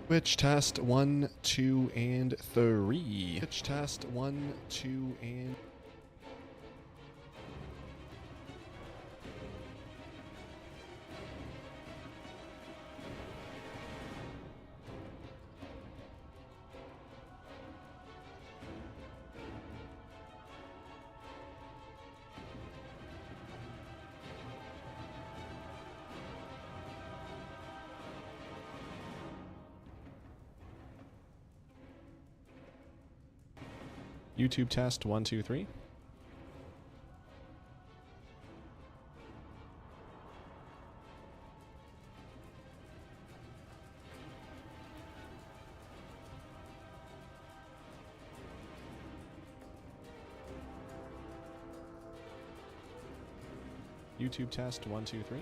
Twitch test 1, 2, and 3. Twitch test 1, 2, and... YouTube test 1, 2, 3. YouTube test 1, 2, 3.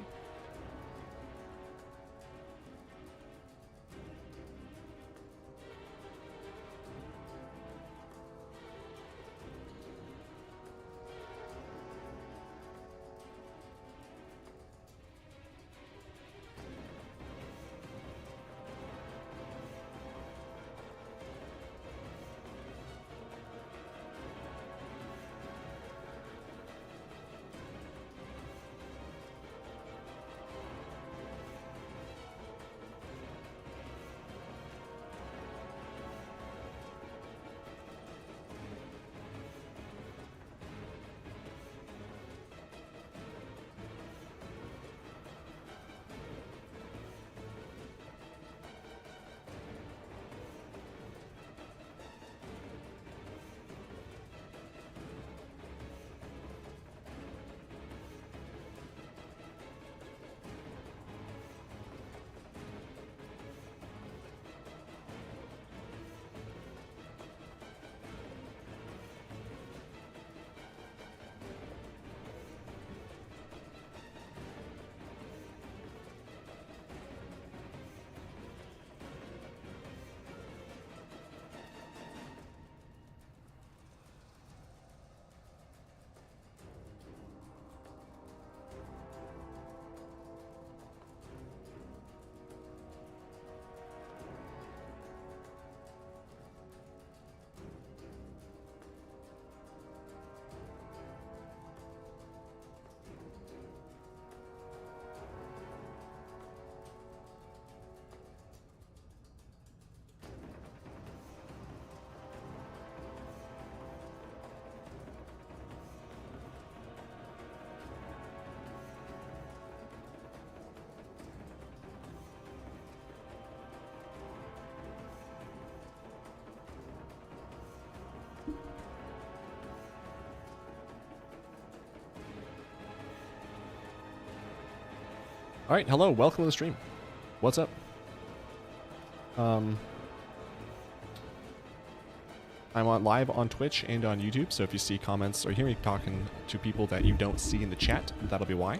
All right, hello, welcome to the stream. What's up? I'm live on Twitch and on YouTube, so if you see comments or hear me talking to people that you don't see in the chat, that'll be why.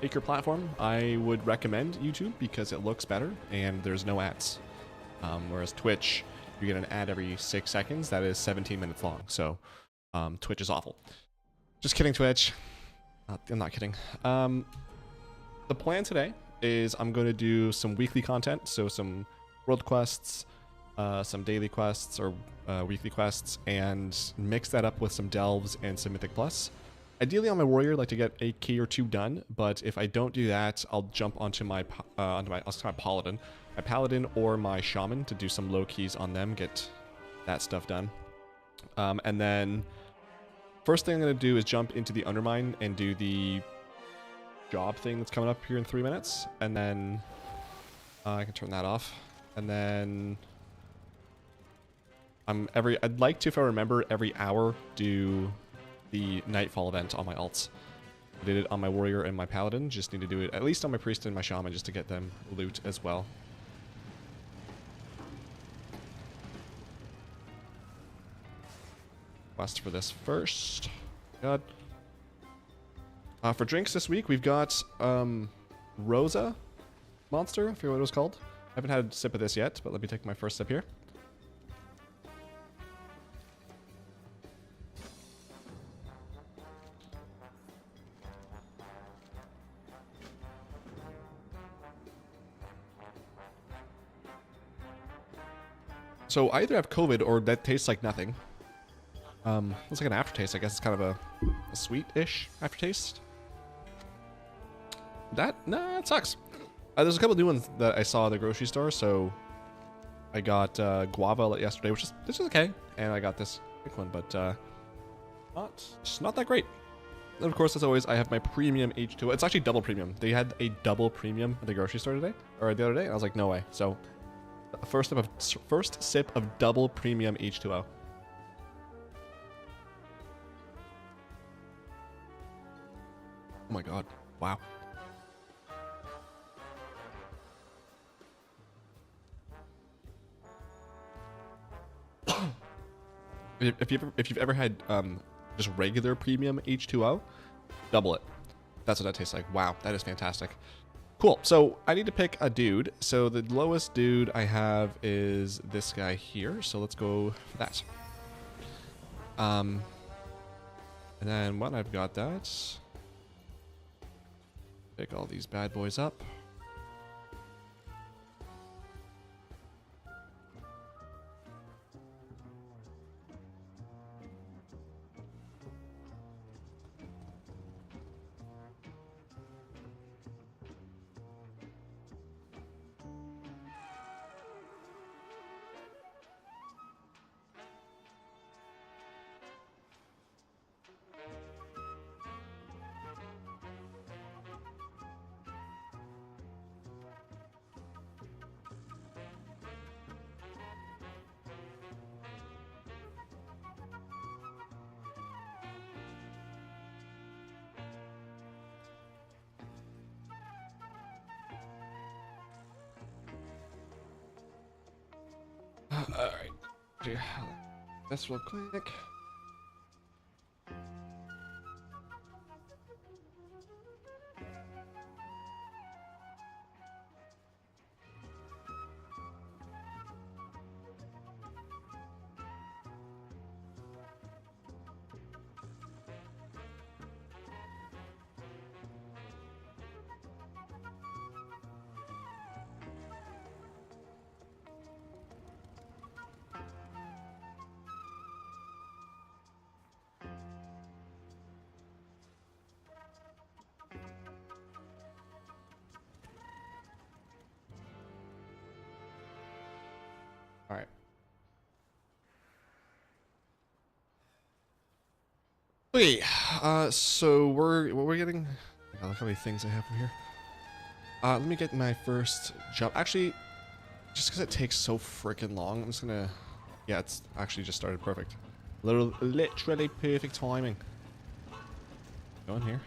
Pick your platform. I would recommend YouTube because it looks better and there's no ads. Whereas Twitch, you get an ad every 6 seconds. That is 17 minutes long, so Twitch is awful. Just kidding, Twitch. I'm not kidding. The plan today is I'm going to do some weekly content, so some world quests, some daily quests or weekly quests, and mix that up with some delves and some Mythic Plus. Ideally on my warrior, I'd like to get a key or two done, but if I don't do that, I'll jump onto my paladin or my shaman to do some low keys on them, get that stuff done, and then. First thing I'm going to do is jump into the Undermine and do the job thing that's coming up here in 3 minutes. And then I can turn that off. And then I'd like to, if I remember, every hour do the Nightfall Event on my alts. I did it on my warrior and my paladin. Just need to do it at least on my priest and my shaman just to get them loot as well. Quest for this first. God. For drinks this week, we've got Rosa Monster. I forget what it was called. I haven't had a sip of this yet, but let me take my first sip here. So I either have COVID or that tastes like nothing. It's like an aftertaste. I guess it's kind of a sweet-ish aftertaste. Nah, it sucks. There's a couple new ones that I saw at the grocery store. So I got guava yesterday, which is okay, and I got this big one, but not that great. And of course, as always, I have my premium H2O. It's actually double premium. They had a double premium at the grocery store today, or the other day, and I was like, no way. So, first sip of double premium H2O. Oh my god! Wow. If you've ever had just regular premium H2O, double it. That's what that tastes like. Wow, that is fantastic. Cool. So I need to pick a dude. So the lowest dude I have is this guy here. So let's go for that. And then when I've got that, pick all these bad boys up. Alright. This real quick. All right. Okay. So we're getting. Oh, look how many things I have from here. Let me get my first jump. Actually, just because it takes so freaking long, I'm just gonna. Yeah, it's actually just started perfect. Literally perfect timing. Go in here.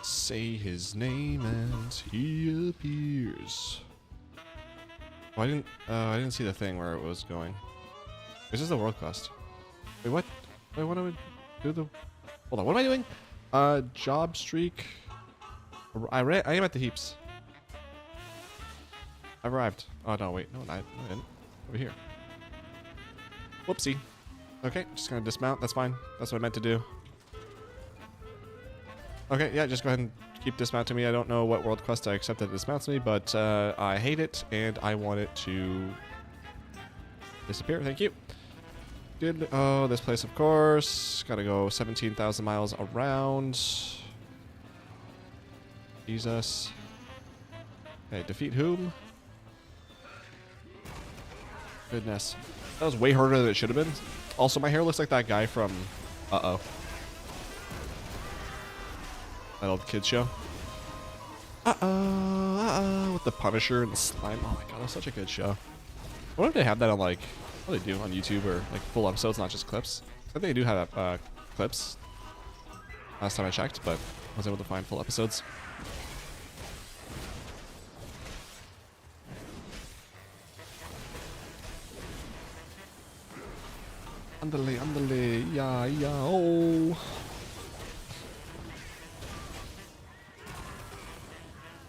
Say his name and he appears. Oh, I didn't see the thing where it was going. This is the world quest. Wait, what? Wait, what do we do? Hold on, what am I doing? Job streak. I am at the heaps. I arrived. Oh no, wait, no, I didn't. Over here. Whoopsie. Okay, just gonna dismount. That's fine. That's what I meant to do. Okay, yeah, just go ahead and keep dismounting me. I don't know what world quest I accept that dismounts me, but I hate it, and I want it to disappear. Thank you. Good. Oh, this place, of course. Gotta go 17,000 miles around. Jesus. Okay, defeat whom? Goodness. That was way harder than it should have been. Also, my hair looks like that guy from... Uh-oh. That old kids show. With the Punisher and the slime. Oh my god, that was such a good show. What if they have that on like, what do they do on YouTube or like full episodes, not just clips? I think they do have clips. Last time I checked, but I was able to find full episodes. Andale, yeah, oh.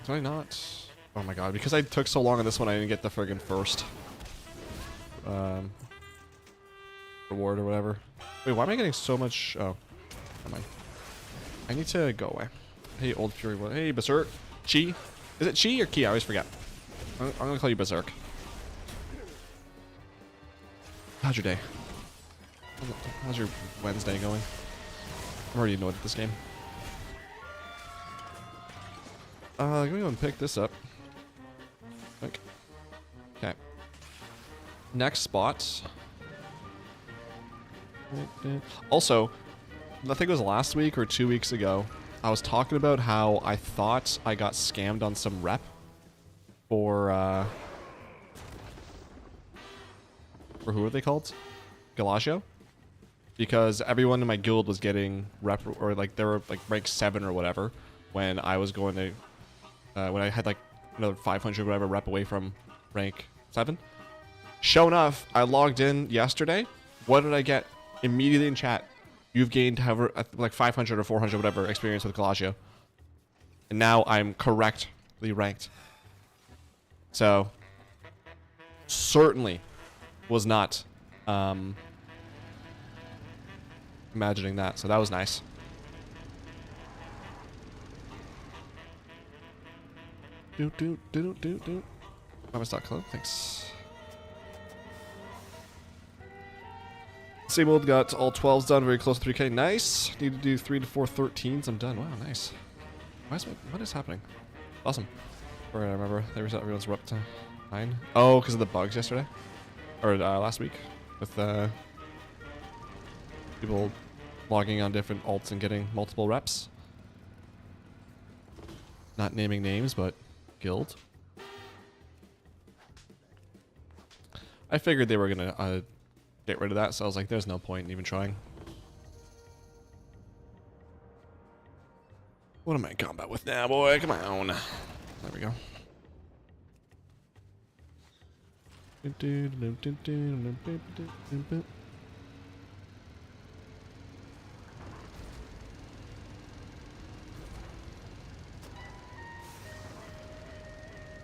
Did I not? Oh my god, because I took so long on this one, I didn't get the friggin' first reward or whatever. Wait, why am I getting so much? Oh, never mind. I need to go away. Hey, Old Fury. Hey, Berserk. Chi? Is it Chi or Ki? I always forget. I'm gonna call you Berserk. How's your day? How's your Wednesday going? I'm already annoyed at this game. Let me go and pick this up. Okay. Next spot. Also, I think it was last week or 2 weeks ago, I was talking about how I thought I got scammed on some rep for who are they called? Galagio? Because everyone in my guild was getting rep, or like they were like rank 7 or whatever, when I was going to, when I had like another 500 whatever rep away from rank 7. Sure enough, I logged in yesterday. What did I get? Immediately in chat, you've gained however like 500 or 400 whatever experience with Galagio. And now I'm correctly ranked. So, certainly was not imagining that. So that was nice. Promise.club, thanks. Disabled, got all 12s done, very close to 3k. Nice. Need to do 3 to 4 13s. I'm done. Wow, nice. What is happening? Awesome. Or I remember they reset everyone's up to 9. Oh, because of the bugs yesterday? Or last week? With people logging on different alts and getting multiple reps. Not naming names, but guild. I figured they were gonna get rid of that, so I was like, there's no point in even trying. What am I in combat with now, boy? Come on. There we go.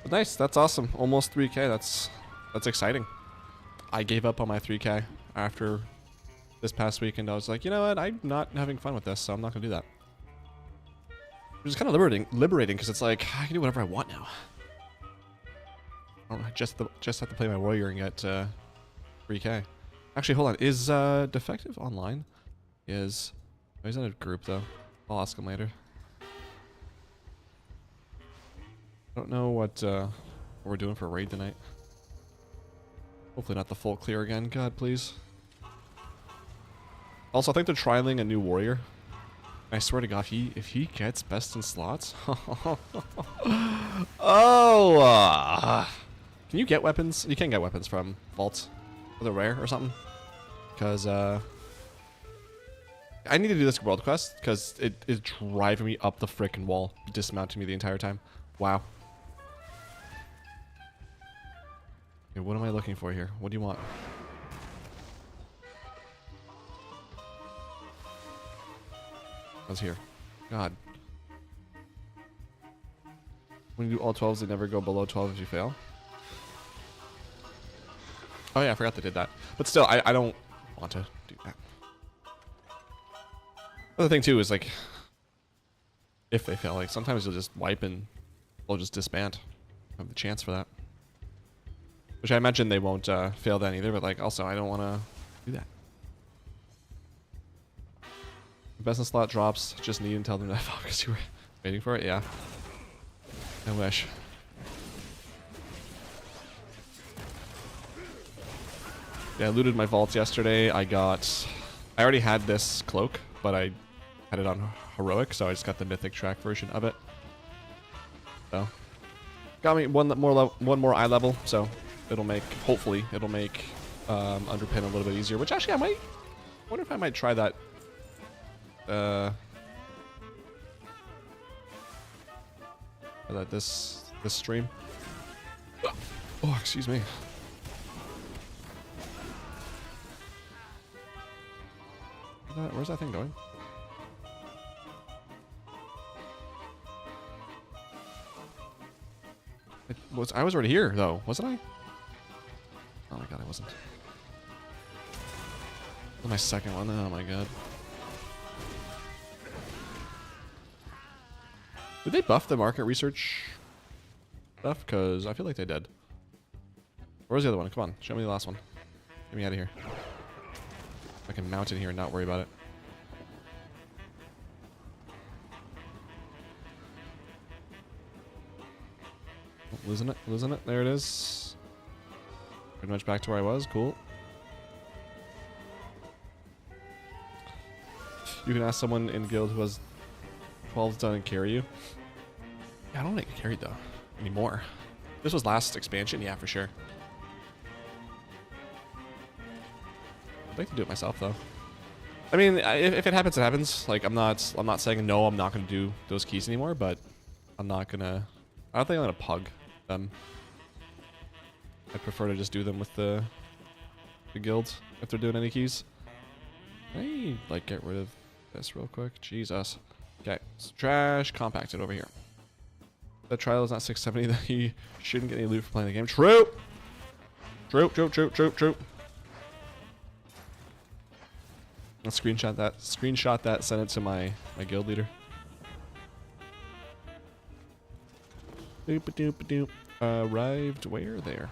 But nice, that's awesome. Almost 3k, that's exciting. I gave up on my 3k after this past weekend. I was like, you know what, I'm not having fun with this, so I'm not gonna do that. Which is kind of liberating because it's like, I can do whatever I want now. I don't just have to play my warrior and get 3k. Actually, hold on, is Defective online? He's in a group though. I'll ask him later. I don't know what we're doing for a raid tonight. Hopefully not the full clear again. God, please. Also, I think they're trialing a new warrior. I swear to God, if he gets best in slots... Oh! Can you get weapons? You can get weapons from vaults. Are they rare or something? Because, I need to do this world quest, because it is driving me up the frickin' wall. Dismounting me the entire time. Wow. Okay, what am I looking for here? What do you want? What's here? God. When you do all 12s, they never go below 12 if you fail. Oh yeah, I forgot they did that. But still, I don't want to do that. Other thing too is like, if they fail, like sometimes you'll just wipe and they'll just disband. I have the chance for that. Which I imagine they won't fail then either, but like also I don't want to do that. Best in slot drops, just need to tell them that because you were waiting for it, yeah. I wish. Yeah, I looted my vaults yesterday. I already had this cloak, but I had it on heroic, so I just got the mythic track version of it. So, got me one more eye level, so hopefully it'll make underpin a little bit easier. Which actually I wonder if I might try that. This stream. Oh, excuse me. Where's that thing going? I was already here though, wasn't I? Oh my god, I wasn't. My second one. Oh my god. Did they buff the market research stuff? Because I feel like they did. Where's the other one? Come on, show me the last one. Get me out of here. I can mount in here and not worry about it. Oh, losing it, losing it. There it is. Pretty much back to where I was. Cool. You can ask someone in guild who has 12s done and carry you. Yeah, I don't think I carried though anymore. This was last expansion, yeah, for sure. I'd like to do it myself though. I mean, if it happens, it happens. Like I'm not saying no, I'm not gonna do those keys anymore, but I'm not gonna. I don't think I'm gonna pug them. I prefer to just do them with the guild if they're doing any keys. Can I like get rid of this real quick? Jesus. Okay, trash compacted over here. The trial is not 670. That he shouldn't get any loot for playing the game. Troupe. I'll screenshot that. Send it to my guild leader. Doop doop doop. Arrived where there?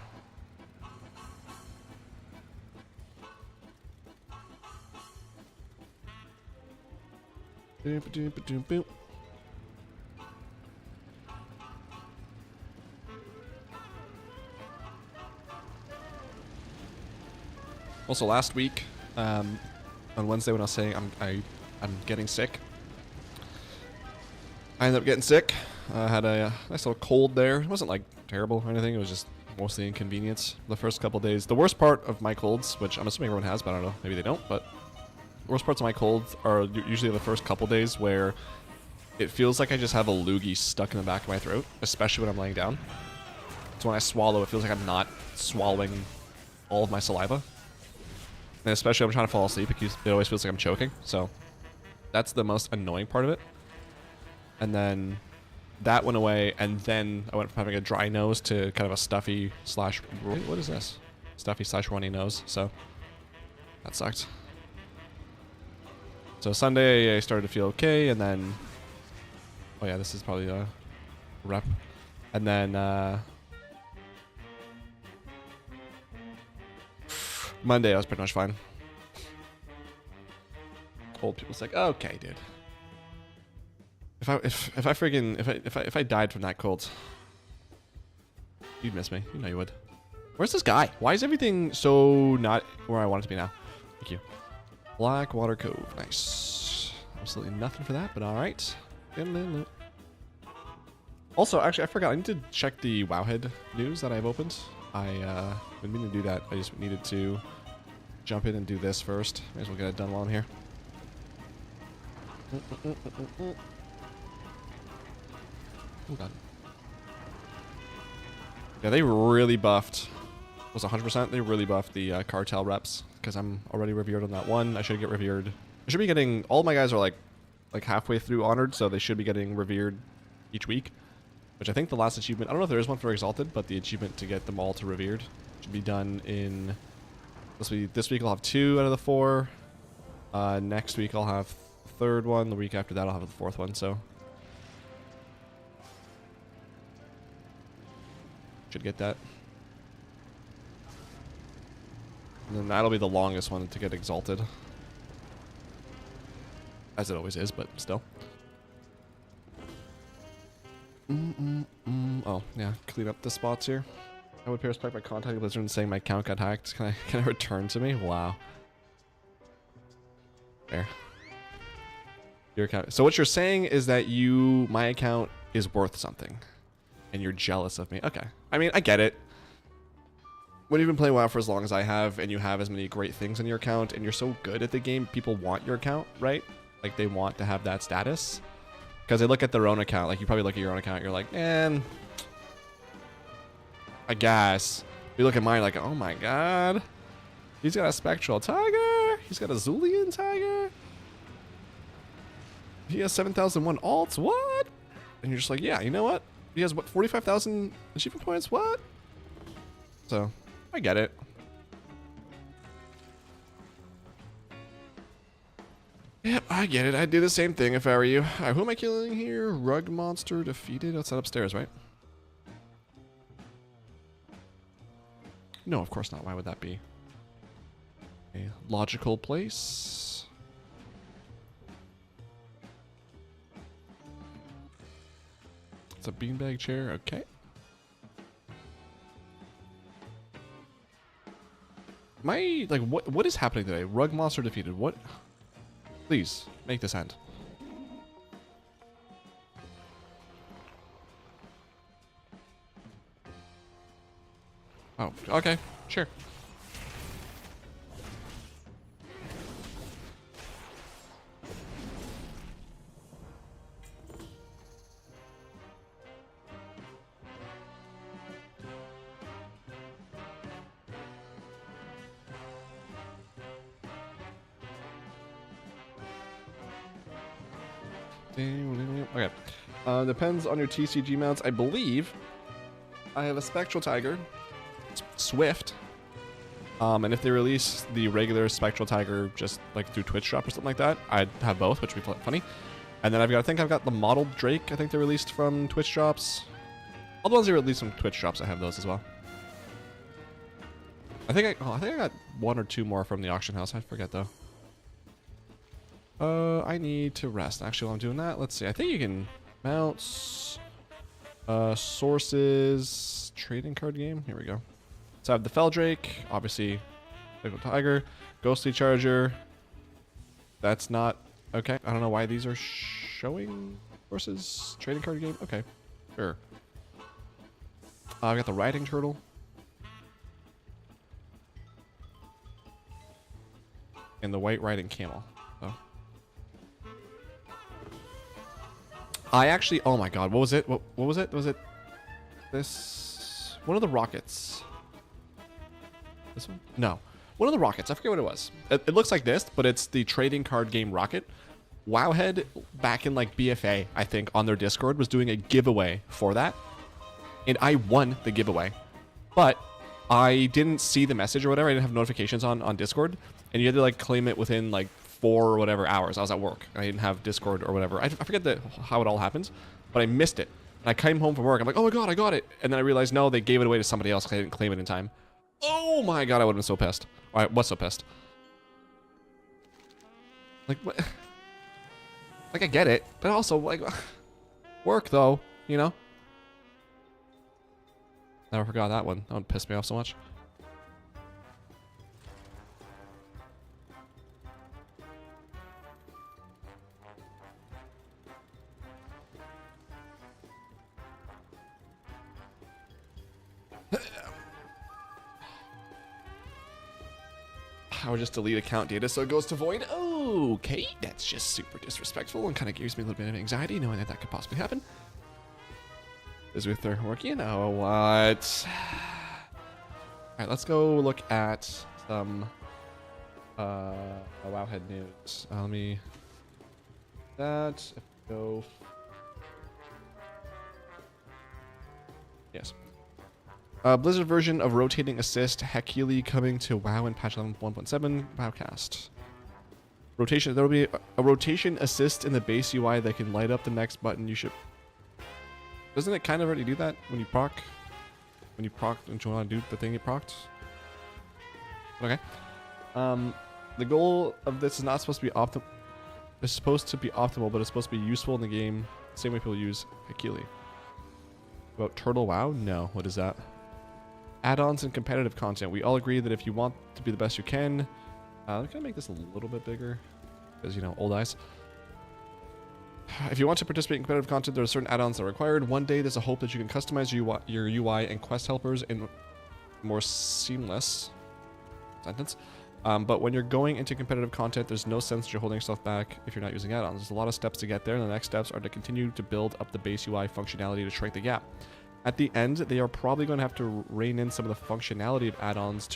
Doop doop doop doop. Also, last week, on Wednesday when I was saying I'm getting sick, I ended up getting sick. I had a nice little cold there. It wasn't like terrible or anything. It was just mostly inconvenience. The first couple days. The worst part of my colds, which I'm assuming everyone has, but I don't know. Maybe they don't. But the worst parts of my colds are usually the first couple days where it feels like I just have a loogie stuck in the back of my throat, especially when I'm laying down. So when I swallow, it feels like I'm not swallowing all of my saliva. And especially when I'm trying to fall asleep, it always feels like I'm choking. So that's the most annoying part of it. And then that went away, and then I went from having a dry nose to kind of a stuffy slash... What is this? Stuffy slash runny nose. So that sucked. So Sunday I started to feel okay, and then... Oh yeah, this is probably a rep. And then... Monday I was pretty much fine. Old people like, okay, dude. If I died from that cold, you'd miss me. You know you would. Where's this guy? Why is everything so not where I want it to be now? Thank you. Blackwater Cove. Nice. Absolutely nothing for that, but all right. Also, actually, I forgot. I need to check the WoWHead news that I've opened. I didn't mean to do that. I just needed to jump in and do this first. May as well get it done while I'm here. Oh god. Yeah, they really buffed. Was 100%? They really buffed the cartel reps because I'm already revered on that one. I should get revered. I should be getting... All my guys are like halfway through honored, so they should be getting revered each week. Which I think the last achievement... I don't know if there is one for Exalted, but the achievement to get them all to revered should be done in... This week I'll have 2 out of the 4. Next week I'll have the 3rd one. The week after that I'll have the 4th one, so... Should get that. And then that'll be the longest one to get Exalted. As it always is, but still. Oh, yeah. Clean up the spots here. I would respect my contact Blizzard and saying my account got hacked. Can I return to me? Wow. There. Your account. So what you're saying is that my account is worth something. And you're jealous of me. Okay. I mean, I get it. When you've been playing WoW for as long as I have, and you have as many great things on your account, and you're so good at the game, people want your account, right? Like, they want to have that status. Because they look at their own account. Like, you probably look at your own account, you're like, man, I guess. You look at mine like, oh my god. He's got a Spectral Tiger. He's got a Zulian Tiger. He has 7,001 alts. What? And you're just like, yeah, you know what? He has, what, 45,000 achievement points? What? So, I get it. Yep, I get it. I'd do the same thing if I were you. Alright, who am I killing here? Rug Monster defeated. That's that upstairs, right? No, of course not. Why would that be? a logical place. It's a beanbag chair. Okay. Like what is happening today? Rug monster defeated. What? Please make this end. Oh, okay, sure. Okay. Depends on your TCG mounts. I believe I have a Spectral Tiger, Swift, and if they release the regular Spectral Tiger just like through Twitch Drop or something like that, I'd have both, which would be funny. And then I think I've got the modeled Drake. I think they released from Twitch Drops. All the ones they released from Twitch Drops, I have those as well. I think I got one or two more from the auction house. I forget though. I need to rest. Actually, while I'm doing that, let's see. I think you can mounts, sources, trading card game. Here we go. So I have the Feldrake, obviously, Little Tiger, Ghostly Charger. That's not okay. I don't know why these are showing sources, trading card game. Okay, sure. I've got the Riding Turtle. And the White Riding Camel. So. I actually, oh my god, what was it? What was it? Was it this? One of the rockets. This one? No. One of the rockets. I forget what it was. It looks like this, but it's the trading card game rocket. WoWHead, back in like BFA, I think, on their Discord, was doing a giveaway for that. And I won the giveaway. But I didn't see the message or whatever. I didn't have notifications on Discord. And you had to like claim it within like 4 or whatever hours. I was at work. I didn't have Discord or whatever. I forget how it all happens, but I missed it. And I came home from work. I'm like, oh my god, I got it. And then I realized, no, they gave it away to somebody else because I didn't claim it in time. Oh my god, I would have been so pissed. I was so pissed. Like, what? Like, I get it, but also, like, work though, you know? Never forgot that one. That one pissed me off so much. I would just delete account data so it goes to void. Okay, that's just super disrespectful and kind of gives me a little bit of anxiety knowing that that could possibly happen. Is with their work, you know what? Alright, let's go look at some WoWhead news. Let me that go. Yes. Blizzard version of rotating assist Hekili coming to WoW in patch 11.1.7 WoWcast. Rotation. There will be a rotation assist in the base UI that can light up the next button you should. Doesn't it kind of already do that when you proc? When you proc and you want to do the thing you procced? Okay. The goal of this is not supposed to be optimal. It's supposed to be optimal, but it's supposed to be useful in the game. Same way people use Hekili. About Turtle WoW? No. What is that? Add-ons and competitive content. We all agree that if you want to be the best you can, I'm gonna make this a little bit bigger, because you know, old eyes. If you want to participate in competitive content, there are certain add-ons that are required. One day, there's a hope that you can customize your UI and quest helpers in more seamless sentence. But when you're going into competitive content, there's no sense that you're holding yourself back if you're not using add-ons. There's a lot of steps to get there, and the next steps are to continue to build up the base UI functionality to shrink the gap. At the end, they are probably going to have to rein in some of the functionality of add-ons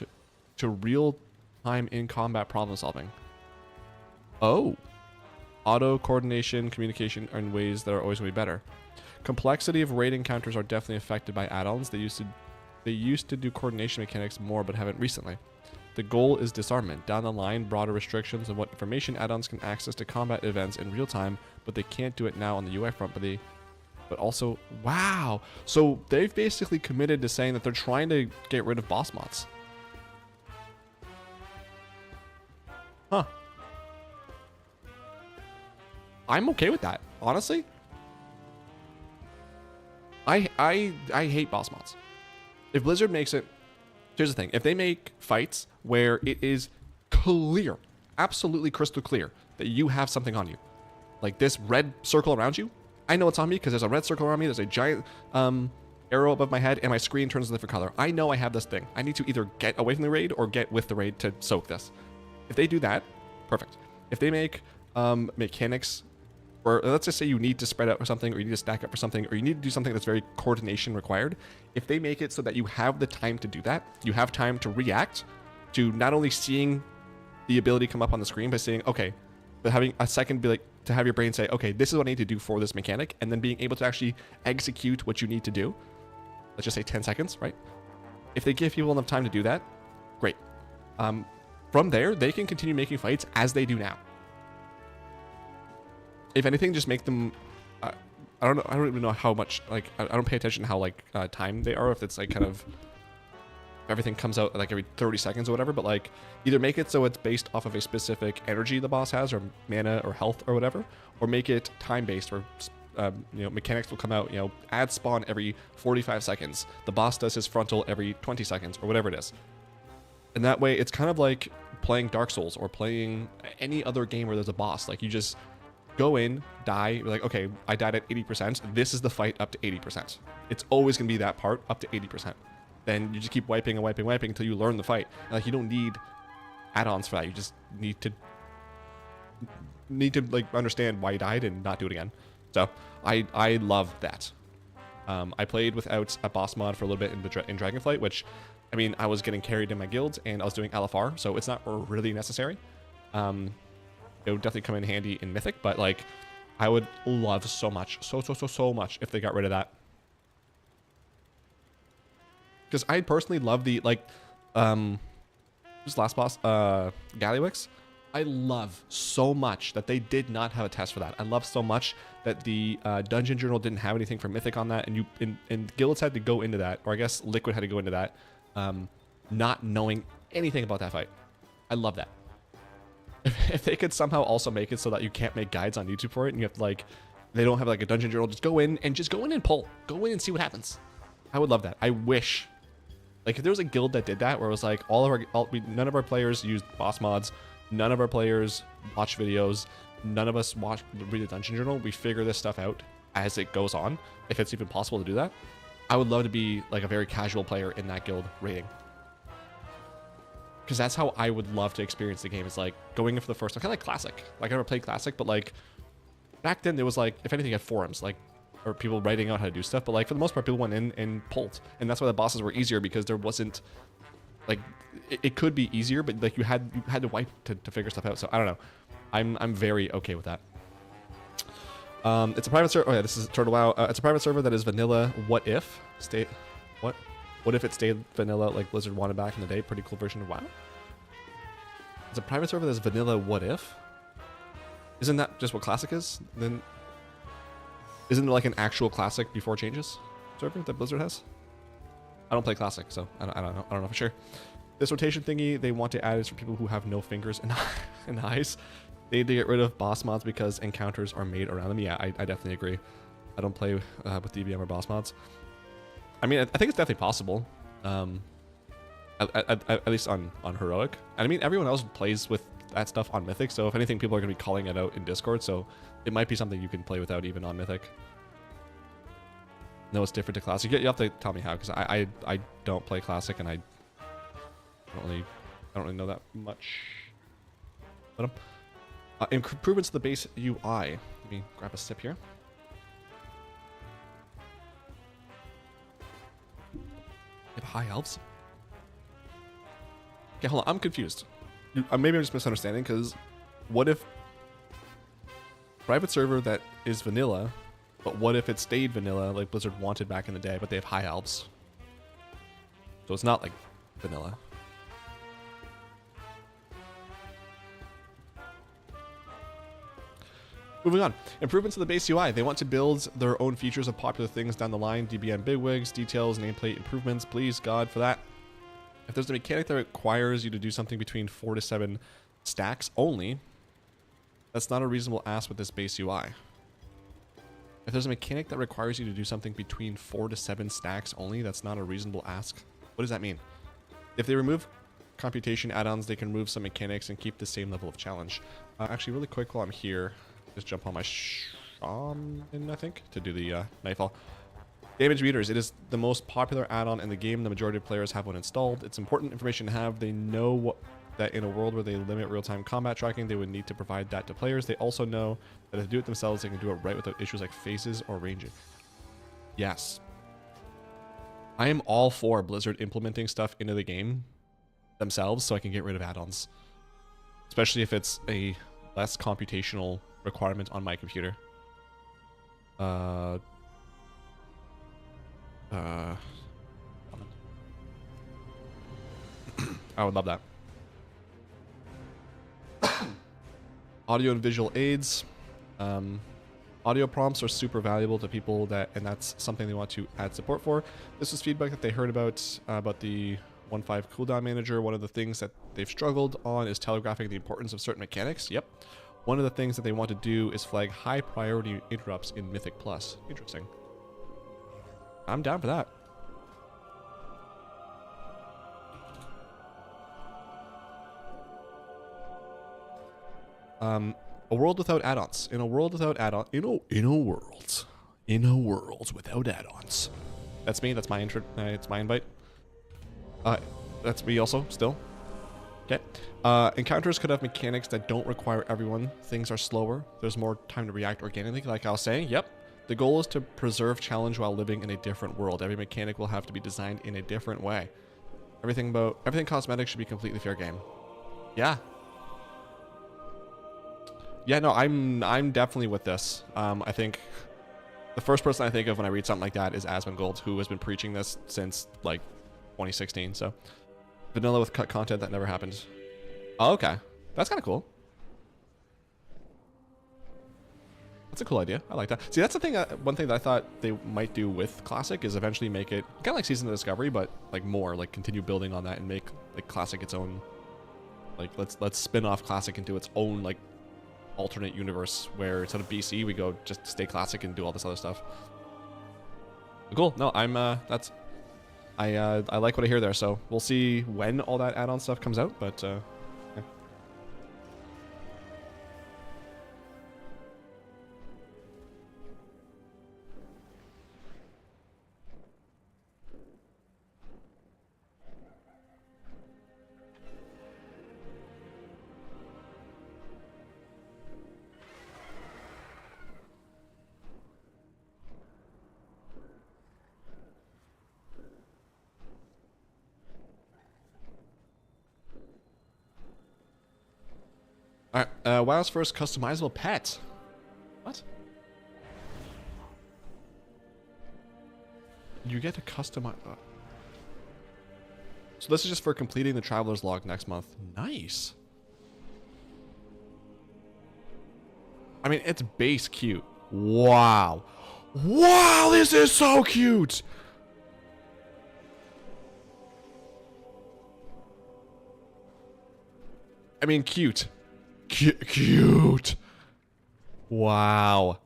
to real-time in-combat problem solving. Oh. Auto, coordination, communication are in ways that are always going to be better. Complexity of raid encounters are definitely affected by add-ons. They used to do coordination mechanics more, but haven't recently. The goal is disarmament. Down the line, broader restrictions on what information add-ons can access to combat events in real time, but they can't do it now on the UI front, but also, wow. So they've basically committed to saying that they're trying to get rid of boss mods. Huh. I'm okay with that, honestly. I hate boss mods. If Blizzard makes it, here's the thing. If they make fights where it is clear, absolutely crystal clear, that you have something on you, like this red circle around you, I know it's on me because there's a red circle around me, there's a giant arrow above my head, and my screen turns a different color. I know I have this thing. I need to either get away from the raid or get with the raid to soak this. If they do that, perfect. If they make mechanics, or let's just say you need to spread out for something, or you need to stack up for something, or you need to do something that's very coordination required, if they make it so that you have the time to do that, you have time to react to not only seeing the ability come up on the screen, but saying, okay, but having a second be like, to have your brain say, okay, this is what I need to do for this mechanic, and then being able to actually execute what you need to do. Let's just say 10 seconds, right? If they give people enough time to do that, great. From there, they can continue making fights as they do now. If anything, just make them. I don't know. I don't even know how much. Like, I don't pay attention to how like time they are. If it's like kind of everything comes out like every 30 seconds or whatever. But like, either make it so it's based off of a specific energy the boss has, or mana, or health, or whatever, or make it time based, or mechanics will come out. Add spawn every 45 seconds. The boss does his frontal every 20 seconds, or whatever it is. And that way, it's kind of like playing Dark Souls or playing any other game where there's a boss. Like, you just go in, die, you're like, okay, I died at 80%. This is the fight up to 80%. It's always going to be that part up to 80%. Then you just keep wiping and wiping and wiping until you learn the fight. And like, you don't need add-ons for that. You just need to like understand why you died and not do it again. So I love that. I played without a boss mod for a little bit in Dragonflight, which, I mean, I was getting carried in my guild and I was doing LFR, so it's not really necessary. It would definitely come in handy in Mythic, but like, I would love so much, so much if they got rid of that. Because I personally love the, like, this last boss, Gallywix. I love so much that they did not have a test for that. I love so much that the Dungeon Journal didn't have anything for Mythic on that, and guilds had to go into that, or I guess Liquid had to go into that, not knowing anything about that fight. I love that. If they could somehow also make it so that you can't make guides on YouTube for it, and you have to, like, they don't have like a Dungeon Journal, just go in and pull. Go in and see what happens. I would love that. I wish, like, if there was a guild that did that, where it was like none of our players used boss mods, none of our players watch videos, none of us read the Dungeon Journal, we figure this stuff out as it goes on, if it's even possible to do that. I would love to be like a very casual player in that guild raiding. Because that's how I would love to experience the game, is like going in for the first time, kind of like Classic. Like, I never played Classic, but like back then there was like, if anything, you had forums, like, or people writing out how to do stuff, but like for the most part people went in and pulled, and that's why the bosses were easier, because there wasn't like, it could be easier, but like you had to wipe to figure stuff out. So I don't know, I'm very okay with that. It's a private server. Oh yeah, this is Turtle WoW. It's a private server that is vanilla. What if it stayed vanilla like Blizzard wanted back in the day? Pretty cool version of WoW. It's a private server that's vanilla. What if? Isn't that just what Classic is? Then isn't there like an actual Classic before changes server that Blizzard has? I don't play Classic, so I don't know for sure. This rotation thingy they want to add is for people who have no fingers and eyes. They need to get rid of boss mods because encounters are made around them. Yeah, I definitely agree. I don't play with DBM or boss mods. I mean, I think it's definitely possible. At least on Heroic. And I mean, everyone else plays with that stuff on Mythic, so if anything, people are going to be calling it out in Discord, so it might be something you can play without even on Mythic. No, it's different to Classic. You have to tell me how, because I don't play Classic, and I don't really know that much. But improvements to the base UI. Let me grab a sip here. You have high elves? Okay, hold on. I'm confused. Maybe I'm just misunderstanding, because what if private server that is vanilla, but what if it stayed vanilla like Blizzard wanted back in the day, but they have high elves? So it's not like vanilla. Moving on. Improvements to the base UI. They want to build their own features of popular things down the line. DBM bigwigs, details, nameplate improvements. Please, God, for that. If there's a mechanic that requires you to do something between 4 to 7 stacks only, that's not a reasonable ask with this base UI. If there's a mechanic that requires you to do something between 4 to 7 stacks only, that's not a reasonable ask. What does that mean? If they remove computation add-ons, they can remove some mechanics and keep the same level of challenge. Actually, really quick while I'm here, just jump on my Shaman, I think, to do the Nightfall. Damage meters. It is the most popular add-on in the game. The majority of players have one installed. It's important information to have. They know that in a world where they limit real-time combat tracking, they would need to provide that to players. They also know that if they do it themselves, they can do it right without issues like phases or ranging. Yes. I am all for Blizzard implementing stuff into the game themselves so I can get rid of add-ons. Especially if it's a less computational requirement on my computer. I would love that. Audio and visual aids. Audio prompts are super valuable to people and that's something they want to add support for. This was feedback that they heard about the 1.5 cooldown manager. One of the things that they've struggled on is telegraphing the importance of certain mechanics. Yep. One of the things that they want to do is flag high priority interrupts in Mythic Plus. Interesting. I'm down for that. A world without add-ons. In a world without add-ons. In a world without add-ons. That's me. That's my intro. It's my invite. That's me also. Still. Okay. Encounters could have mechanics that don't require everyone. Things are slower. There's more time to react organically. Like I was saying. Yep. The goal is to preserve challenge while living in a different world. Every mechanic will have to be designed in a different way. Everything cosmetic should be completely fair game. Yeah. Yeah, no, I'm definitely with this. I think the first person I think of when I read something like that is Asmongold, who has been preaching this since like 2016. So vanilla with cut content, that never happened. Oh, okay, that's kind of cool. That's a cool idea. I like that. See, that's the thing. One thing that I thought they might do with Classic is eventually make it kind of like Season of Discovery, but like more like continue building on that and make like Classic its own. Like let's spin off Classic into its own like alternate universe where instead of BC we go just stay Classic and do all this other stuff. Cool. No, I'm I like what I hear there. So we'll see when all that add-on stuff comes out, but yeah. Alright, WoW's first customizable pet. What? You get to customize... So this is just for completing the Traveler's Log next month. Nice. I mean, it's base cute. Wow. Wow, this is so cute! I mean, cute. Cute. Wow.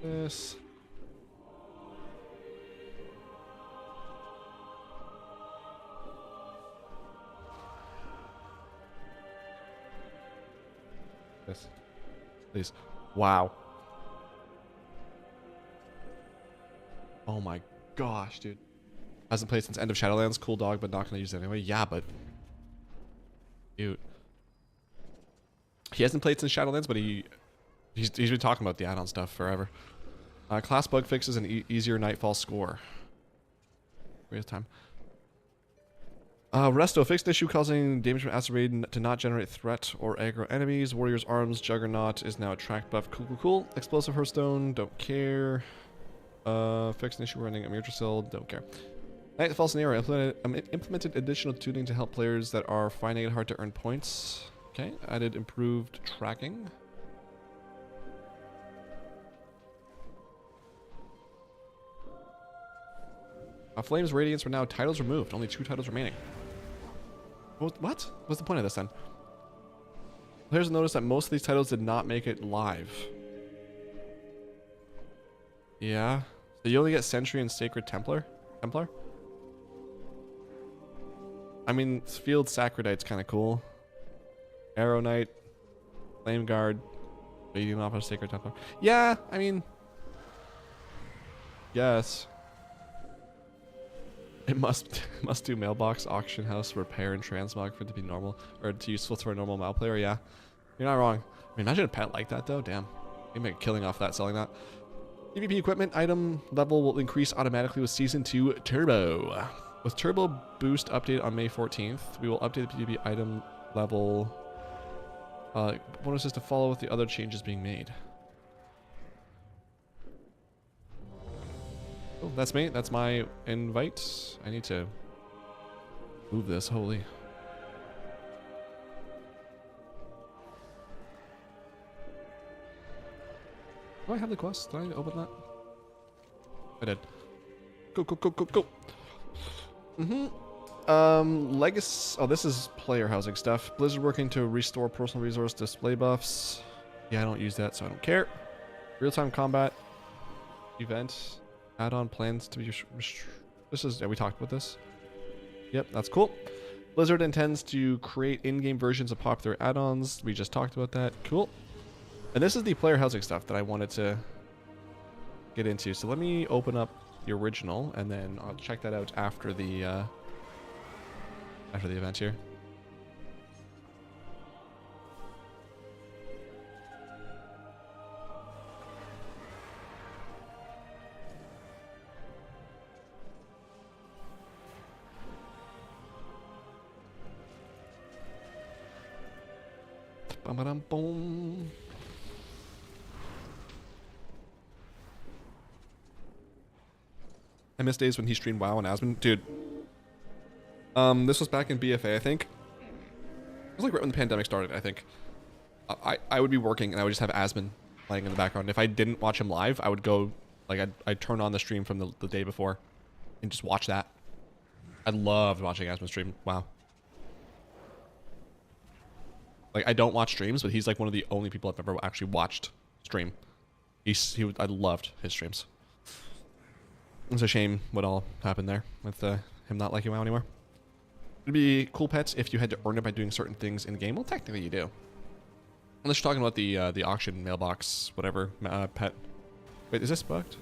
This. This. Please. Wow. Oh my gosh, dude. Hasn't played since End of Shadowlands. Cool dog, but not gonna use it anyway. Yeah, but cute. He hasn't played since Shadowlands, but he's been talking about the add-on stuff forever. Class bug fixes an easier Nightfall score. Great time. Resto fixed issue causing damage from Acid Raid to not generate threat or aggro enemies. Warrior's Arms Juggernaut is now a track buff. Cool. Explosive Hearthstone, don't care. Fixed an issue running Amurtracil, don't care. Nightfall Scenario implemented additional tuning to help players that are finding it hard to earn points. Okay, added improved tracking. Flames, Radiance are now titles removed. Only 2 titles remaining. What? What's the point of this then? Players noticed that most of these titles did not make it live. Yeah. So you only get Sentry and Sacred Templar? I mean, Field Sacredite's kind of cool. Arrow Knight. Flame Guard. Leading off of Sacred Templar. Yeah, I mean... Yes. It must do mailbox, auction house, repair, and transmog for it to be normal. Or to useful for a normal MAL player, yeah. You're not wrong. I mean, imagine a pet like that though, damn. You make a killing off that, selling that. PvP equipment item level will increase automatically with Season 2 Turbo. With Turbo Boost update on May 14th, we will update the PvP item level bonuses to follow with the other changes being made. Oh, that's me. That's my invite. I need to move this. Holy. Do I have the quest? Did I open that? I did. Go, go, go, go, go. Legacy. Oh, this is player housing stuff. Blizzard working to restore personal resource display buffs. Yeah, I don't use that, so I don't care. Real-time combat event. Add-on plans to be... This is... Yeah, we talked about this. Yep, that's cool. Blizzard intends to create in-game versions of popular add-ons. We just talked about that. Cool. And this is the player housing stuff that I wanted to get into. So let me open up the original, and then I'll check that out after the event here. Bum-ba-dum-boom. I miss days when he streamed WoW and Asmon. Dude. This was back in BFA, I think. It was like right when the pandemic started, I think. I would be working and I would just have Asmon playing in the background. If I didn't watch him live, I would go, like, I'd turn on the stream from the day before and just watch that. I loved watching Asmon stream. Wow. Like, I don't watch streams, but he's like one of the only people I've ever actually watched stream. I loved his streams. It's a shame what all happened there with him not liking WoW anymore. It'd be cool pets if you had to earn it by doing certain things in game. Well, technically you do. Unless you're talking about the auction mailbox, whatever pet. Wait, is this bugged?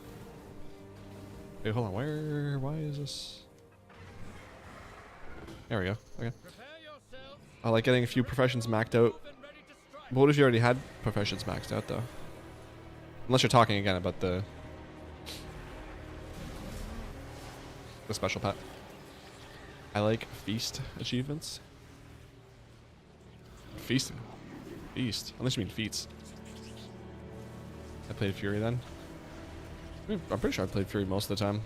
Wait, hold on. Why is this? There we go. Okay. I like getting a few professions maxed out. But what if you already had professions maxed out though? Unless you're talking again about the special pet. I like feast achievements. Feast. Unless you mean feats. I played Fury then. I'm pretty sure I played Fury most of the time.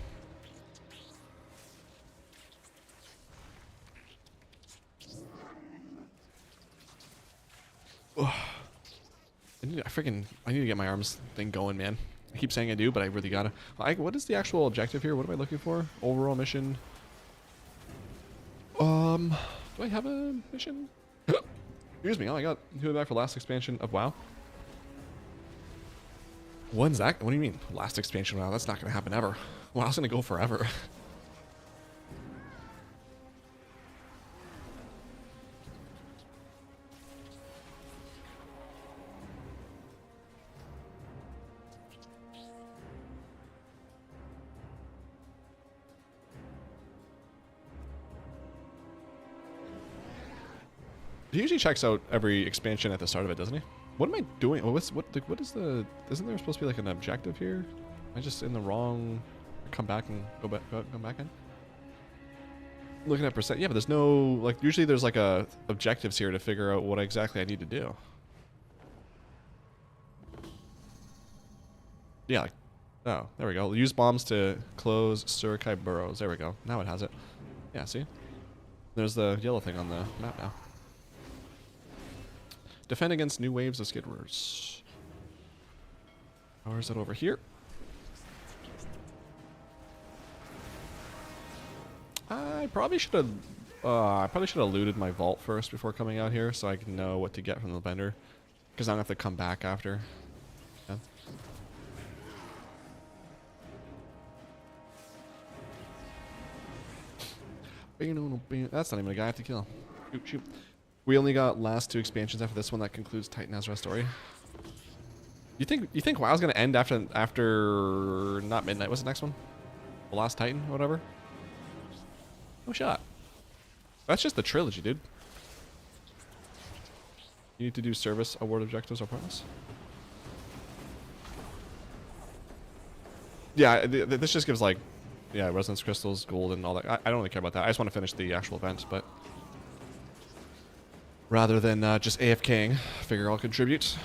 I need to get my arms thing going, man. I keep saying I do, but I really gotta. What is the actual objective here? What am I looking for? Overall mission. Do I have a mission? Excuse me. Oh my god. Who back for last expansion of WoW? When's that? What do you mean? Last expansion of WoW? That's not gonna happen ever. WoW's gonna go forever. He usually checks out every expansion at the start of it, doesn't he? What am I doing? What is the? Isn't there supposed to be like an objective here? Am I just in the wrong? Come back and come back in. Looking at percent. Yeah, but there's no like. Usually there's like objectives here to figure out what exactly I need to do. Yeah. Like, oh, there we go. Use bombs to close Surukai burrows. There we go. Now it has it. Yeah. See. There's the yellow thing on the map now. Defend against new waves of skidwars. Or is it over here? I probably should have looted my vault first before coming out here, so I can know what to get from the vendor. Because I don't have to come back after. Yeah. That's not even a guy I have to kill. Shoot, shoot. We only got last 2 expansions after this one. That concludes Titan Azra's story. You think WoW's gonna end after not midnight? What's the next one? The Last Titan, or whatever. No shot. That's just the trilogy, dude. You need to do service award objectives or pointless. Yeah, this just gives like, yeah, resonance crystals, gold, and all that. I don't really care about that. I just want to finish the actual event, but rather than just AFKing, figure I'll contribute.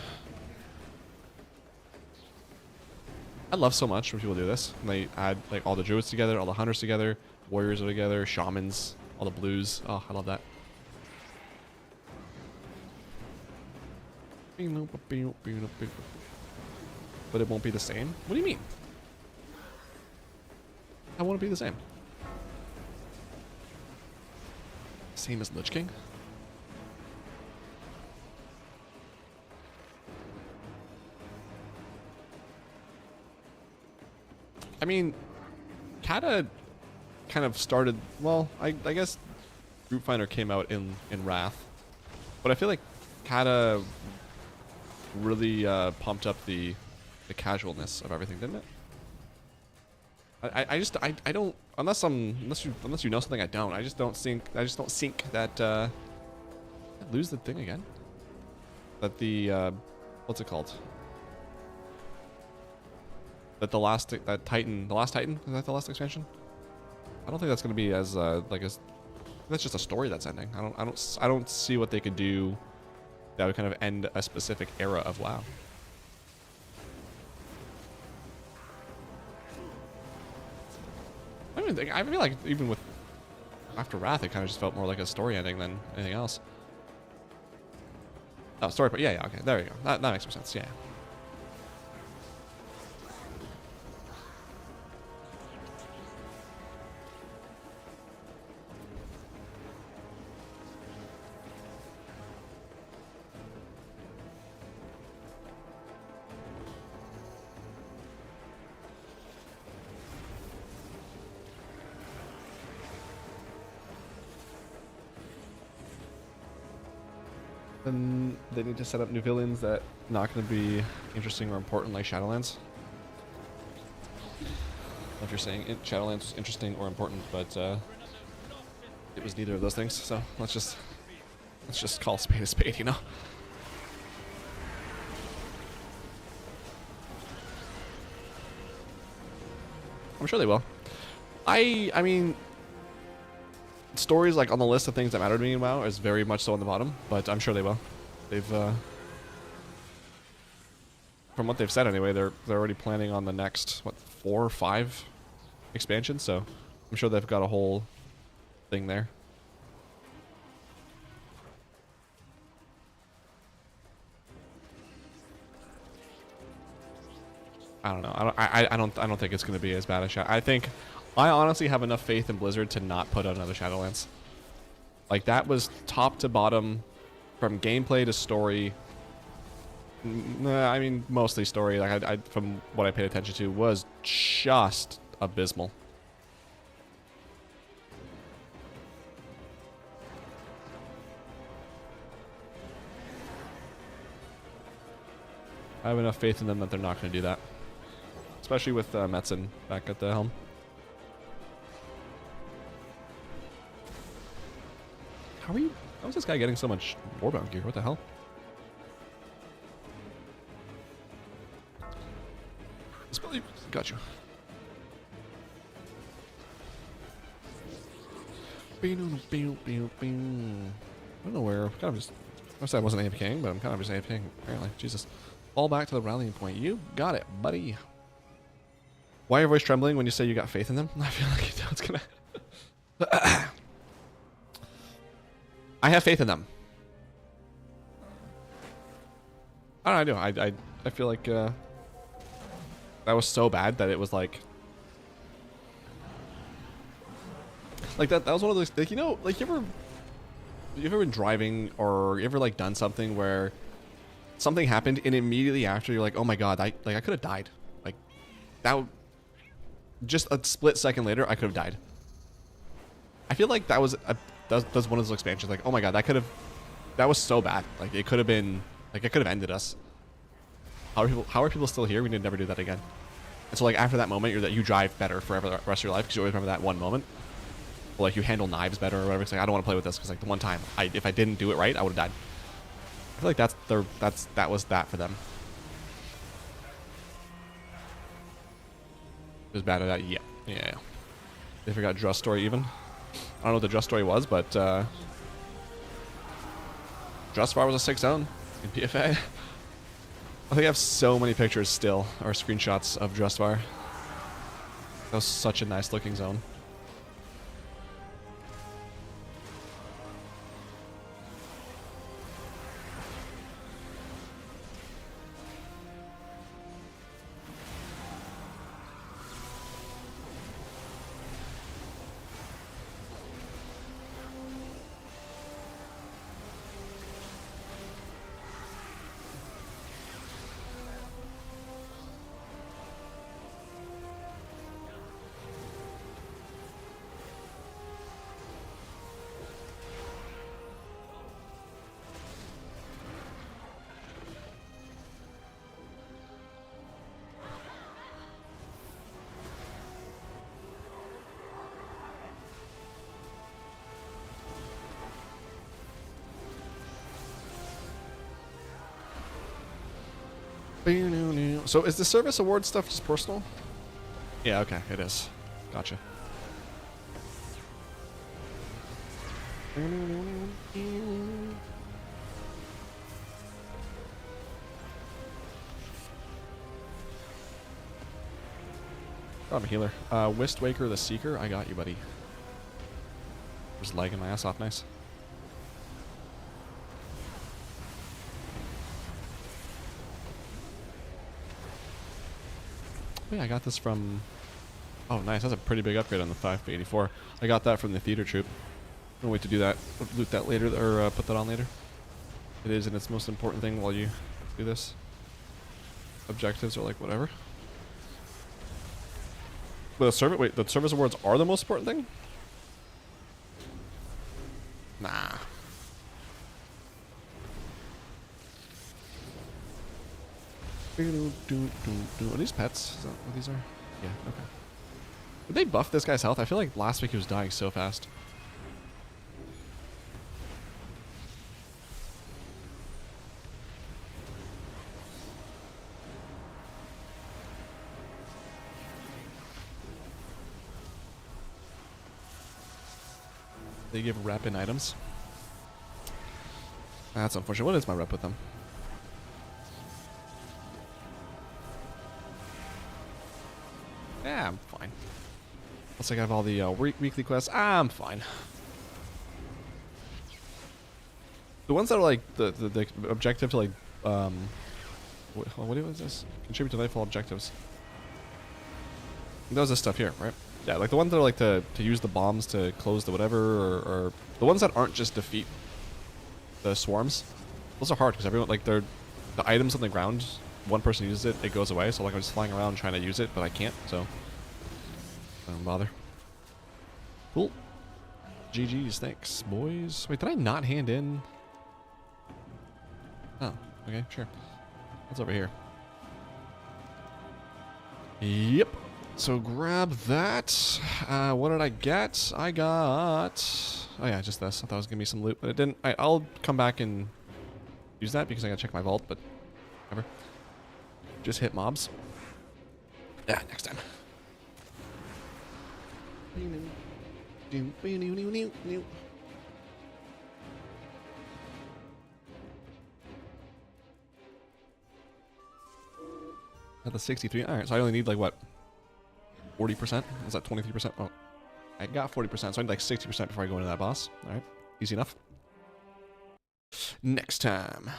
I love so much when people do this. And they add like all the druids together, all the hunters together, warriors are together, shamans, all the blues. Oh, I love that. But it won't be the same? What do you mean? I want to be the same. Same as Lich King? I mean, Kata kind of started, well, I guess Group Finder came out in Wrath. But I feel like Kata really pumped up the casualness of everything, didn't it? I don't, unless you know something I don't, I just don't think that lose the thing again. That the what's it called? That the last Titan, is that the last expansion? I don't think that's gonna be as that's just a story that's ending. I don't see what they could do that would kind of end a specific era of WoW. I feel like even with after Wrath, it kind of just felt more like a story ending than anything else. Oh, story, but yeah, okay, there you go. That makes more sense. Yeah. Then they need to set up new villains that not going to be interesting or important like Shadowlands. If you're saying Shadowlands was interesting or important, but it was neither of those things. So let's just call spade a spade, you know. I'm sure they will. I mean, stories like on the list of things that matter to me in WoW is very much so on the bottom, but I'm sure they will. They've from what they've said anyway, they're already planning on the next 4 or 5 expansions, so I'm sure they've got a whole thing there. I don't know. I don't think it's going to be as bad as I honestly have enough faith in Blizzard to not put out another Shadowlands. Like, that was top to bottom, from gameplay to story. I mean, mostly story. Like, from what I paid attention to, was just abysmal. I have enough faith in them that they're not going to do that. Especially with Metzen back at the helm. How is this guy getting so much Warbound gear? What the hell? Got you. I don't know where. Kind of just. I said I wasn't AFKing, but I'm kind of just AFKing apparently. Jesus. Fall back to the rallying point. You got it, buddy. Why are your voice trembling when you say you got faith in them? I feel like it's gonna. I have faith in them. I don't know, I do. I feel like that was so bad that it was like Like that was one of those, like, you know, like you ever been driving or you ever like done something where something happened and immediately after you're like, oh my god, I could have died. Like that just a split second later I could have died. I feel like that was one of those expansions, like, oh my god, that was so bad. Like it could have been, like it could have ended us. How are people still here? We need to never do that again. And so like after that moment, you drive better forever the rest of your life because you always remember that one moment. Or like you handle knives better or whatever. It's like, I don't want to play with this because like the one time if I didn't do it right, I would have died. I feel like that was that for them. It was bad at that. Yeah. They forgot Drust story even. I don't know what the Drust story was, but Drustvar was a 6 zone in PFA. I think I have so many pictures still, or screenshots of Drustvar. That was such a nice looking zone. So is the service award stuff just personal? Yeah, okay, it is. Gotcha. Oh, I'm a healer. Wistwaker the Seeker, I got you, buddy. Just lagging my ass off, nice. Yeah, I got this from... Oh, nice. That's a pretty big upgrade on the 584. I got that from the theater troupe. I'm gonna wait to do that. Loot that later, or put that on later. It is, and it's the most important thing while you do this. Objectives are like whatever. But the service awards are the most important thing? Nah. Are these pets? Is that what these are? Yeah, okay. Did they buff this guy's health? I feel like last week he was dying so fast. They give rep in items. That's unfortunate. What is my rep with them? Yeah, I'm fine. Looks like I have all the weekly quests. I'm fine. The ones that are like the objective to like what is this? Contribute to Nightfall objectives. That was this stuff here, right? Yeah, like the ones that are like to use the bombs to close the whatever, or the ones that aren't just defeat the swarms. Those are hard because everyone, like, they're the items on the ground. One person uses it, it goes away. So like I'm just flying around trying to use it, but I can't. So I don't bother. Cool. GG's, thanks, boys. Wait, did I not hand in? Oh, okay, sure. What's over here? Yep. So grab that. What did I get? I got... Oh yeah, just this. I thought it was going to be some loot, but it didn't. I'll come back and use that because I got to check my vault, but whatever. Just hit mobs. Yeah, next time. At the 63. Alright, so I only need like what? 40%? Is that 23%? Oh, I got 40%, so I need like 60% before I go into that boss. Alright, easy enough. Next time.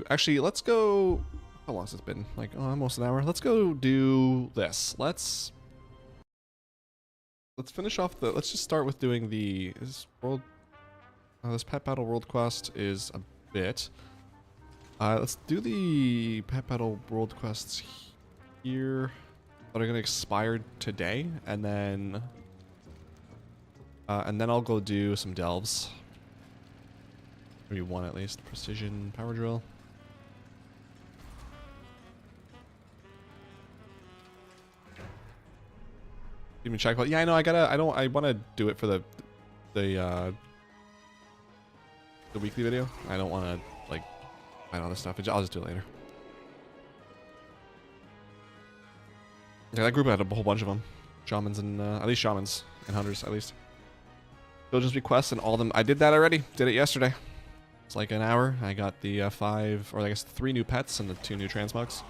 Actually, let's go. How long has it been? Like almost an hour. Let's go do this. Let's finish off the. Let's just start with doing the this pet battle world quest is a bit. Let's do the pet battle world quests here that are gonna expire today, and then I'll go do some delves. Maybe one at least. Precision power drill. Even check. Yeah, I know. I want to do it for the weekly video. I don't want to like find all this stuff. I'll just do it later. Yeah, that group had a whole bunch of them. Shamans and at least shamans and hunters at least. Children's requests and all of them. I did that already. Did it yesterday. It's like an hour. I got the 5, or I guess 3 new pets and the 2 new transmogs.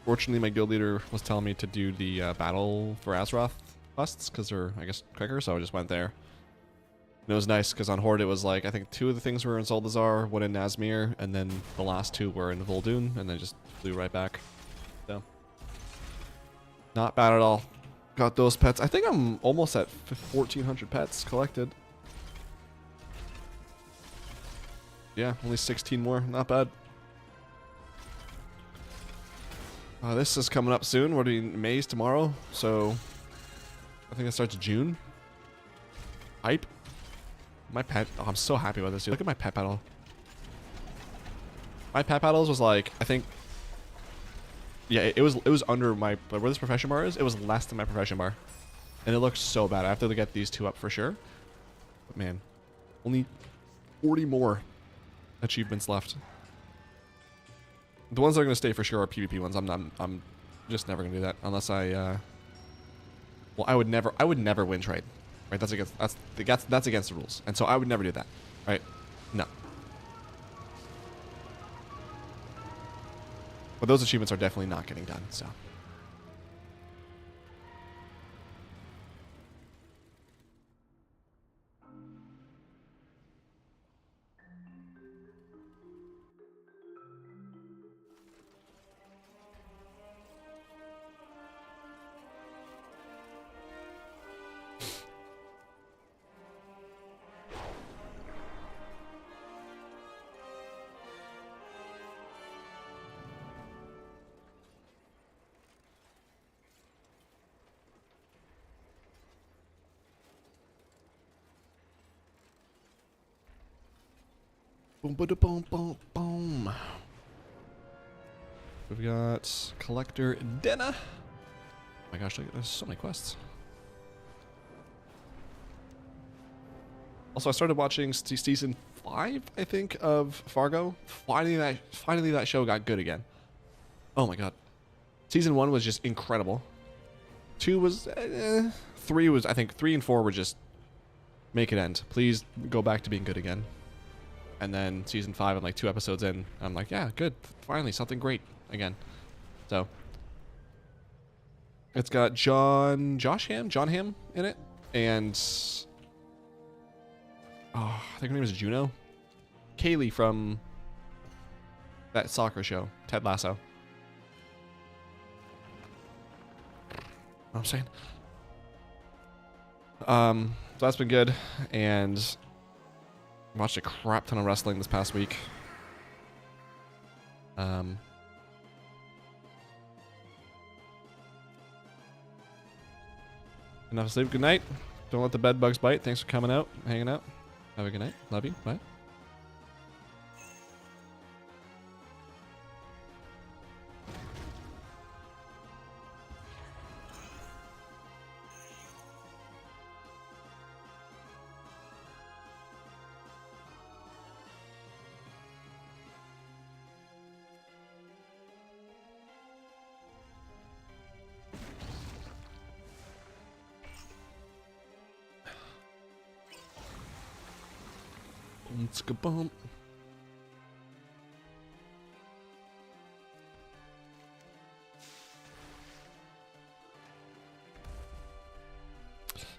Fortunately, my guild leader was telling me to do the battle for Azeroth quests because they're, I guess, quicker, so I just went there. And it was nice because on Horde it was like, I think 2 of the things were in Zuldazar, 1 in Nazmir, and then the last 2 were in Vol'dun, and then just flew right back. So, not bad at all. Got those pets. I think I'm almost at 1,400 pets collected. Yeah, only 16 more. Not bad. This is coming up soon. We're doing May's tomorrow, so I think it starts June. Hype. My pet. Oh, I'm so happy with this, dude. Look at my pet battle. My pet battles was like, I think. Yeah, it was under my where this profession bar is. It was less than my profession bar, and it looks so bad. I have to get these 2 up for sure. But man, only 40 more achievements left. The ones that are gonna stay for sure are PvP ones. I'm just never gonna do that unless I. Well, I would never win trade, right? That's against the rules, and so I would never do that, right? No. But those achievements are definitely not getting done. So. Boom, boom, boom, boom, boom. We've got Collector Denna. Oh my gosh, there's so many quests. Also, I started watching season 5, I think, of Fargo. Finally that show got good again. Oh my god. Season 1 was just incredible. 2 was 3 was, I think 3 and 4 were just make it end. Please go back to being good again. And then season 5, I'm like 2 episodes in. I'm like, yeah, good. Finally, something great again. So it's got John Hamm in it, and I think her name is Juno. Kaylee from that soccer show, Ted Lasso. Know what I'm saying? So that's been good, and watched a crap ton of wrestling this past week. Enough sleep. Good night. Don't let the bed bugs bite. Thanks for coming out, hanging out. Have a good night. Love you. Bye. Let's go bump.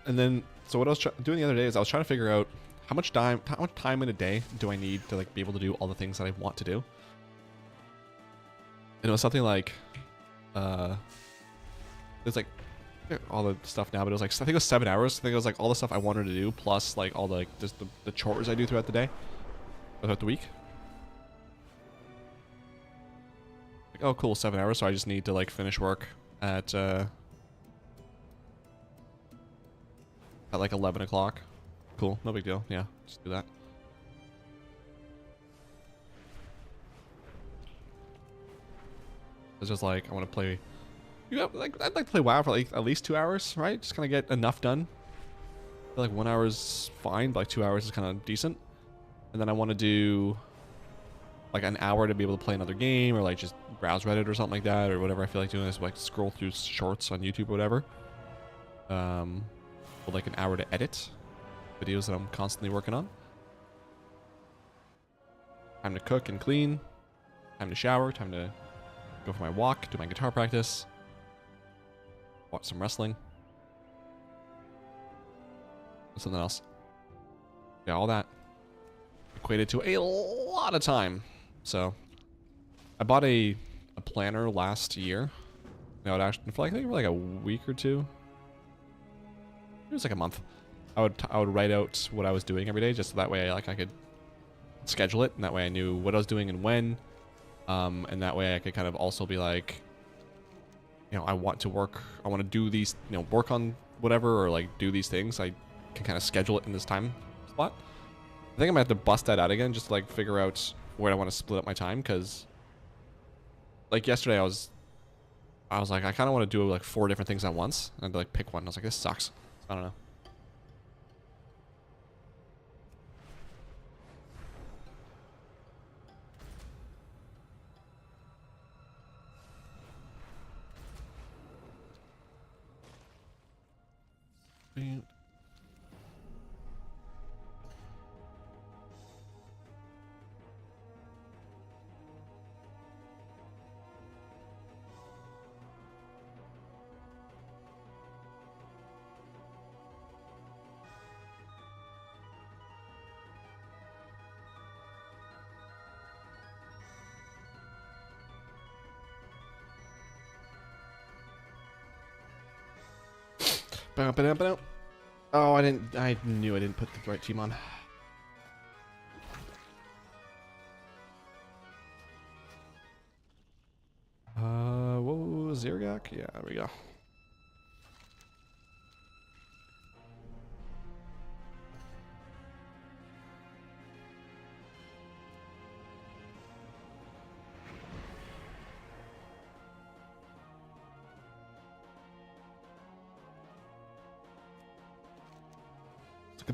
And then, so what I was doing the other day is I was trying to figure out how much time in a day do I need to like be able to do all the things that I want to do. And it was something like, there's like all the stuff now, but it was like, I think it was 7 hours. I think it was like all the stuff I wanted to do plus like all the like just the chores I do throughout the day, throughout the week. Like, oh cool, 7 hours. So I just need to like finish work at like 11 o'clock. Cool, no big deal. Yeah, just do that. It's just like I want to play. You know, like I'd like to play WoW for like at least 2 hours, right? Just kind of get enough done. I feel like 1 hour is fine, but like 2 hours is kind of decent. And then I want to do like an hour to be able to play another game or like just browse Reddit or something like that or whatever I feel like doing. Is like scroll through shorts on YouTube or whatever. With like an hour to edit videos that I'm constantly working on. Time to cook and clean. Time to shower. Time to go for my walk. Do my guitar practice. Watch some wrestling. Something else. Yeah, all that equated to a lot of time. So I bought a planner last year. No, it actually for like I think for like a week or two. It was like a month. I would write out what I was doing every day, just so that way like I could schedule it, and that way I knew what I was doing and when. And that way I could kind of also be like, you know, I want to do these, you know, work on whatever or like do these things. I can kind of schedule it in this time slot. I think I might have to bust that out again just to like figure out where I want to split up my time, because like yesterday I was like, I kind of want to do like 4 different things at once, and I'd like pick one. I was like, this sucks. I don't know. Oh, I knew I didn't put the right team on. Whoa, Zergak? Yeah, there we go.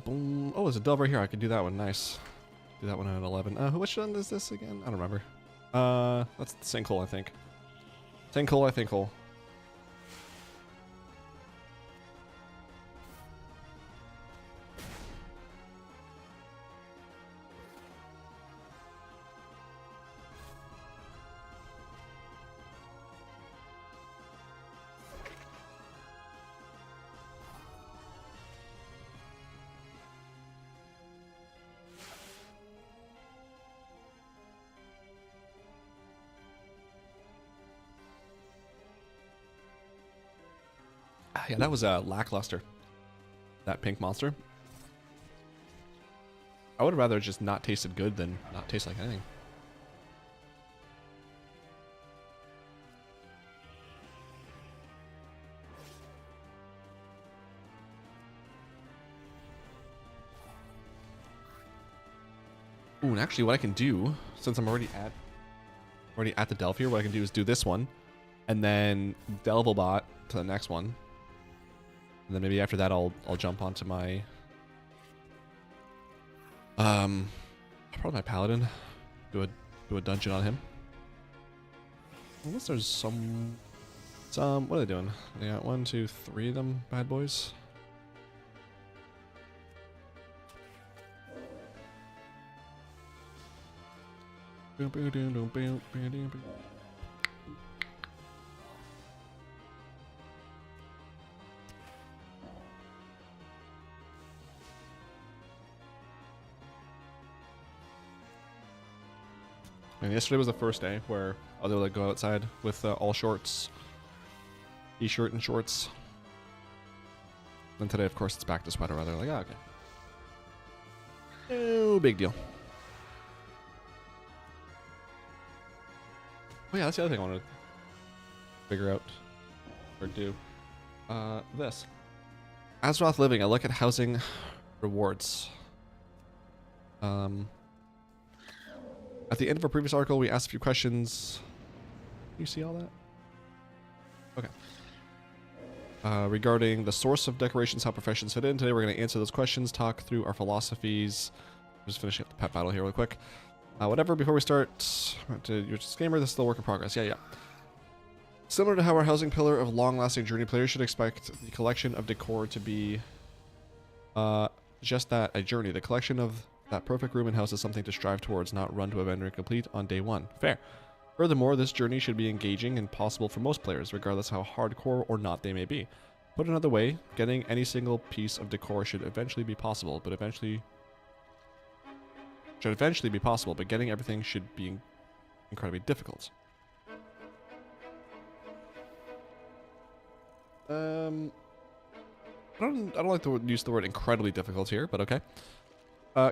Boom. Oh, there's a delve right here. I can do that one. Nice. Do that one at 11. Which one is this again? I don't remember. That's the sinkhole, I think. Sinkhole, I think hole. Yeah, that was lackluster. That pink monster. I would have rather just not tasted good than not taste like anything. Ooh, and actually what I can do, since I'm already at the delve here, what I can do is do this one, and then delve a bot to the next one. And then maybe after that I'll jump onto my probably my paladin. Do a dungeon on him. Unless there's some what are they doing? They got 1, 2, 3 of them bad boys. And yesterday was the first day where I was able to go outside with all shorts, t-shirt and shorts. And today, of course, it's back to sweater weather. Like, oh, okay. No big deal. Oh yeah, that's the other thing I wanted to figure out or do. This. Azeroth Living, I look at housing rewards. At the end of our previous article, we asked a few questions. You see all that? Okay. Regarding the source of decorations, how professions fit in. Today we're going to answer those questions, talk through our philosophies. Just finishing up the pet battle here real quick. Whatever, before we start, your disclaimer, this is still work in progress. Yeah. Similar to how our housing pillar of long-lasting journey players should expect the collection of decor to be just that, a journey. The collection of that perfect room and house is something to strive towards, not run to a vendor and complete on day one. Fair. Furthermore, this journey should be engaging and possible for most players, regardless how hardcore or not they may be. Put another way, getting any single piece of decor should eventually be possible, but getting everything should be incredibly difficult. I don't like to use the word incredibly difficult here, but okay.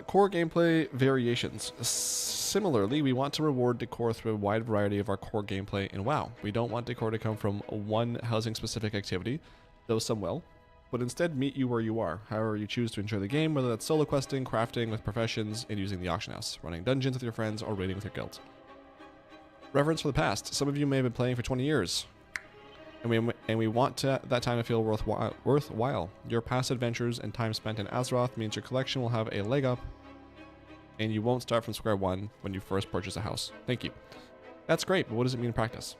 Core gameplay variations. Similarly, we want to reward decor through a wide variety of our core gameplay in WoW. We don't want decor to come from one housing-specific activity, though some will, but instead meet you where you are, however you choose to enjoy the game, whether that's solo questing, crafting with professions, and using the auction house, running dungeons with your friends, or raiding with your guild. Reference for the past. Some of you may have been playing for 20 years, and we want that time to feel worthwhile. Your past adventures and time spent in Azeroth means your collection will have a leg up, and you won't start from square one when you first purchase a house. Thank you. That's great, but what does it mean in practice?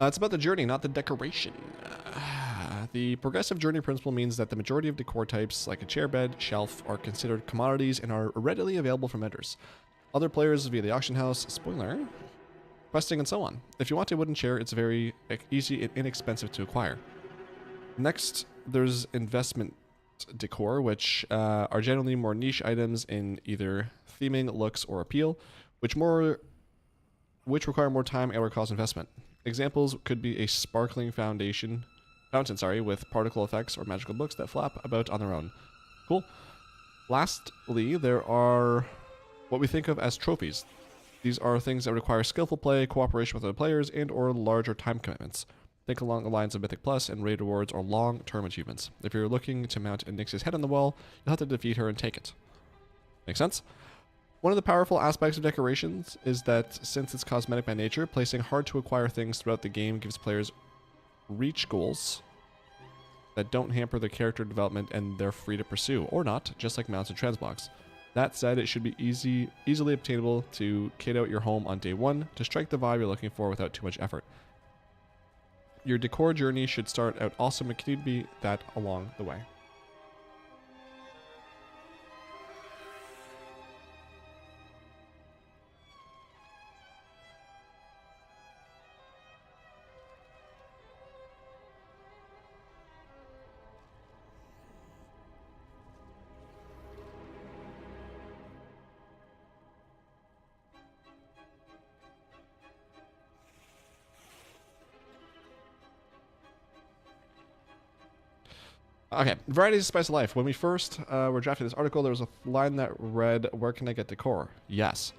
It's about the journey, not the decoration. The progressive journey principle means that the majority of decor types, like a chair bed, shelf, are considered commodities and are readily available from vendors. Other players via the auction house, spoiler, questing, and so on. If you want a wooden chair, it's very easy and inexpensive to acquire. Next, there's investment decor, which are generally more niche items in either theming, looks, or appeal, which require more time and or cost investment. Examples could be a sparkling fountain, with particle effects or magical books that flap about on their own. Cool. Lastly, there are what we think of as trophies. These are things that require skillful play, cooperation with other players, and or larger time commitments. Think along the lines of Mythic Plus and raid rewards or long-term achievements. If you're looking to mount Nyx's head on the wall, you'll have to defeat her and take it. Make sense? One of the powerful aspects of decorations is that since it's cosmetic by nature, placing hard-to-acquire things throughout the game gives players reach goals that don't hamper their character development and they're free to pursue, or not, just like mounts and transblocks. That said, it should be easily obtainable to kit out your home on day one to strike the vibe you're looking for without too much effort. Your decor journey should start out awesome and continue to be that along the way. Okay, varieties of spice of life. When we first were drafting this article, there was a line that read, "Where can I get decor?" Yes.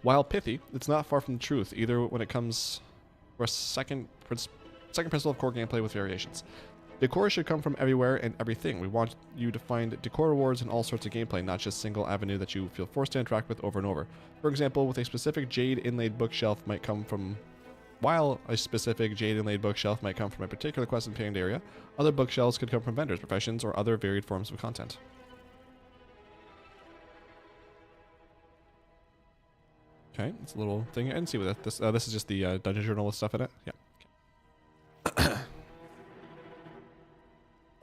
While pithy, it's not far from the truth, either when it comes to a second principle of core gameplay with variations. Decor should come from everywhere and everything. We want you to find decor rewards in all sorts of gameplay, not just single avenue that you feel forced to interact with over and over. For example, with a specific jade inlaid bookshelf might come from... While a specific jade inlaid bookshelf might come from a particular quest and paying area, other bookshelves could come from vendors, professions, or other varied forms of content. Okay, it's a little thing. I didn't see what this. This is just the dungeon journal with stuff in it. Yeah.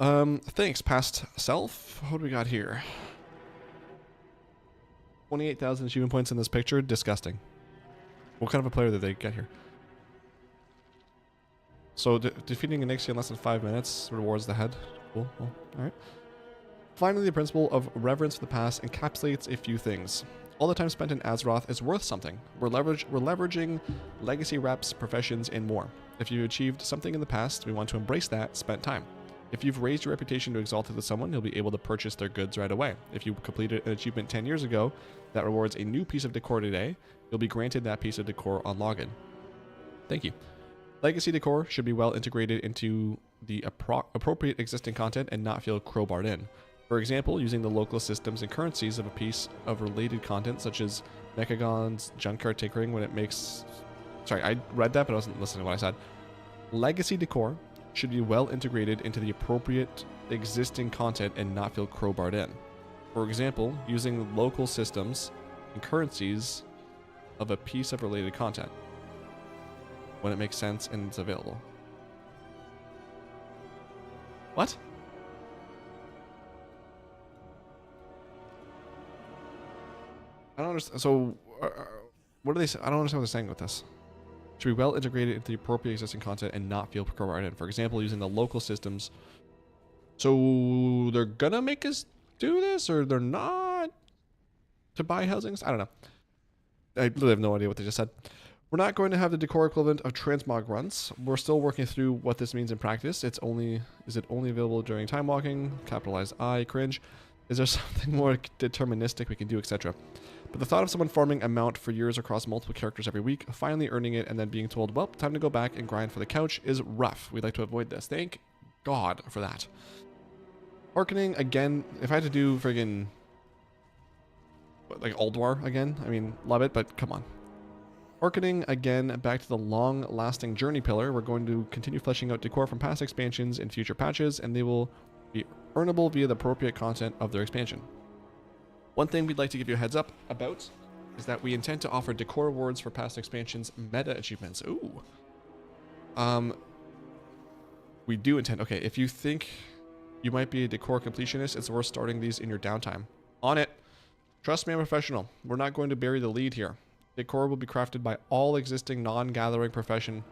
Thanks, past self. What do we got here? 28,000 achievement points in this picture. Disgusting. What kind of a player did they get here? So defeating an Ixia in less than 5 minutes rewards the head. Cool. Well, all right. Finally, the principle of reverence for the past encapsulates a few things. All the time spent in Azeroth is worth something. We're leveraging legacy reps, professions, and more. If you achieved something in the past, we want to embrace that spent time. If you've raised your reputation to exalted to someone, you'll be able to purchase their goods right away. If you completed an achievement 10 years ago that rewards a new piece of decor today, you'll be granted that piece of decor on login. Thank you. Legacy decor should be well integrated into the appropriate existing content and not feel crowbarred in. For example, using the local systems and currencies of a piece of related content, such as Mechagon's Junkyard Tinkering when it makes... Sorry, I read that, but I wasn't listening to what I said. Legacy decor should be well integrated into the appropriate existing content and not feel crowbarred in. For example, using local systems and currencies of a piece of related content when it makes sense and it's available. What? I don't understand. So, what do they say? I don't understand what they're saying with this. Should be well integrated into the appropriate existing content and not feel crowbarred in. For example, using the local systems. So, they're gonna make us do this, or they're not? To buy housings? I don't know. I literally have no idea what they just said. We're not going to have the decor equivalent of transmog runs. We're still working through what this means in practice. Is it only available during time walking? Capitalized I, cringe. Is there something more deterministic we can do, etc.? But the thought of someone farming a mount for years across multiple characters every week, finally earning it, and then being told, well, time to go back and grind for the couch is rough. We'd like to avoid this. Thank God for that. Hearkening, again, if I had to do friggin' like Ulduar again, I mean, love it, but come on. Hearkening, again, back to the long-lasting journey pillar. We're going to continue fleshing out decor from past expansions in future patches, and they will be earnable via the appropriate content of their expansion. One thing we'd like to give you a heads up about is that we intend to offer decor rewards for past expansions meta achievements. Ooh. We do intend... Okay, if you think you might be a decor completionist, it's worth starting these in your downtime. On it. Trust me, I'm a professional. We're not going to bury the lead here. Decor will be crafted by all existing non-gathering professions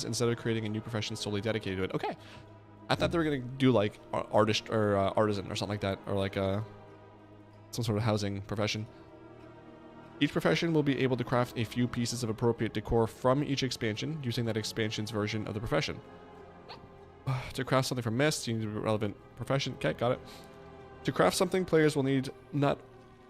instead of creating a new profession solely dedicated to it. Okay. I thought they were going to do like artist or artisan or something like that, or like some sort of housing profession. Each profession will be able to craft a few pieces of appropriate decor from each expansion using that expansion's version of the profession. To craft something from Misc, you need a relevant profession. Okay, got it. To craft something, players will need not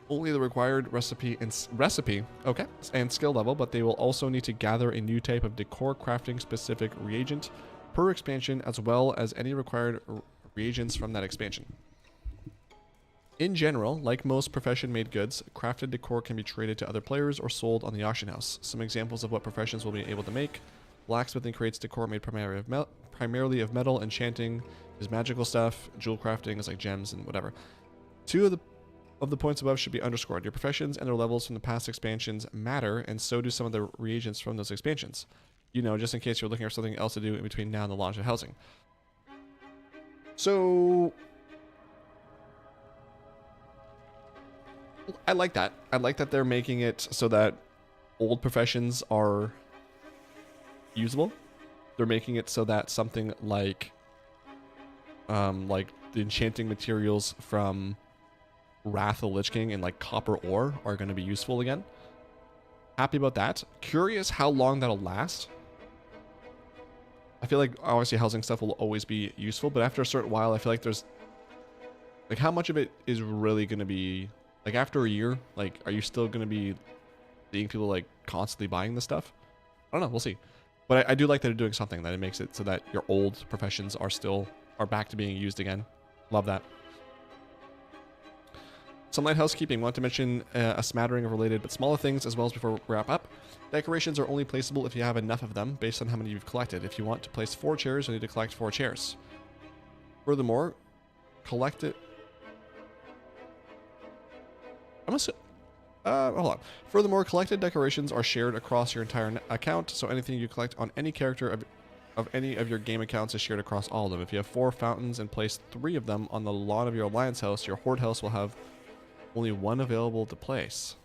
only the required recipe and skill level, but they will also need to gather a new type of decor crafting specific reagent per expansion, as well as any required reagents from that expansion. In general, like most profession-made goods, crafted decor can be traded to other players or sold on the auction house. Some examples of what professions will be able to make: blacksmithing creates decor made primarily of metal, enchanting is magical stuff, jewel crafting is like gems and whatever. Two of the points above should be underscored. Your professions and their levels from the past expansions matter, and so do some of the reagents from those expansions. You know, just in case you're looking for something else to do in between now and the launch of housing. So I like that. I like that they're making it so that old professions are usable. They're making it so that something like the enchanting materials from Wrath of the Lich King and like copper ore are going to be useful again. Happy about that. Curious how long that'll last. I feel like obviously housing stuff will always be useful, but after a certain while, I feel like there's like how much of it is really going to be like after a year. Like, are you still going to be seeing people like constantly buying this stuff? I don't know. We'll see. But I do like that they're doing something that it makes it so that your old professions are back to being used again. Love that. Some light housekeeping. Want to mention a smattering of related but smaller things as well as before we wrap up. Decorations are only placeable if you have enough of them based on how many you've collected. If you want to place 4 chairs, you need to collect 4 chairs. Furthermore, hold on. Furthermore, collected decorations are shared across your entire account, so anything you collect on any character of any of your game accounts is shared across all of them. If you have 4 fountains and place 3 of them on the lawn of your alliance house, your horde house will have only 1 available to place.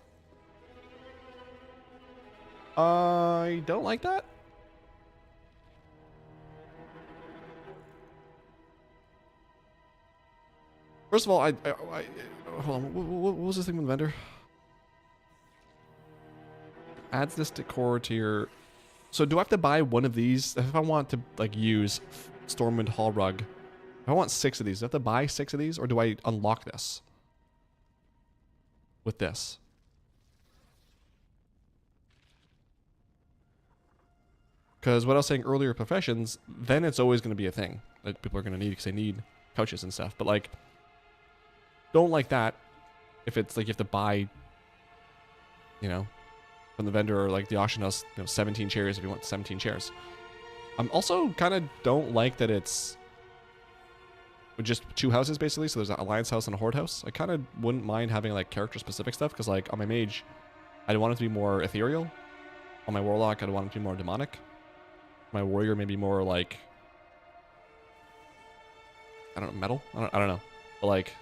I don't like that. First of all, hold on. What was this thing with the vendor? Adds this decor to your. So do I have to buy one of these if I want to like use Stormwind Hall Rug? If I want 6 of these, do I have to buy 6 of these, or do I unlock this with this? Because what I was saying earlier, professions, then it's always going to be a thing that people are going to need because they need couches and stuff. But like, don't like that if it's like you have to buy, you know, from the vendor or like the auction house, you know, 17 chairs if you want 17 chairs. I'm also kind of don't like that it's just 2 houses basically. So there's an alliance house and a horde house. I kind of wouldn't mind having like character specific stuff because like on my mage, I'd want it to be more ethereal. On my warlock, I'd want it to be more demonic. My warrior maybe more like, I don't know, metal? I don't know. But like,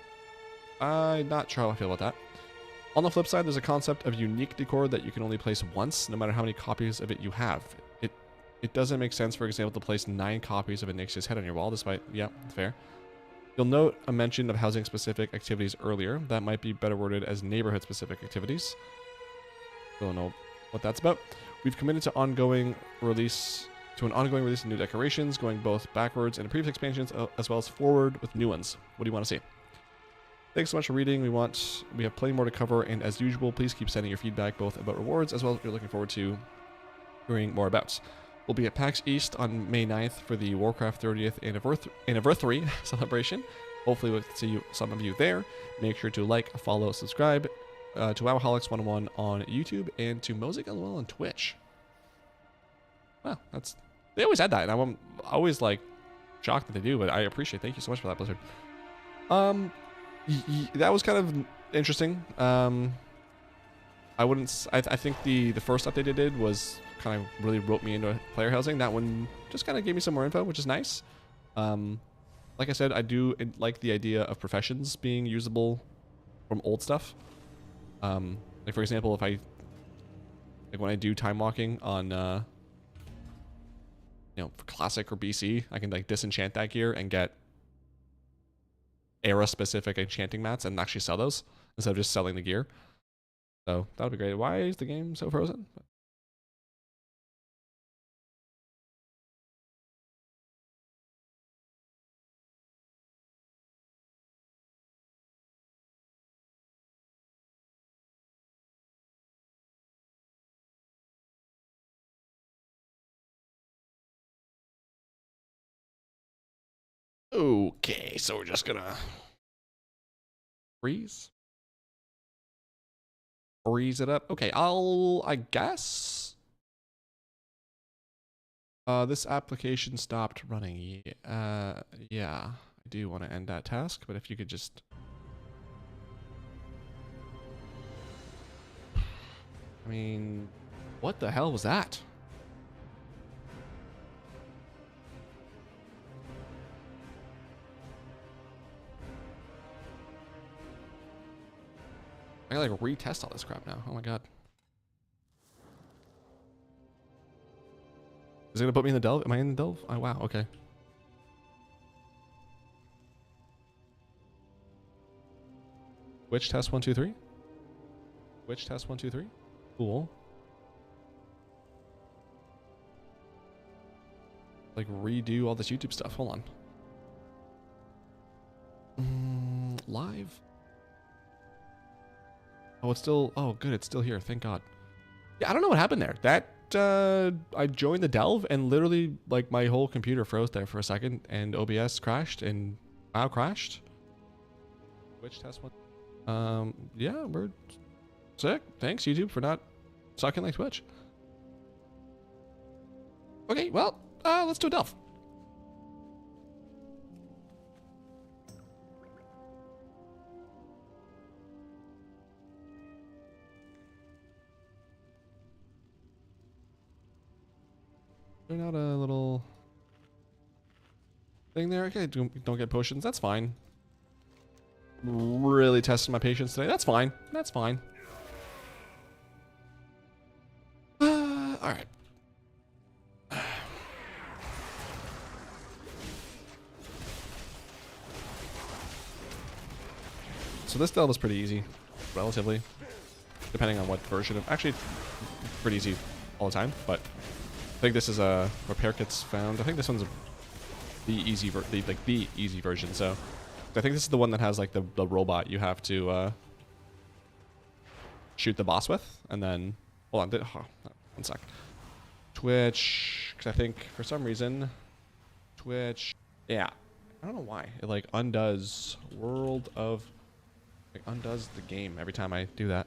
I'm not sure how I feel about that. On the flip side, there's a concept of unique decor that you can only place once, no matter how many copies of it you have. It doesn't make sense, for example, to place 9 copies of Onyxia's head on your wall, despite, yeah, fair. You'll note a mention of housing-specific activities earlier. That might be better worded as neighborhood-specific activities. Don't know what that's about. We've committed to an ongoing release of new decorations, going both backwards in the previous expansions as well as forward with new ones. What do you want to see? Thanks so much for reading. We have plenty more to cover, and as usual, please keep sending your feedback both about rewards as well as what you're looking forward to hearing more about. We'll be at PAX East on May 9th for the Warcraft 30th anniversary celebration. Hopefully we'll see some of you there. Make sure to like, follow, subscribe to WoWholics 101 on YouTube and to Mosic as well on Twitch. Wow, they always had that, and I'm always like shocked that they do, but I appreciate it. Thank you so much for that, Blizzard. That was kind of interesting. I think the first update they did was kind of really roped me into player housing. That one just kind of gave me some more info, which is nice. Like I said, I do like the idea of professions being usable from old stuff. Like for example, if when I do time walking on for classic or BC, I can like disenchant that gear and get era specific enchanting mats and actually sell those instead of just selling the gear. So that would be great. Why is the game so frozen? Okay, so we're just gonna freeze it up. Okay, I guess this application stopped running. Yeah, I do want to end that task, but if you could just, I mean, what the hell was that? I gotta like retest all this crap now. Oh my god. Is it gonna put me in the delve? Am I in the delve? Oh wow, okay. Which test 1, 2, 3? Which test 1, 2, 3? Cool. Like redo all this YouTube stuff. Hold on. Live? Oh, it's still, oh good, it's still here, thank God. Yeah, I don't know what happened there. I joined the delve and literally like my whole computer froze there for a second and OBS crashed and WoW crashed. Which test one? Yeah, we're sick. Thanks YouTube for not sucking like Twitch. Okay, well, let's do a delve. Turn out a little thing there. Okay, don't get potions. That's fine. Really testing my patience today. That's fine. That's fine. All right. So this delve is pretty easy, relatively, depending on what version of. Actually, pretty easy all the time. But I think this is a repair kits found. I think this one's the easy version. So I think this is the one that has like the robot you have to shoot the boss with, and then hold on, one sec. Twitch, because I think for some reason, Twitch, yeah, I don't know why it like undoes World of, like undoes the game every time I do that.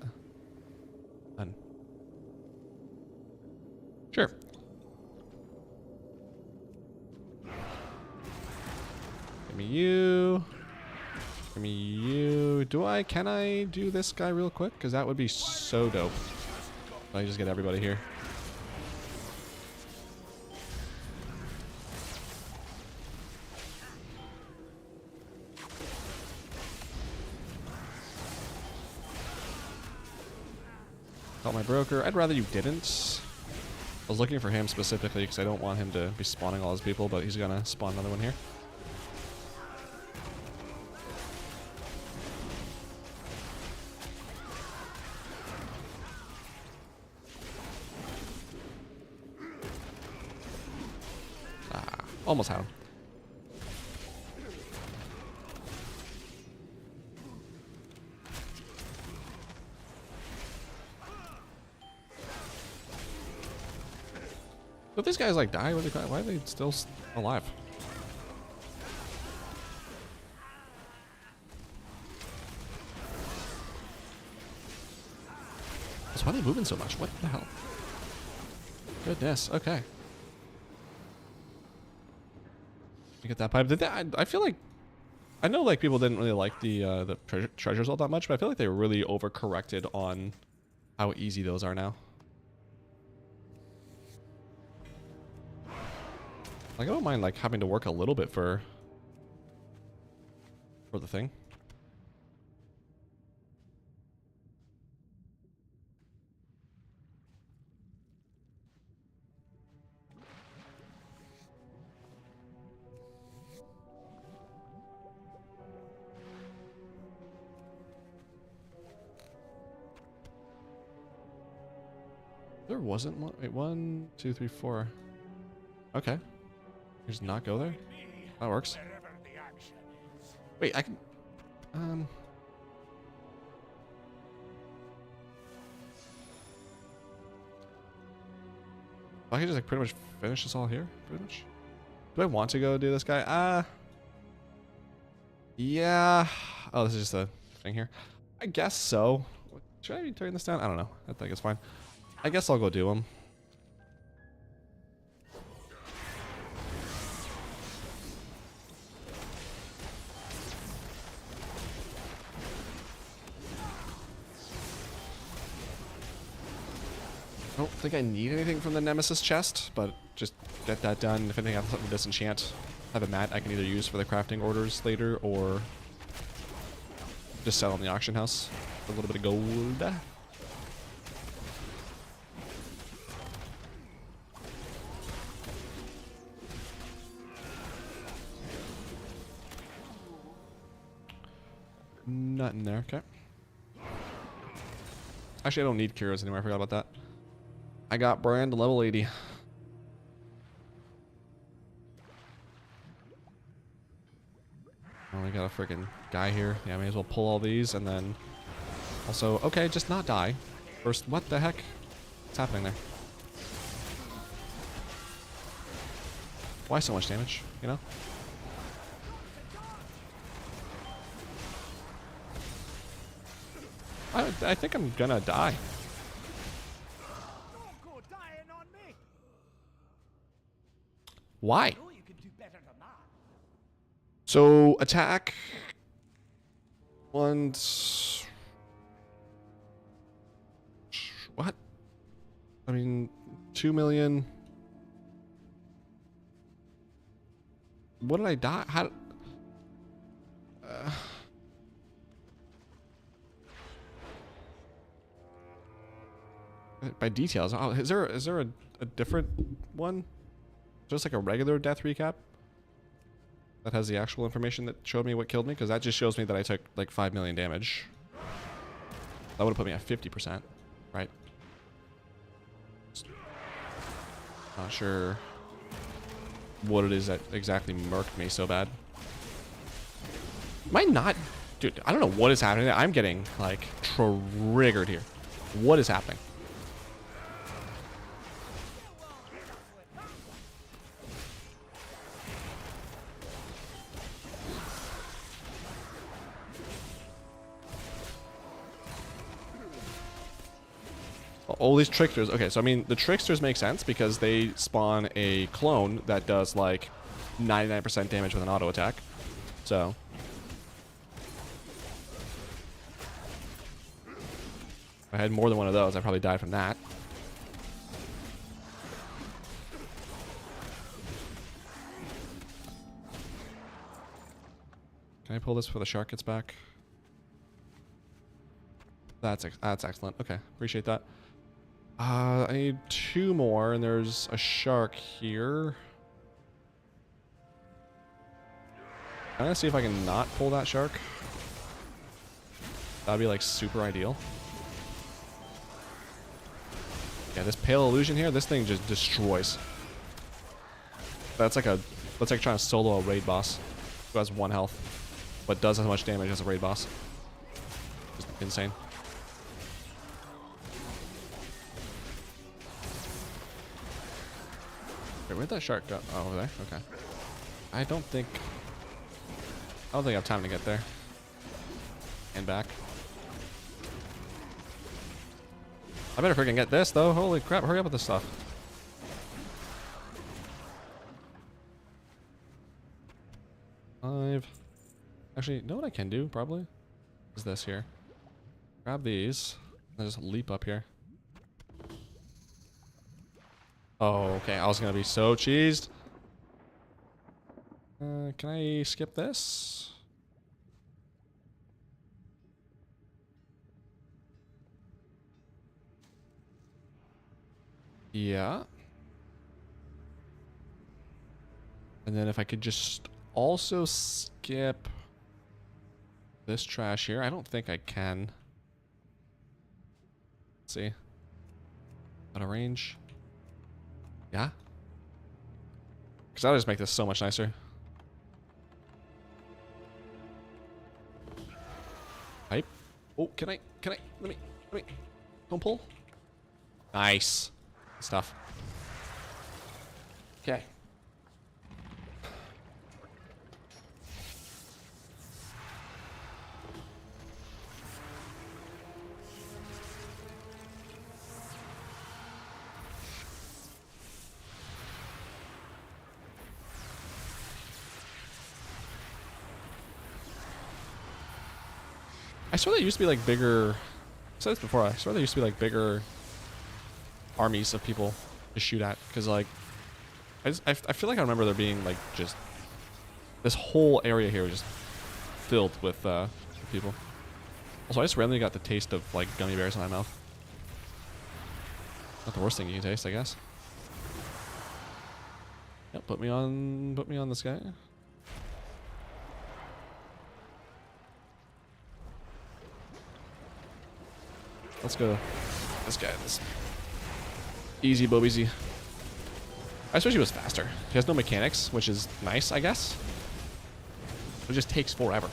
Done. Sure. Give me you. Give me you. Can I do this guy real quick? Because that would be so dope. I just get everybody here. Got my broker. I'd rather you didn't. I was looking for him specifically because I don't want him to be spawning all his people, but he's gonna spawn another one here. Almost had him. But these guys like die when they die. Why are they still alive? So why are they moving so much? What the hell? Goodness. Okay. You get that pipe. I feel like, I know like people didn't really like the treasures all that much, but I feel like they really overcorrected on how easy those are now. Like I don't mind like having to work a little bit for the thing. There wasn't one. Wait, 1, 2, 3, 4. Okay. Just not go there. That works. Wait, I can. I can just like pretty much finish this all here. Pretty much. Do I want to go do this guy? Yeah. Oh, this is just a thing here. I guess so. Should I be turning this down? I don't know. I think it's fine. I guess I'll go do him. I don't think I need anything from the Nemesis chest, but just get that done. If anything, I have something to disenchant. Have a mat I can either use for the crafting orders later or just sell on the auction house for a little bit of gold. Nothing there, okay. Actually, I don't need cures anymore. I forgot about that. I got brand level 80. Oh, we got a freaking guy here. Yeah, I may as well pull all these and then also, okay, just not die. First, what the heck? What's happening there? Why so much damage, you know? I think I'm gonna die. Why? So attack. What? I mean, 2 million. What did I die? How? By details. Oh, is there a different one? Just like a regular death recap that has the actual information that showed me what killed me? Because that just shows me that I took like 5 million damage. That would have put me at 50%, right? Not sure what it is that exactly murked me so bad. Am I not? Dude, I don't know what is happening. I'm getting like triggered here. What is happening? All these tricksters. Okay, so I mean, the tricksters make sense because they spawn a clone that does like 99% damage with an auto attack. So if I had more than one of those, I'd probably die from that. Can I pull this before the shark gets back? That's excellent. Okay, appreciate that. I need 2 more, and there's a shark here. Can I see if I can not pull that shark? That'd be like super ideal. Yeah, this pale illusion here, this thing just destroys. That's like trying to solo a raid boss who has 1 health, but does as much damage as a raid boss. Just insane. Where'd that shark go? Oh, over there? Okay. I don't think I have time to get there. And back. I better freaking get this, though. Holy crap, hurry up with this stuff. Actually, you know what I can do, probably? Is this here. Grab these, and just leap up here. Oh, okay. I was gonna be so cheesed. Can I skip this? Yeah. And then if I could just also skip this trash here. I don't think I can. Let's see. Out of range. Yeah? Because that'll just make this so much nicer. Pipe. Oh, can I, let me, don't pull. Nice. Good stuff. Okay. I swear there used to be like bigger. I said this before. I swear there used to be like bigger armies of people to shoot at. Because like, I feel like I remember there being like just this whole area here was just filled with people. Also, I just randomly got the taste of like gummy bears in my mouth. Not the worst thing you can taste, I guess. Yep, put me on this guy. Let's go. This guy. This easy, Bob, easy. I wish he was faster. He has no mechanics, which is nice, I guess. It just takes forever.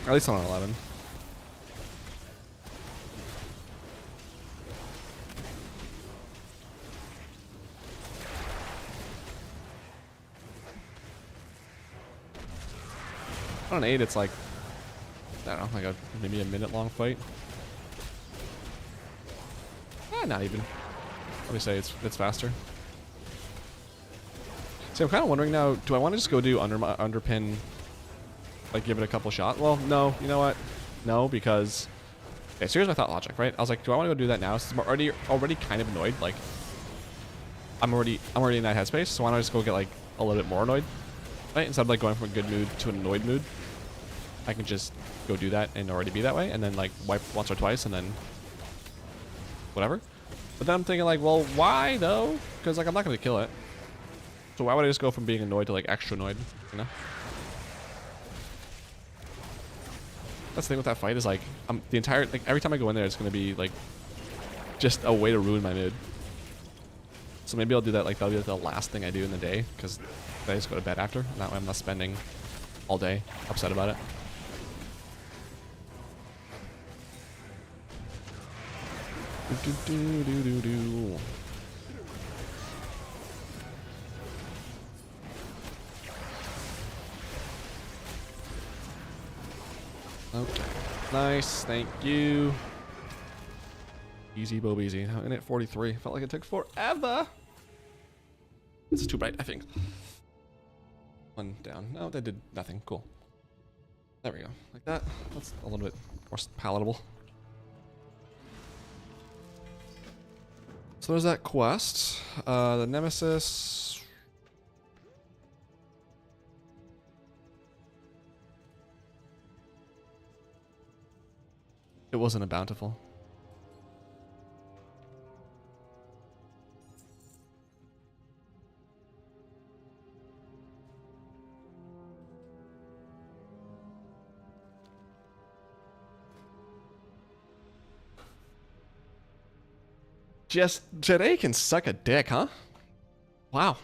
At least on 11. On 8, it's like, I don't know, like maybe a minute-long fight. Not even. Let me say it's faster. See, I'm kind of wondering now, do I want to just go do underpin, like give it a couple shots? Well, no, you know what? No, because, okay, so here's my thought logic, right? I was like, do I want to go do that now since I'm already kind of annoyed? Like, I'm already in that headspace, so why don't I just go get like a little bit more annoyed, right? Instead of like going from a good mood to an annoyed mood, I can just go do that and already be that way, and then like wipe once or twice, and then whatever. But then I'm thinking like, well, why though? Because like I'm not gonna kill it, so why would I just go from being annoyed to like extra annoyed? You know. That's the thing with that fight is like, the entire like every time I go in there, it's gonna be like just a way to ruin my mood. So maybe I'll do that, like that'll be like the last thing I do in the day, because I just go to bed after, and that way I'm not spending all day upset about it. Okay, nice, thank you. Easy, Bob, easy. In at 43. Felt like it took forever. This is too bright, I think. One down. No, that did nothing. Cool. There we go. Like that. That's a little bit more palatable. So there's that quest. The Nemesis. It wasn't a bountiful. Just today can suck a dick, huh? Wow.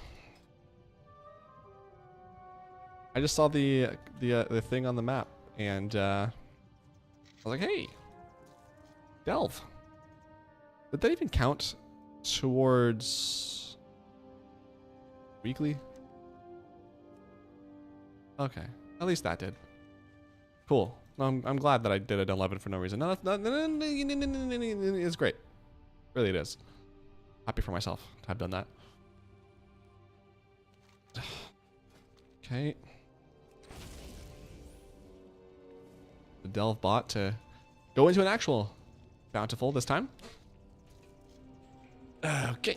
I just saw the thing on the map, and I was like, hey, Delve. Did that even count towards weekly? Okay, at least that did. Cool. I'm glad that I did an 11 for no reason. No, that's not. It's great. Really, it is. Happy for myself to have done that. Okay. The Delve bot to go into an actual bountiful this time. Okay.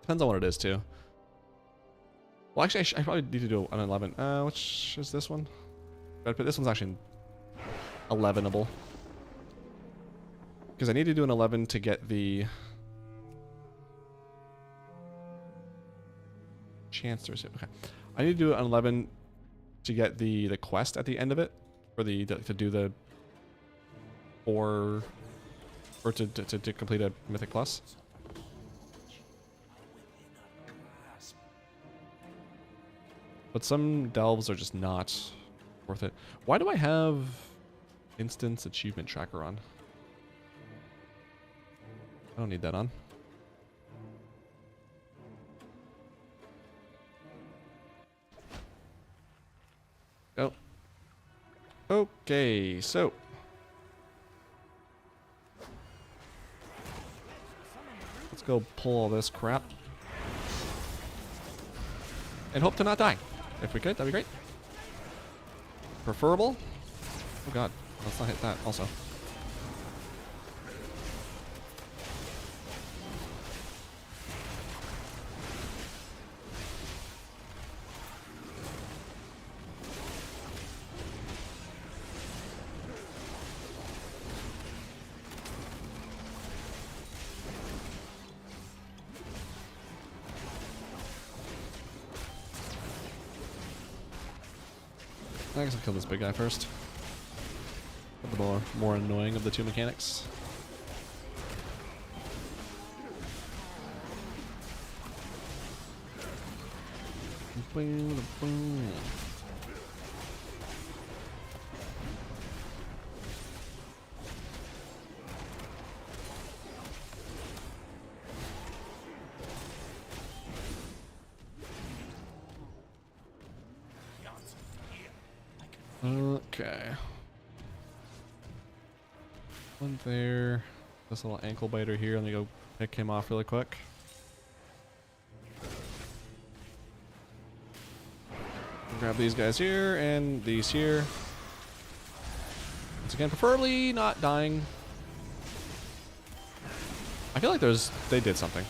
Depends on what it is too. Well, actually, I probably need to do an 11. Which is this one? But this one's actually 11able. Because I need to do an 11 to get the Chancellor's. Okay, I need to do an 11 to get the quest at the end of it, for the to do the or to complete a Mythic Plus. But some delves are just not worth it. Why do I have Instance Achievement Tracker on? I don't need that on. Oh. Okay, so. Let's go pull all this crap. And hope to not die. If we could, that'd be great. Preferable. Oh god, let's not hit that also. I guess I'll kill this big guy first. The more annoying of the two mechanics. Okay. One there. This little ankle biter here. Let me go pick him off really quick. Grab these guys here and these here. Once again, preferably not dying. I feel like they did something.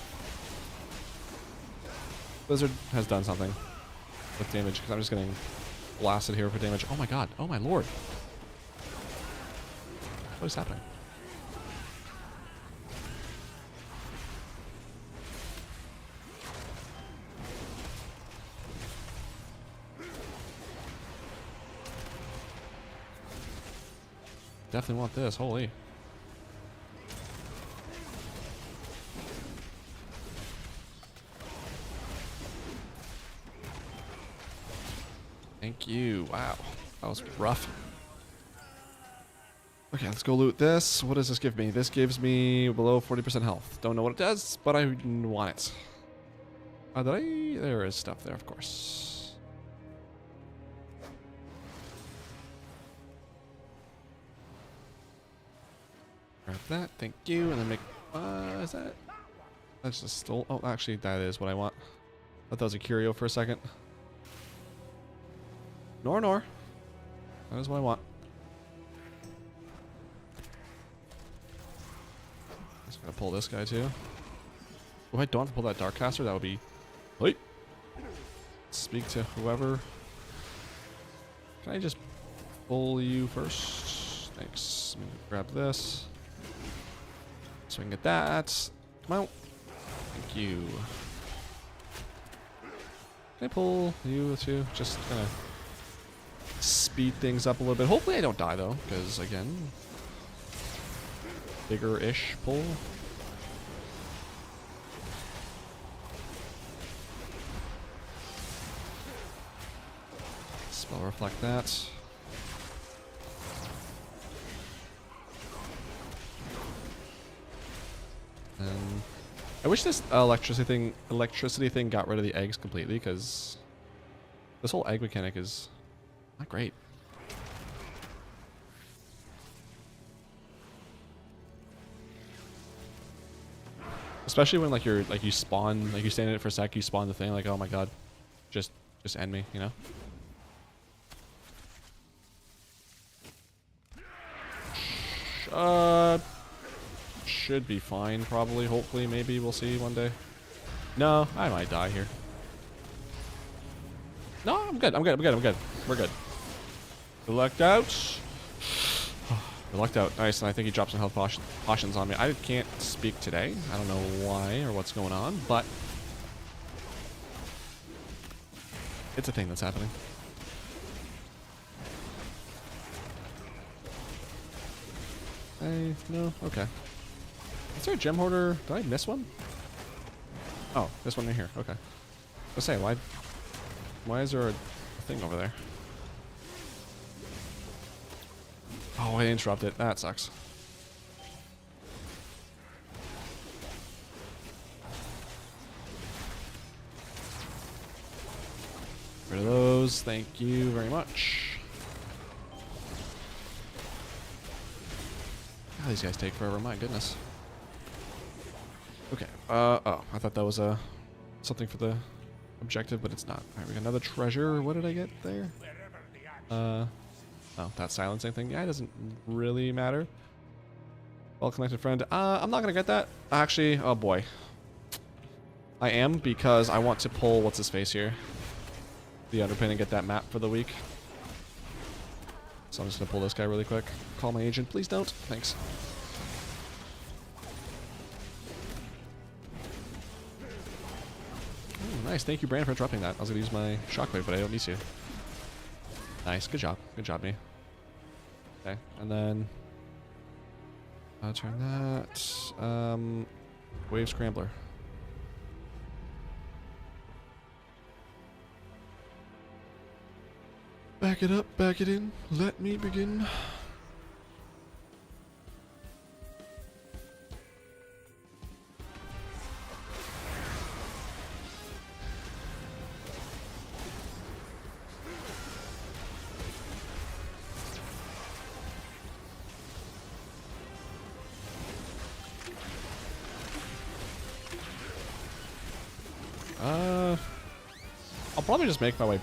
Blizzard has done something with damage because I'm just getting blasted here for damage. Oh my god. Oh my lord. What is happening? Definitely want this. Holy. Thank you. Wow. That was rough. Okay, let's go loot this. What does this give me? This gives me below 40% health. Don't know what it does, but I want it. There is stuff there, of course. Grab that. Thank you. And then make... is that... That's just stole... Oh, actually, that is what I want. I thought that was a curio for a second. Nor. That is what I want. Just gonna pull this guy too. If I don't have to pull that Darkcaster, that would be... Wait! Speak to whoever. Can I just pull you first? Thanks. Let me grab this. So I can get that. Come out. Thank you. Can I pull you too? Just kind of speed things up a little bit. Hopefully I don't die though, because again, bigger-ish pull. Spell reflect that. And I wish this electricity thing got rid of the eggs completely, because this whole egg mechanic is not great. Especially when you spawn, you stand in it for a sec, you spawn the thing, like, oh my god, just end me, you know? Should be fine, probably, hopefully, maybe, we'll see one day. No, I might die here. No, I'm good. We're good. We lucked out. We lucked out. Nice, and I think he dropped some health potions on me. I can't speak today. I don't know why or what's going on, but it's a thing that's happening. No? Okay. Is there a gem hoarder? Did I miss one? Oh, this one right here. Okay. Let's say, why is there a thing over there? Oh, I interrupted. That sucks. Rid of those. Thank you very much. God, these guys take forever. My goodness. Okay. Oh, I thought that was something for the objective, but it's not. Alright, we got another treasure. What did I get there? Oh, that silencing thing. Yeah, it doesn't really matter. Well connected friend. I'm not gonna get that. Actually, oh boy. I am, because I want to pull what's his face here. The underpin and get that map for the week. So I'm just gonna pull this guy really quick. Call my agent. Please don't. Thanks. Nice, thank you, Brand, for dropping that. I was gonna use my shockwave, but I don't need to. Nice, good job, me. Okay, and then I'll turn that. Wave Scrambler. Back it up, back it in. Let me begin. I'll probably just make my way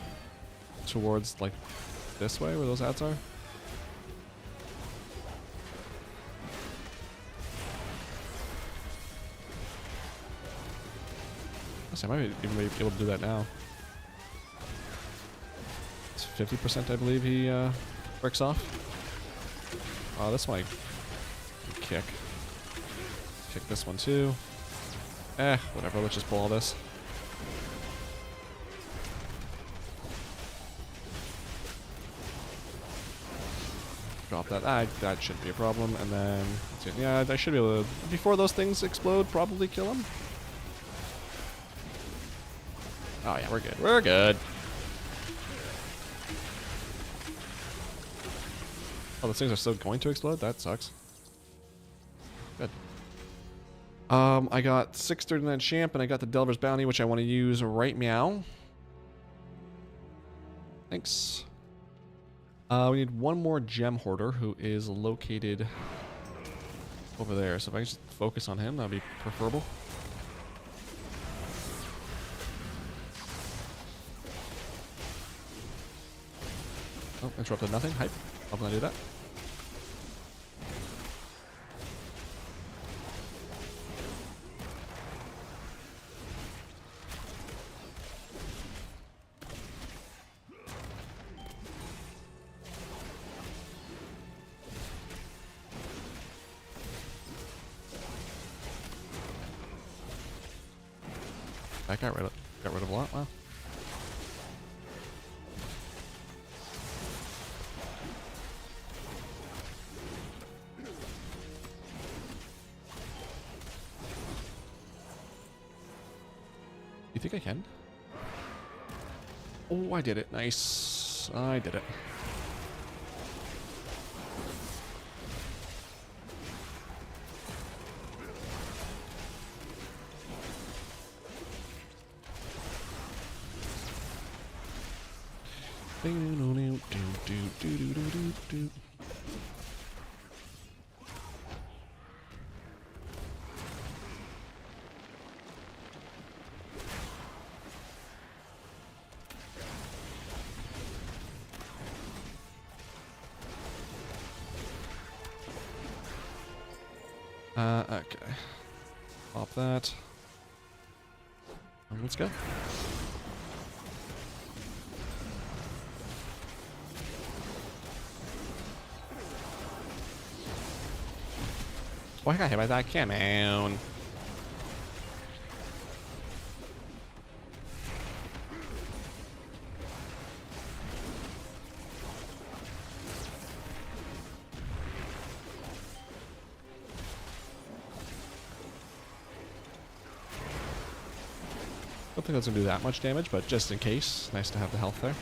towards, like, this way where those ads are. I might even be able to do that now. It's 50%, I believe he breaks off. Oh, this might kick. Kick this one too. Whatever, let's just pull all this. Drop that. That shouldn't be a problem. And then, yeah, I should be able to, before those things explode, probably kill him. Oh yeah, we're good. We're good. Oh, those things are still going to explode? That sucks. Good. I got 639 champ and I got the Delver's Bounty, which I want to use right meow. Thanks. We need one more gem hoarder who is located over there. So if I can just focus on him, that'd be preferable. Oh, interrupted nothing. Hype. How can I do that? I got rid of a lot. Wow. You think I can? Oh, I did it. Nice. I did it. Okay. Pop that. Let's go. Oh, I got hit by that. Come on. Don't think that's gonna do that much damage, but just in case, nice to have the health there.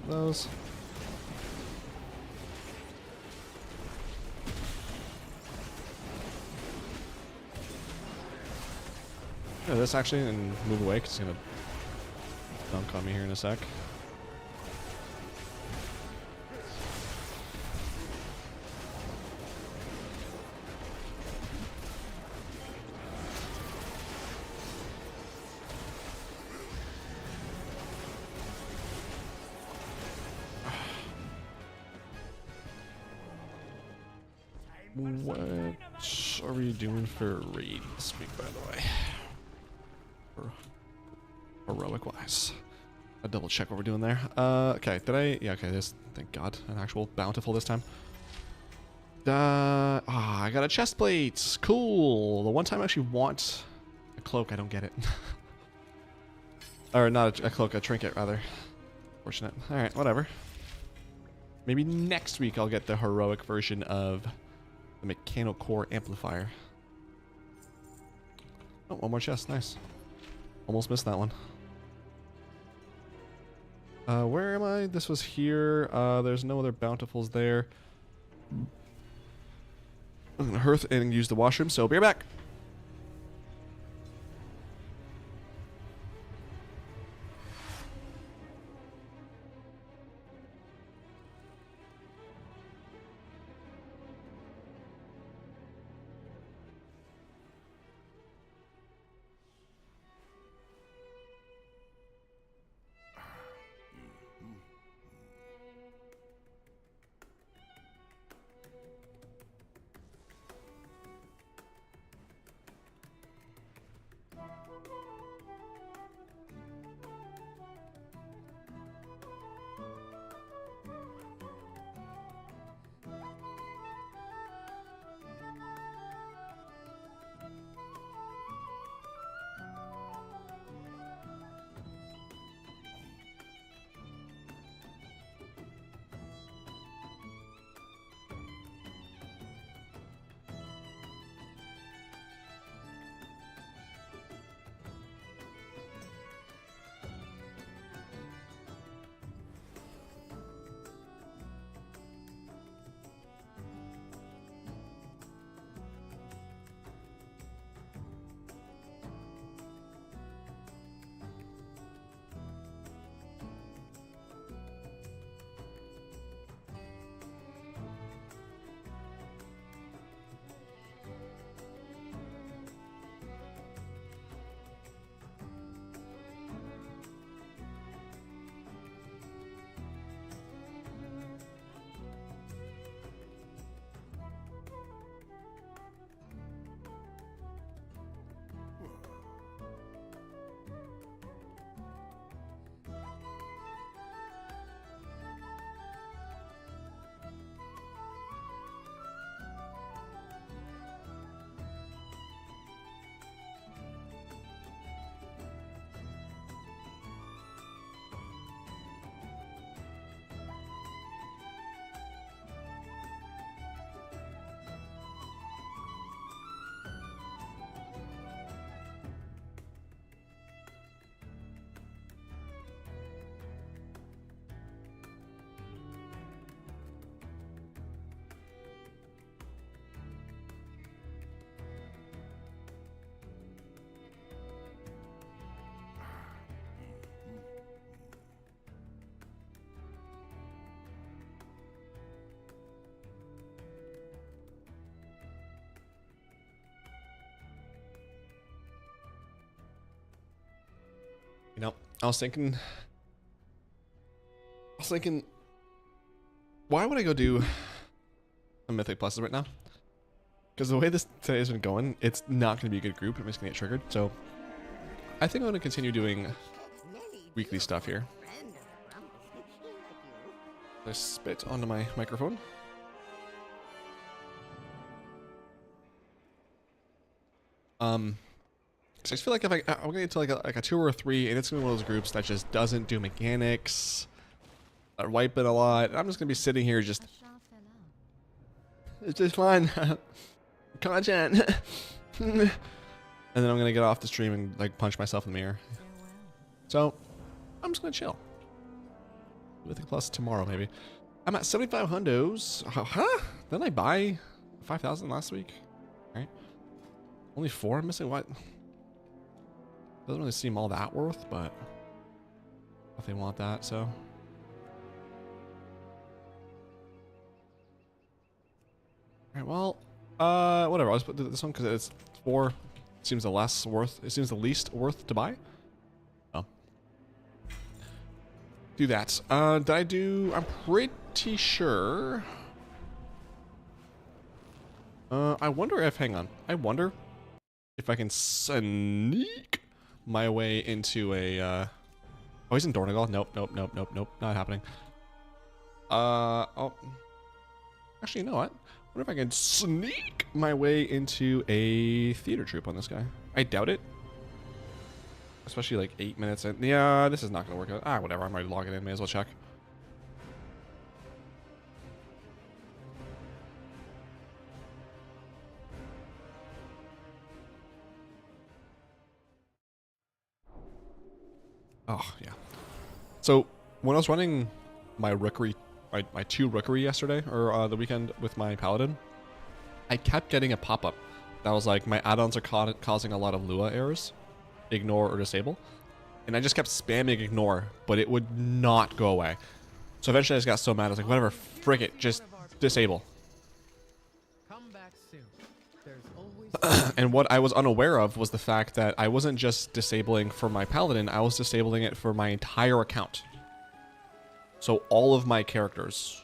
Those. Yeah, this actually, and move away because it's gonna dunk on me here in a sec. What are we doing for raid this week, by the way? For heroic wise. I'll double check what we're doing there. Okay, did I? Yeah, okay, there's, thank God, an actual bountiful this time. I got a chest plate. Cool. The one time I actually want a cloak, I don't get it. Or not a cloak, a trinket, rather. Fortunate. Alright, whatever. Maybe next week I'll get the heroic version of the mechanical core amplifier. Oh, one more chest. Nice. Almost missed that one. Where am I? This was here. There's no other bountifuls there. I'm gonna hearth and use the washroom, so be right back. You know, I was thinking, why would I go do a Mythic Pluses right now? Because the way this today has been going, it's not going to be a good group. I'm just going to get triggered. So I think I'm going to continue doing weekly stuff here. I spit onto my microphone. Cause I just feel like if I'm gonna get to like a 2 or a 3, and it's gonna be one of those groups that just doesn't do mechanics, that wipe it a lot. And I'm just gonna be sitting here just. It's just fun, content, and then I'm gonna get off the stream and like punch myself in the mirror. So I'm just gonna chill. Mythic Plus tomorrow maybe. I'm at 75 hundos. Huh? Didn't I buy 5,000 last week? Right. Only 4 I'm missing. What? Doesn't really seem all that worth, but if they want that, so. Alright, well, whatever. I'll just put this one because it's 4. Seems the less worth. It seems the least worth to buy. Oh. Do that. Did I do? I'm pretty sure. I wonder if. Hang on. I wonder if I can sneak my way into a. Oh, he's in Dornagal. Nope. Not happening. Oh. Actually, you know what? I wonder if I can sneak my way into a theater troupe on this guy. I doubt it. Especially like 8 minutes in. Yeah, this is not going to work out. Ah, whatever. I'm already logging in. May as well check. Oh, yeah. So, when I was running my rookery, my 2 rookery yesterday, or the weekend with my paladin, I kept getting a pop-up that was like, my add-ons are causing a lot of Lua errors. Ignore or disable. And I just kept spamming ignore, but it would not go away. So eventually I just got so mad, I was like, whatever, frick it, just disable. Come back soon. There's always And what I was unaware of was the fact that I wasn't just disabling for my paladin, I was disabling it for my entire account. So all of my characters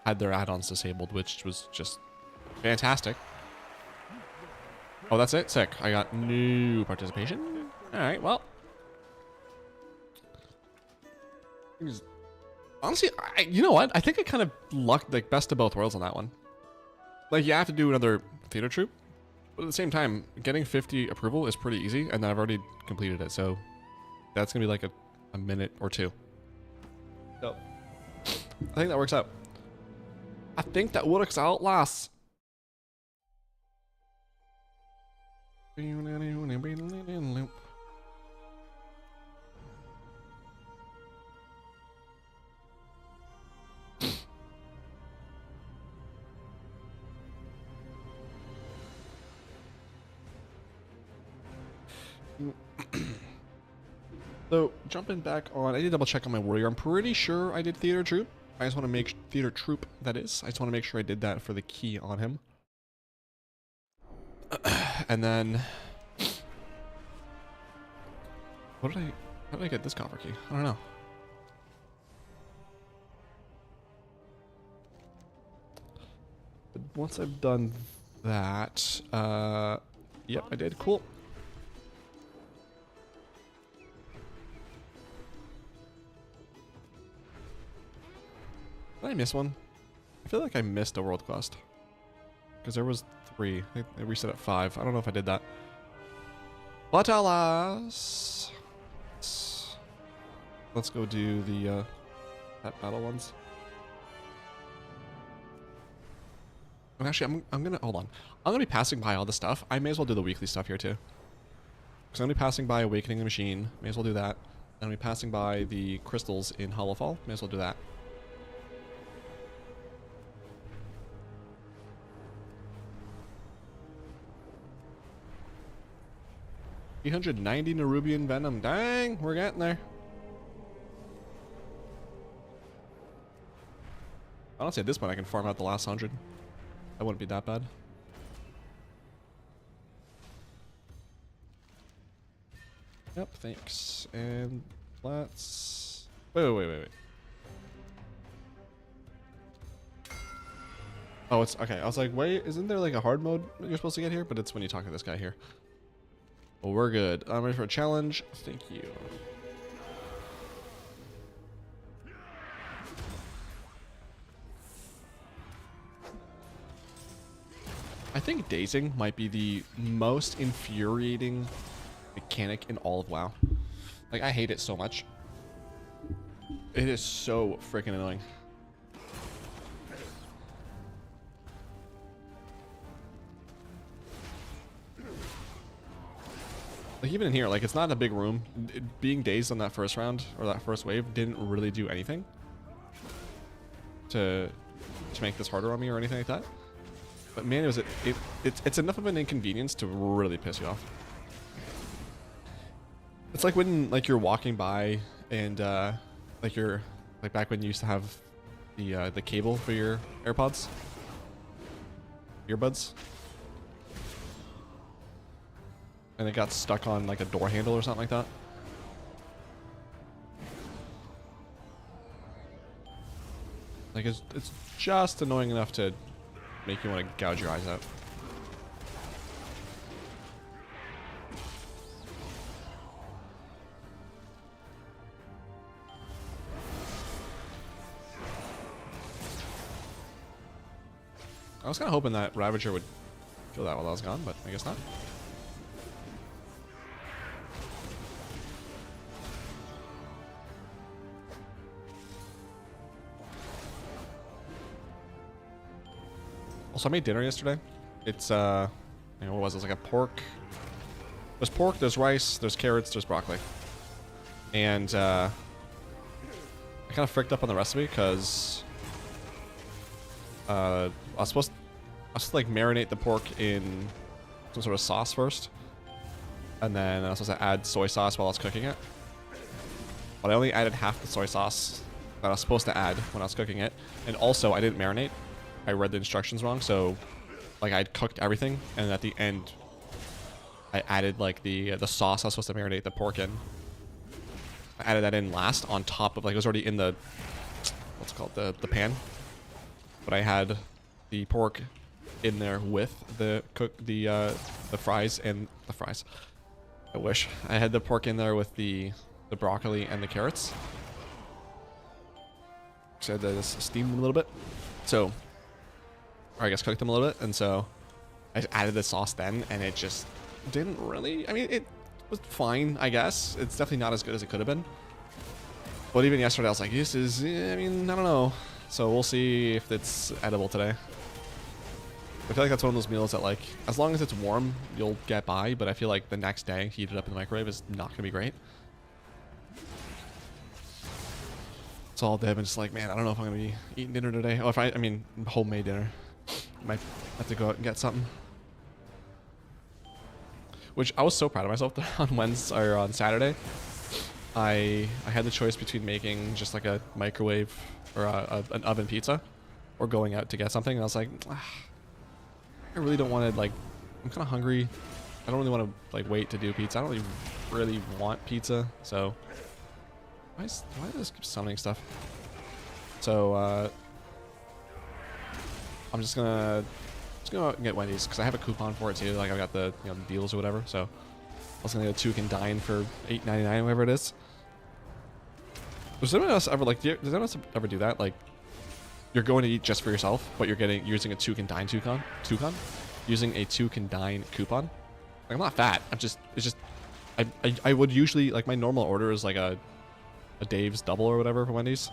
had their add-ons disabled, which was just fantastic. Oh, that's it? Sick. I got new participation. Alright, well. Honestly, you know what? I think I kind of lucked like best of both worlds on that one. Like, you have to do another theater troupe, but at the same time, getting 50 approval is pretty easy, and then I've already completed it, so that's gonna be like a minute or two. So, I think that works out. I think that works out, lass. So, jumping back on, I did double check on my warrior. I'm pretty sure I did theater troupe. I just want to make theater troupe, that is. I just want to make sure I did that for the key on him. And then, how did I get this copper key? I don't know. But once I've done that, yep, I did. Cool. Did I miss one? I feel like I missed a world quest. Because there was 3. I reset at 5. I don't know if I did that. But alas, let's go do the pet battle ones. And actually, I'm gonna hold on. I'm gonna be passing by all the stuff. I may as well do the weekly stuff here too. Because I'm gonna be passing by Awakening the Machine. May as well do that. I'm gonna be passing by the crystals in Hollowfall. May as well do that. $390 Nerubian Venom. Dang, we're getting there. Honestly, at this point, I can farm out the last 100. That wouldn't be that bad. Yep, thanks. And let's... Wait. Oh, it's... Okay, I was like, wait, isn't there like a hard mode that you're supposed to get here? But it's when you talk to this guy here. Well, we're good. I'm ready for a challenge. Thank you. I think dazing might be the most infuriating mechanic in all of WoW. Like, I hate it so much. It is so freaking annoying. Like, even in here, like, it's not a big room. Being dazed on that first round, or that first wave, didn't really do anything to make this harder on me or anything like that. But man, it's enough of an inconvenience to really piss you off. It's like when, like, you're walking by and, like, back when you used to have the cable for your AirPods? Earbuds? And it got stuck on like a door handle or something like that. Like, it's just annoying enough to make you want to gouge your eyes out. I was kind of hoping that Ravager would kill that while I was gone, but I guess not. Also, I made dinner yesterday. It's, you know, what was it? It was like a pork. There's pork, there's rice, there's carrots, there's broccoli. And, I kind of fricked up on the recipe because I was supposed to like marinate the pork in some sort of sauce first, and then I was supposed to add soy sauce while I was cooking it. But I only added half the soy sauce that I was supposed to add when I was cooking it, and also I didn't marinate. I read the instructions wrong, so like I'd cooked everything, and at the end I added like the sauce I was supposed to marinate the pork in. I added that in last on top of, like, it was already in the, what's it called, the pan. But I had the pork in there with the fries and the fries. I wish I had the pork in there with the broccoli and the carrots. So I had to just steam them a little bit. So, or I guess cook them a little bit, and so I just added the sauce then, and it just didn't really. I mean, it was fine, I guess. It's definitely not as good as it could have been. But even yesterday, I was like, this is. I mean, I don't know. So we'll see if it's edible today. I feel like that's one of those meals that, like, as long as it's warm, you'll get by. But I feel like the next day, heat it up in the microwave is not gonna be great. So all day I've been just like, man, I don't know if I'm gonna be eating dinner today. Oh, I mean, homemade dinner. Might have to go out and get something. Which I was so proud of myself on Wednesday or on Saturday. I had the choice between making just like a microwave or an oven pizza, or going out to get something. And I was like, I really don't want to, like, I'm kind of hungry. I don't really want to like wait to do pizza. I don't really want pizza. So why does this keep summoning stuff? So I'm just gonna go out and get Wendy's because I have a coupon for it too. Like, I've got the, you know, the deals or whatever. So I was gonna get a 2 can dine for $8.99, whatever it is. Does anyone else ever, like, does anyone else ever do that? Like, you're going to eat just for yourself, but you're using a 2 can dine using a 2 can dine coupon. Like, I'm not fat. It's just I would usually, like, my normal order is like a Dave's double or whatever for Wendy's,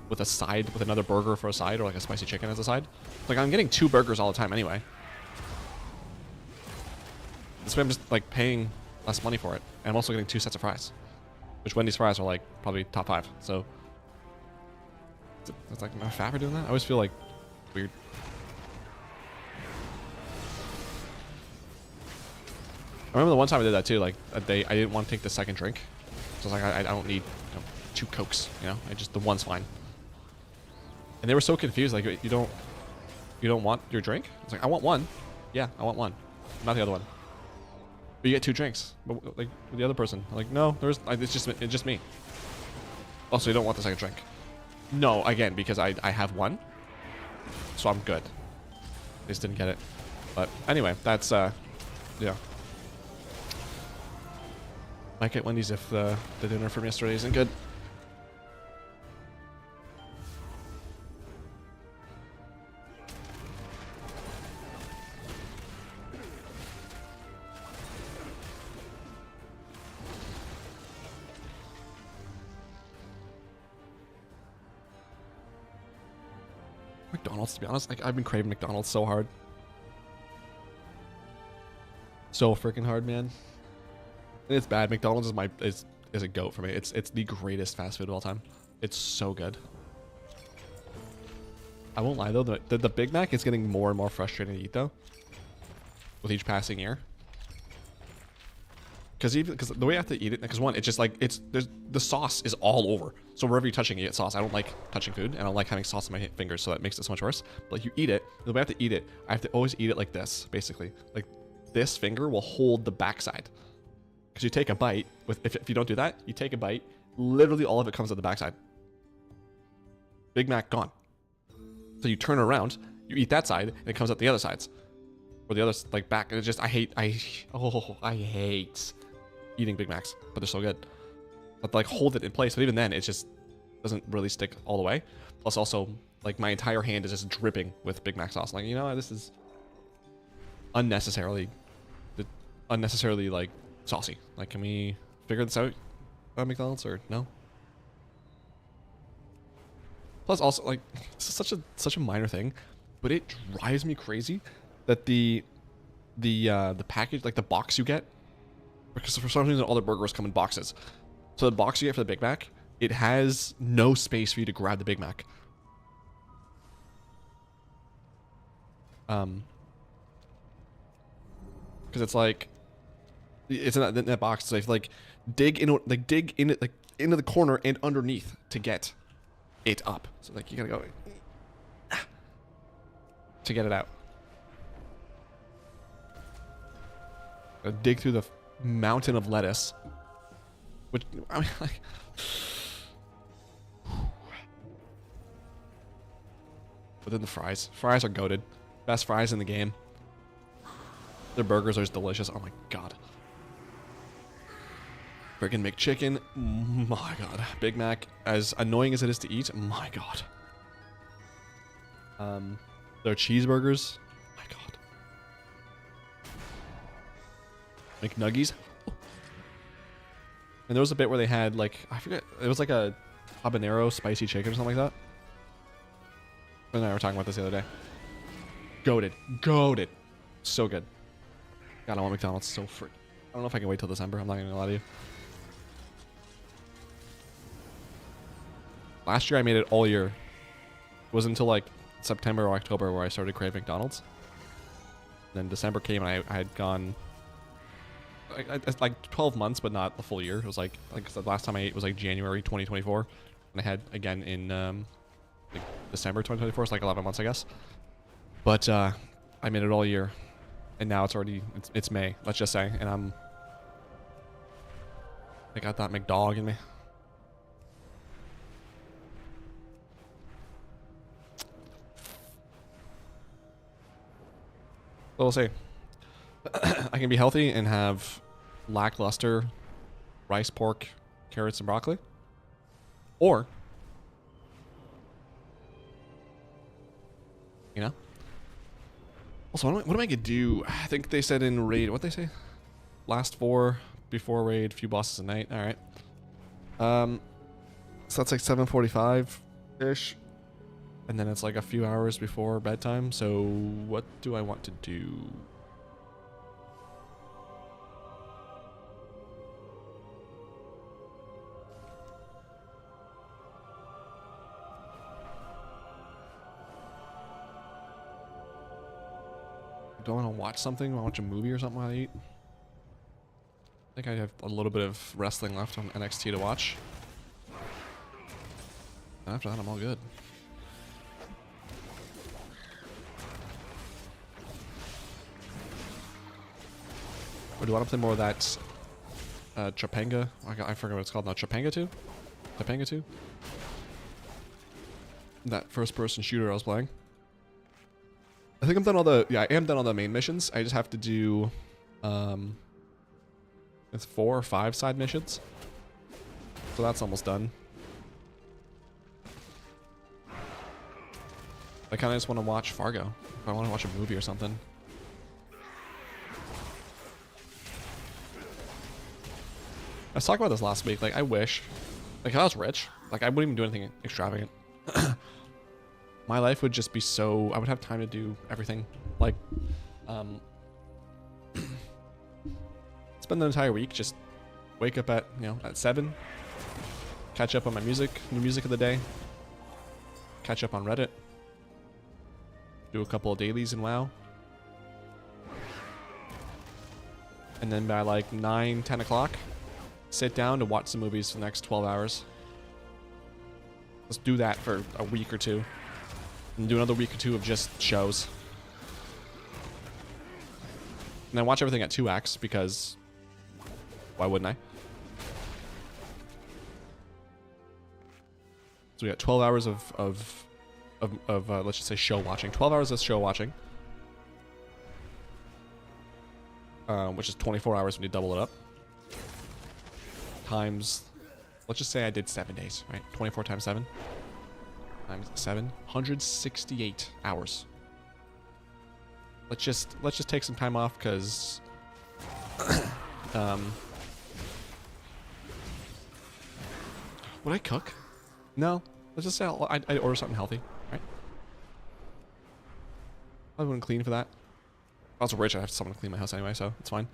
with a side, with another burger for a side, or like a spicy chicken as a side. Like, I'm getting 2 burgers all the time anyway. This way I'm just like paying less money for it, and I'm also getting 2 sets of fries, which Wendy's fries are like probably top 5. So it's like, am I fat for doing that? I always feel like weird. I remember the one time I did that too. Like, I didn't want to take the second drink, so I was like, I don't need, you know, 2 Cokes. You know, the one's fine. And they were so confused. Like, you don't want your drink? It's like, I want one. Yeah, I want one, not the other one. But you get 2 drinks. But like with the other person, I'm like, no, it's just me. Also, you don't want the second drink. No, again, because I have one, so I'm good. I just didn't get it. But anyway, that's yeah. Might get Wendy's if the dinner from yesterday isn't good. McDonald's, to be honest, like, I've been craving McDonald's so hard. So freaking hard, man. And it's bad. McDonald's is a goat for me. It's the greatest fast food of all time. It's so good. I won't lie though, the Big Mac is getting more and more frustrating to eat though, with each passing year. Because the way I have to eat it, because one, it's just like, the sauce is all over. So wherever you're touching, you get sauce. I don't like touching food, and I don't like having sauce on my fingers, so that makes it so much worse. But like, you eat it, the way I have to eat it, I have to always eat it like this, basically. Like, this finger will hold the backside. Because you take a bite, if you don't do that, you take a bite, literally all of it comes out the backside. Big Mac gone. So you turn around, you eat that side, and it comes out the other sides. Or the other, like, back. And it's just, I hate eating Big Macs, but they're so good. But like, hold it in place, but even then, it just doesn't really stick all the way. Plus also, like, my entire hand is just dripping with Big Mac sauce. Like, you know, this is unnecessarily like saucy. Like, can we figure this out at McDonald's, or no? Plus also, like, this is such a minor thing, but it drives me crazy that the package, like the box you get, because for some reason all the burgers come in boxes. So the box you get for the Big Mac, it has no space for you to grab the Big Mac. Because it's like, it's in that box. So like dig in it like into the corner and underneath to get it up. So like you gotta go to get it out. Gotta dig through the mountain of lettuce, which I mean, like, but then the fries. Fries are goated. Best fries in the game. Their burgers are just delicious. Oh my god. Freaking McChicken. My god. Big Mac. As annoying as it is to eat. My god. Their cheeseburgers. My god. McNuggies. And there was a bit where they had like, I forget, it was like a habanero spicy chicken or something like that. Ben and I were talking about this the other day. Goated. Goated. So good. God, I want McDonald's so free. I don't know if I can wait till December. I'm not going to lie to you. Last year I made it all year. It wasn't until like September or October where I started craving McDonald's. Then December came and I had gone like 12 months, but not the full year. It was like the last time I ate was like January 2024. And I had again in like December 2024. It's like 11 months, I guess. But I made it all year. And now it's already, it's May, let's just say. And I got that McDog in me. So we'll see. I can be healthy and have lackluster rice, pork, carrots, and broccoli. Or, you know? Also, what am I gonna do? I think they said in raid, what they say? Last 4 before raid, few bosses a night. All right. So that's like 7:45-ish. And then it's like a few hours before bedtime. So what do I want to do? Do I want to watch something? Do I watch a movie or something while I eat? I think I have a little bit of wrestling left on NXT to watch. And after that, I'm all good. Or do I want to play more of that Topanga? I forget what it's called now. Topanga 2? Topanga 2? That first-person shooter I was playing. I think I'm done all the... Yeah, I am done all the main missions. I just have to do... it's 4 or 5 side missions. So that's almost done. I kind of just want to watch Fargo. If I want to watch a movie or something. I was talking about this last week. Like, I wish... Like, if I was rich, like, I wouldn't even do anything extravagant. My life would just be so... I would have time to do everything. Like, spend the entire week, just wake up at, you know, at 7. Catch up on my music, new music of the day. Catch up on Reddit. Do a couple of dailies in WoW. And then by like 9, 10 o'clock, sit down to watch some movies for the next 12 hours. Let's do that for a week or two. And do another week or two of just shows. And then watch everything at 2x because why wouldn't I? So we got 12 hours of let's just say show watching. 12 hours of show watching. Which is 24 hours when you double it up. Times, let's just say I did 7 days, right? 24 times 7. Times 7. 168 hours. Let's just take some time off because would I cook? No. Let's just say I'd order something healthy, right? I wouldn't clean for that. If I was rich, I'd have someone to clean my house anyway, so it's fine.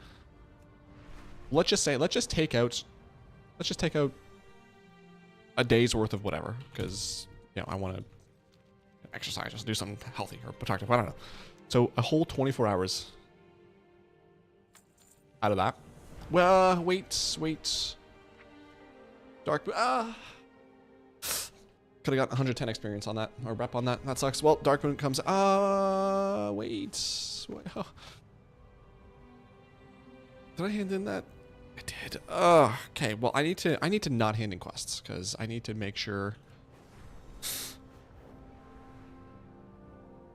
Let's just take out a day's worth of whatever, because, you know, I want to exercise, just do something healthy or productive. I don't know. So a whole 24 hours out of that. Well, wait. Dark. Could have got 110 experience on that, or rep on that. That sucks. Well, Dark Moon comes. Wait. Oh. Did I hand in that? I did. Okay. Well, I need to not hand in quests because I need to make sure.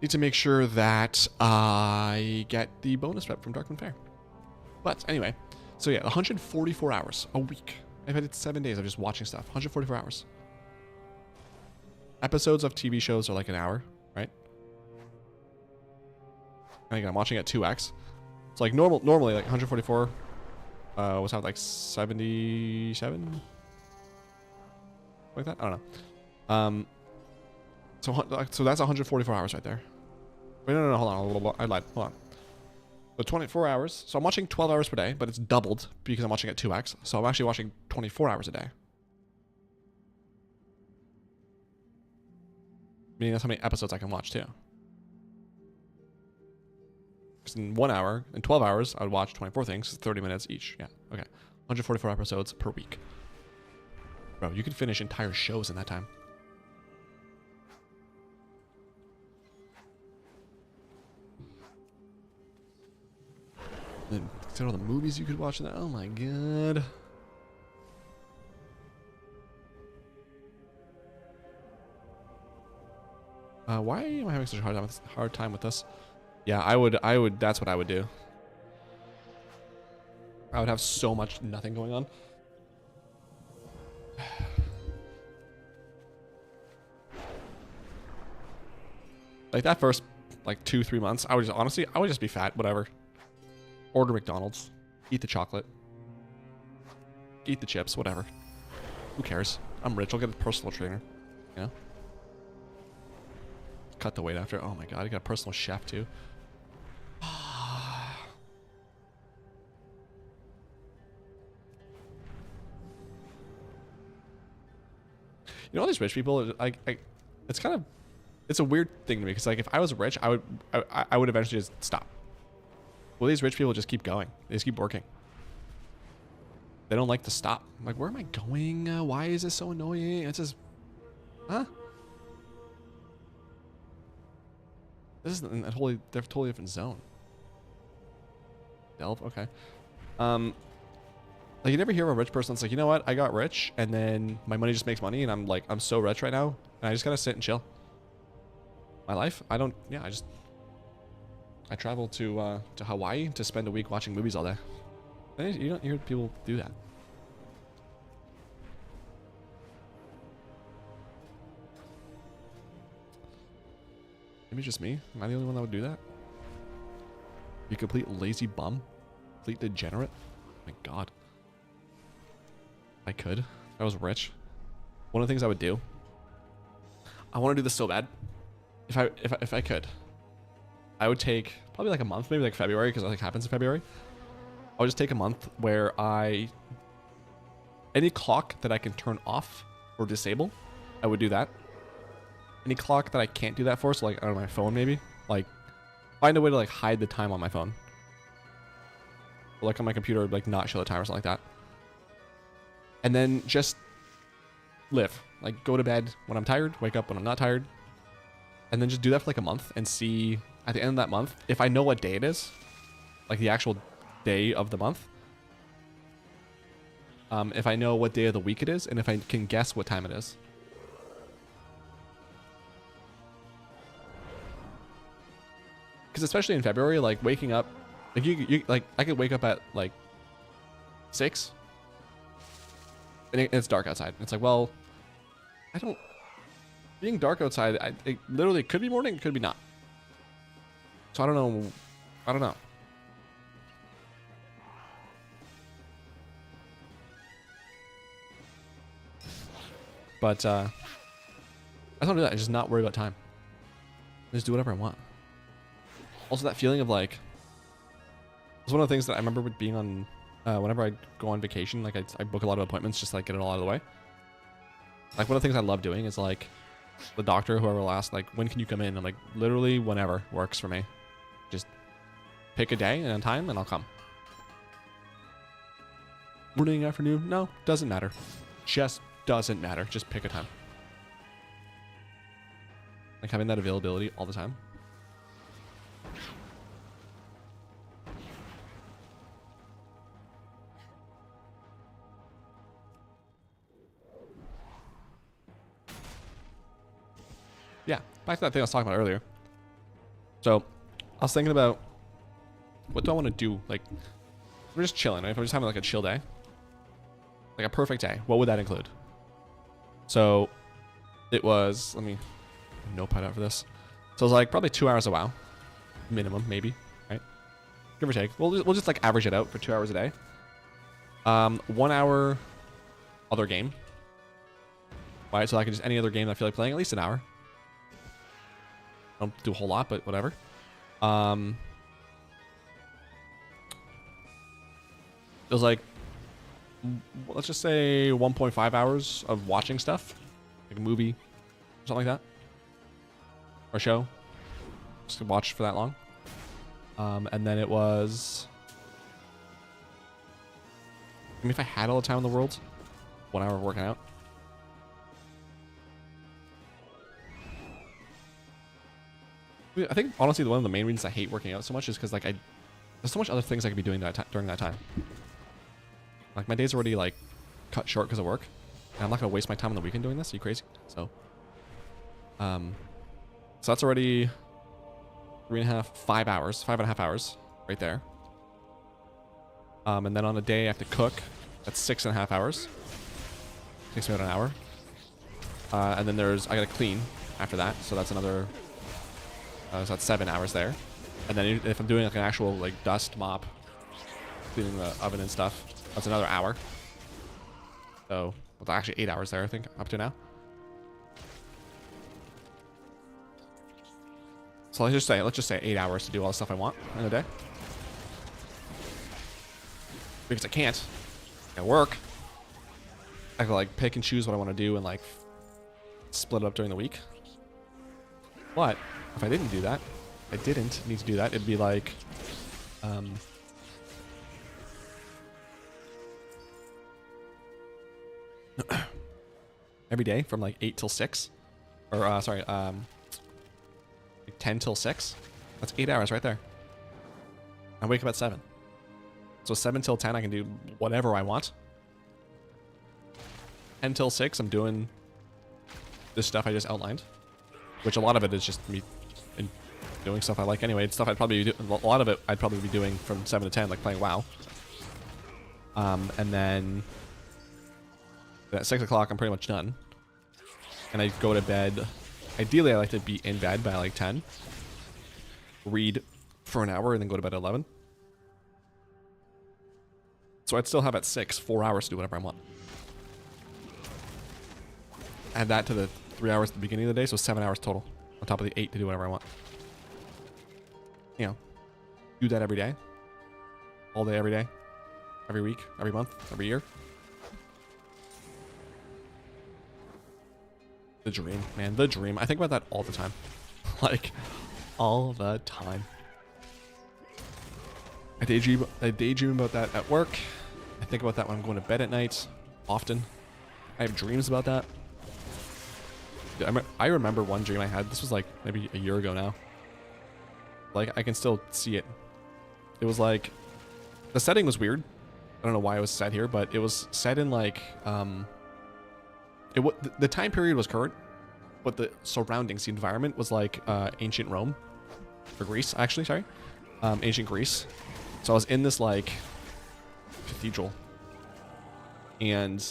Need to make sure that I get the bonus rep from Darkmoon Fair. But anyway, so yeah, 144 hours a week. I've had it 7 days of just watching stuff. 144 hours. Episodes of TV shows are like an hour, right? And again, I'm watching at 2x. It's like normally like 144. What's that, like 77? Like that? I don't know. So that's 144 hours right there. Wait, no, hold on. I lied. Hold on. So 24 hours. So I'm watching 12 hours per day, but it's doubled because I'm watching at 2x. So I'm actually watching 24 hours a day. Meaning that's how many episodes I can watch too. Because in 1 hour, in 12 hours, I would watch 24 things, 30 minutes each. Yeah, okay. 144 episodes per week. Bro, you could finish entire shows in that time. Then consider all the movies you could watch in that. Oh my god. Why am I having such a hard time with this? Yeah, I would, that's what I would do. I would have so much nothing going on. Like that first, like 2-3 months, I would just, honestly, I would just be fat, whatever. Order McDonald's, eat the chocolate, eat the chips, whatever. Who cares? I'm rich, I'll get a personal trainer, you know? Cut the weight after. Oh my god, I got a personal chef too. You know, all these rich people, it's kind of, it's a weird thing to me because like if I was rich, I would eventually just stop. Well, these rich people just keep going. They just keep working. They don't like to stop. I'm like, where am I going? Why is this so annoying? It's just, huh? This is a totally different zone. Delve, okay. Like you never hear of a rich person that's like, you know what? I got rich, and then my money just makes money, and I'm like, I'm so rich right now, and I just gotta sit and chill. My life, I don't. Yeah, I travel to Hawaii to spend a week watching movies all day. You don't hear people do that. Maybe just me. Am I the only one that would do that? You complete lazy bum? Complete degenerate? Oh my god. I could. If I was rich. One of the things I would do. I want to do this so bad. If I could. I would take probably like a month, maybe like February, because it like happens in February. I would just take a month where any clock that I can turn off or disable, I would do that. Any clock that I can't do that for, so like on my phone maybe, like find a way to like hide the time on my phone. Or like on my computer, like not show the time or something like that. And then just live. Like go to bed when I'm tired, wake up when I'm not tired. And then just do that for like a month and see at the end of that month, if I know what day it is, like the actual day of the month. If I know what day of the week it is, and if I can guess what time it is. Because especially in February, like waking up, like you like I could wake up at like 6, and it's dark outside. It's like, well, I don't. Being dark outside, it literally could be morning, it could be not. So I don't know. I don't know. But I don't do that. I just not worry about time. I just do whatever I want. Also, that feeling of like, it's one of the things that I remember with being on, whenever I go on vacation, like I book a lot of appointments just to like get it all out of the way. Like one of the things I love doing is like, the doctor, whoever will ask, like, when can you come in? I'm like, literally whenever works for me. pick a day and a time, and I'll come. Morning, afternoon, no, doesn't matter. Just doesn't matter. Just pick a time. Like having that availability all the time. Yeah, back to that thing I was talking about earlier. So, I was thinking about, what do I want to do? Like, we're just chilling, right? If we're just having like a chill day, like a perfect day, what would that include? So, it was, let me notepad out for this. So it was like probably 2 hours a WoW, minimum, maybe, right? Give or take. We'll just like average it out for 2 hours a day. 1 hour other game. Right, so I can just any other game that I feel like playing, at least an hour. I don't do a whole lot, but whatever. It was like, let's just say 1.5 hours of watching stuff, like a movie, something like that, or show. Just to watch for that long. And then it was, I mean, if I had all the time in the world, 1 hour of working out. I think honestly one of the main reasons I hate working out so much is because like there's so much other things I could be doing during that time. Like my day's already like cut short because of work, and I'm not gonna waste my time on the weekend doing this. Are you crazy? So that's already 5 hours, 5.5 hours right there. And then on a day I have to cook. That's 6.5 hours. Takes me about an hour. And then I gotta clean after that, so that's another. So that's 7 hours there. And then if I'm doing like an actual like dust mop, cleaning the oven and stuff, that's another hour. So well, actually 8 hours there, I think, up to now. So let's just say 8 hours to do all the stuff I want in a day. Because I can't. I work. I can like pick and choose what I want to do and like split it up during the week. But if I didn't do that, I didn't need to do that, it'd be like, every day from like 8 till 6, or like 10 till 6. That's 8 hours right there. I wake up at 7. So 7 till 10, I can do whatever I want. 10 till 6, I'm doing this stuff I just outlined, which a lot of it is just me doing stuff I like anyway. It's stuff I'd probably do, a lot of it I'd probably be doing from 7 to 10, like playing WoW. And then at 6 o'clock, I'm pretty much done. And I go to bed. Ideally, I like to be in bed by like 10. Read for an hour and then go to bed at 11. So I'd still have at 6, 4 hours to do whatever I want. Add that to the 3 hours at the beginning of the day, so 7 hours total. On top of the 8 to do whatever I want. You know, do that every day. All day, every day. Every week, every month, every year. The dream, man, the dream. I think about that all the time. Like, all the time. I daydream about that at work. I think about that when I'm going to bed at night. Often. I have dreams about that. I remember one dream I had. This was like maybe a year ago now. Like, I can still see it. It was like, the setting was weird. I don't know why it was set here, but it was set in like, the time period was current, but the surroundings, the environment was like ancient Rome, or Greece, actually, sorry. Ancient Greece. So I was in this like cathedral, and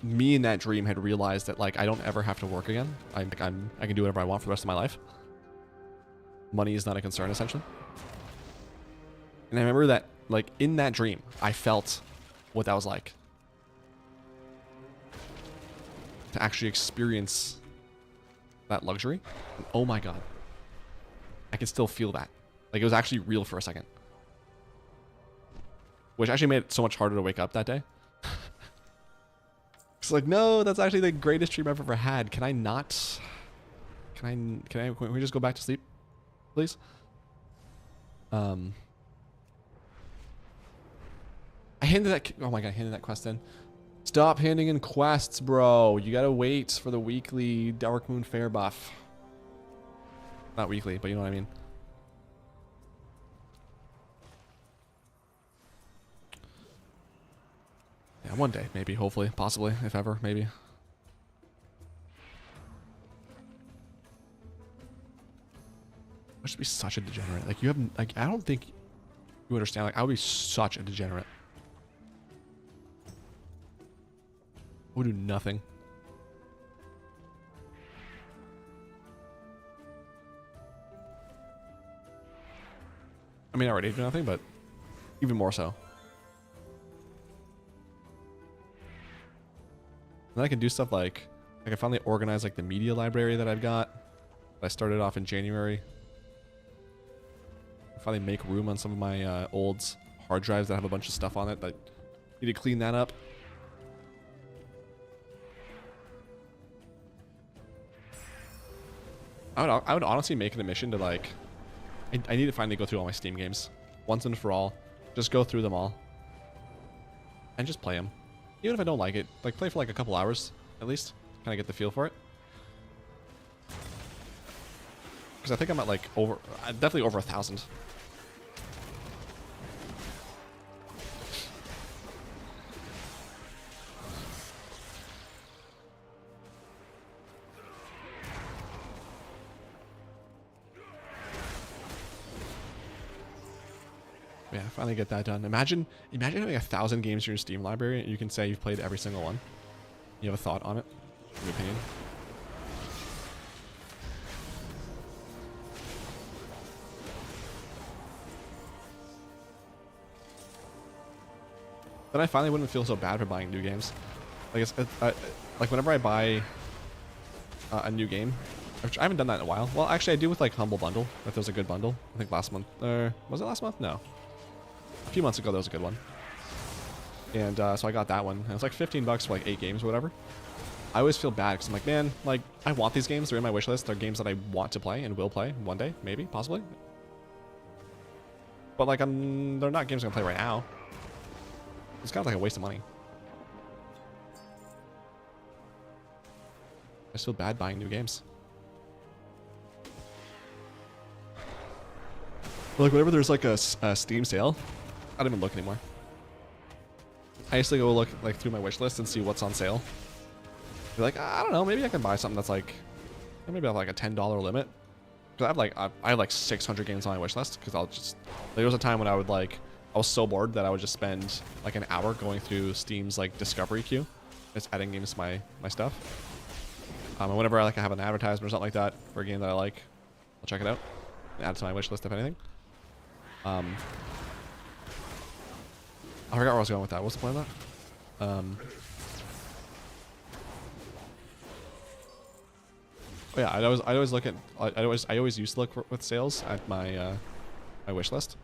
me in that dream had realized that like I don't ever have to work again. I can do whatever I want for the rest of my life. Money is not a concern, essentially. And I remember that like in that dream, I felt what that was like. To actually experience that luxury. And oh my god. I can still feel that. Like it was actually real for a second. Which actually made it so much harder to wake up that day. It's like, no, that's actually the greatest dream I've ever had. Can we just go back to sleep, please? I handed that. Oh my god, I handed that quest in. Stop handing in quests, bro. You gotta wait for the weekly Dark Moon Fair buff. Not weekly, but you know what I mean. Yeah, one day, maybe, hopefully, possibly, if ever, maybe. I should be such a degenerate. Like, you have, like, I don't think you understand. Like, I would be such a degenerate. I would do nothing. I mean, I already do nothing, but even more so. Then I can do stuff like I can finally organize like the media library that I've got. That I started off in January. Finally make room on some of my old hard drives that have a bunch of stuff on it. But need to clean that up. I would honestly make it a mission to like. I need to finally go through all my Steam games once and for all. Just go through them all and just play them. Even if I don't like it, like play for like a couple hours at least, kind of get the feel for it. Because I think I'm at like definitely over 1,000. Yeah, finally get that done. Imagine having 1,000 games in your Steam library and you can say you've played every single one. You have a thought on it, your opinion. Then I finally wouldn't feel so bad for buying new games. Like like whenever I buy a new game, which I haven't done that in a while. Well, actually I do with like Humble Bundle, if there's a good bundle. I think last month, was it last month? No. A few months ago, there was a good one. And so I got that one. And it's like $15 for like 8 games or whatever. I always feel bad because I'm like, man, like, I want these games. They're in my wish list. They're games that I want to play and will play one day, maybe, possibly. But like, they're not games I'm going to play right now. It's kind of like a waste of money. I just feel bad buying new games. Like, whenever there's like a Steam sale, I don't even look anymore. I used to go look like through my wish list and see what's on sale. Be like, I don't know, maybe I can buy something that's like, maybe I have like a $10 limit. Because I have like 600 games on my wish list. Because I'll just, like, there was a time when I would like, I was so bored that I would just spend like an hour going through Steam's like discovery queue, just adding games to my stuff. And whenever I have an advertisement or something like that for a game that I like, I'll check it out and add it to my wish list if anything. I forgot where I was going with that. What's the point of that? Oh yeah, I always look at I always used to look with sales at my my wish list.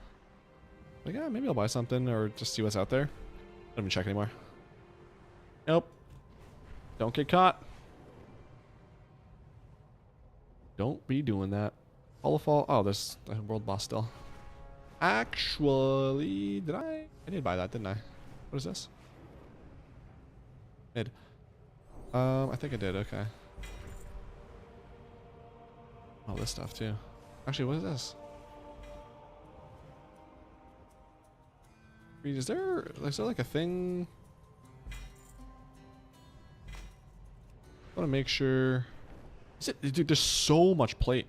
Like, yeah, maybe I'll buy something or just see what's out there. I don't even check anymore. Nope. Don't get caught. Don't be doing that. All of fall. Oh, there's a world boss still. Actually, did I? I did buy that, didn't I? What is this? I did. I think I did. Okay. Oh, this stuff too. Actually, what is this? Is there like a thing? I want to make sure. Is it, dude? There's so much plate.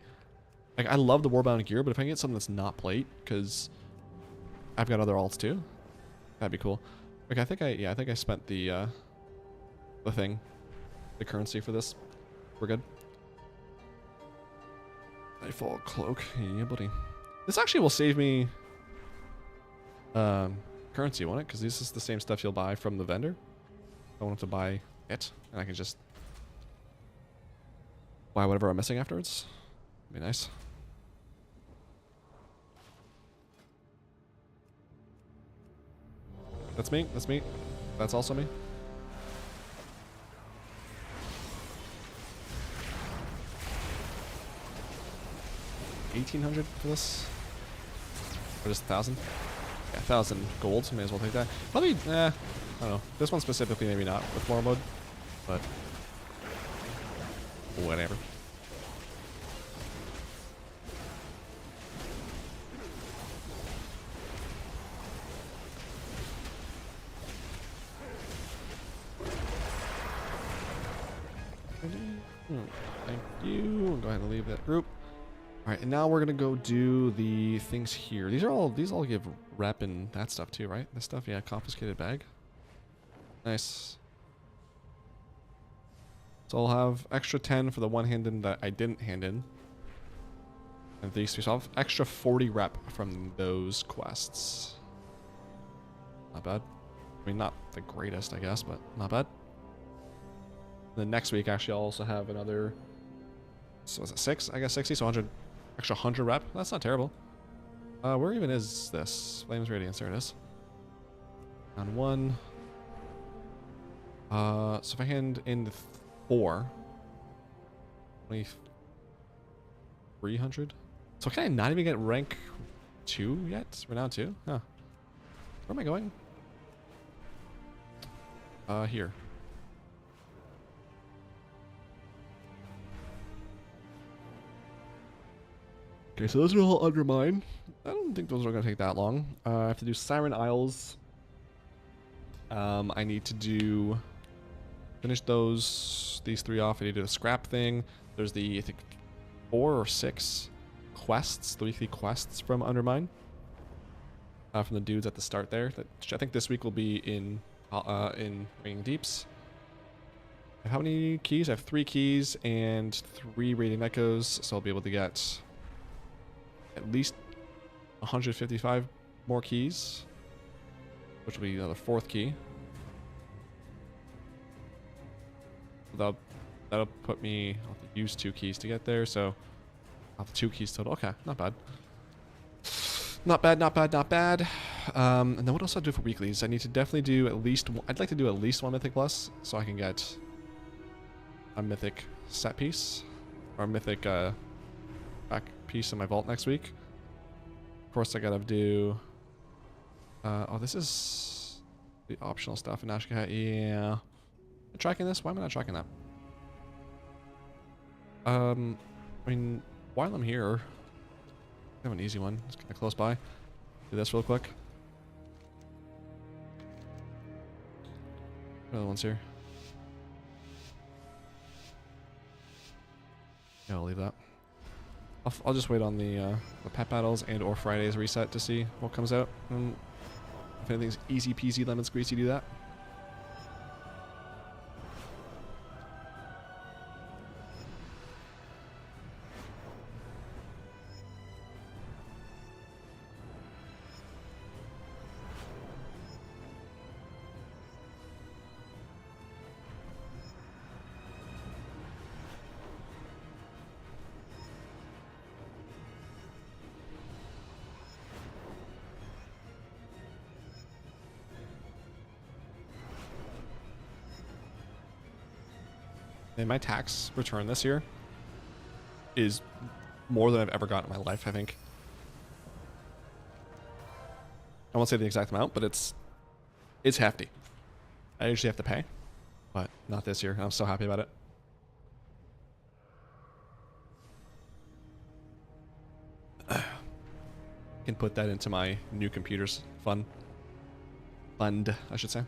Like, I love the Warbound gear, but if I can get something that's not plate, because I've got other alts too, that'd be cool. Okay, I think I spent the thing, the currency for this. We're good. Nightfall cloak, yeah, buddy. This actually will save me currency, won't it? Because this is the same stuff you'll buy from the vendor. I won't have to buy it, and I can just buy whatever I'm missing afterwards. Be nice. That's me. That's me. That's also me. $1,800 for this. Or just 1,000? Yeah, 1,000 gold. May as well take that. Probably, I don't know. This one specifically, maybe not with war mode, but whatever. Thank you. Go ahead and leave that group. All right, and now we're gonna go do the things here. These all give rep and that stuff too, right? This stuff, yeah. Confiscated bag. Nice. So I'll have extra 10 for the one hand in that I didn't hand in. And these three, so I'll have extra 40 rep from those quests. Not bad. I mean, not the greatest, I guess, but not bad. Then next week, actually, I'll also have another. So was it 6? I guess 60, so 100, extra 100 rep. That's not terrible. Where even is this? Flames Radiance, there it is. On 1. So if I hand in the 4, 300. So can I not even get rank 2 yet? Renown 2? Huh. Where am I going? Here. Okay, so those are all Undermine. I don't think those are going to take that long. I have to do Siren Isles. I need to finish these 3 off. I need to do the scrap thing. There's the, I think, 4 or 6 quests, the weekly quests from Undermine. From the dudes at the start there. I think this week will be in Ringing Deeps. How many keys? I have 3 keys and 3 Radiant Echoes, so I'll be able to get at least 155 more keys, which will be another 4th key. That'll put me, I'll have to use 2 keys to get there, so I'll have 2 keys total. Okay, not bad. Not bad, not bad, not bad. And then what else do I do for weeklies? I need to definitely do at least, I'd like to do at least 1 Mythic Plus, so I can get a Mythic set piece, or a Mythic back piece in my vault next week. Of course, I gotta do. Oh, this is the optional stuff in Ashka. Yeah, am I tracking this? Why am I not tracking that? I mean, while I'm here, I have an easy one. It's kind of close by. Do this real quick. What other ones here? Yeah, I'll leave that. I'll just wait on the pet battles and or Friday's reset to see what comes out. And if anything's easy peasy lemon squeezy, do that. And my tax return this year is more than I've ever gotten in my life, I think. I won't say the exact amount, but it's hefty. I usually have to pay, but not this year. I'm so happy about it. Can put that into my new computer's fund, I should say.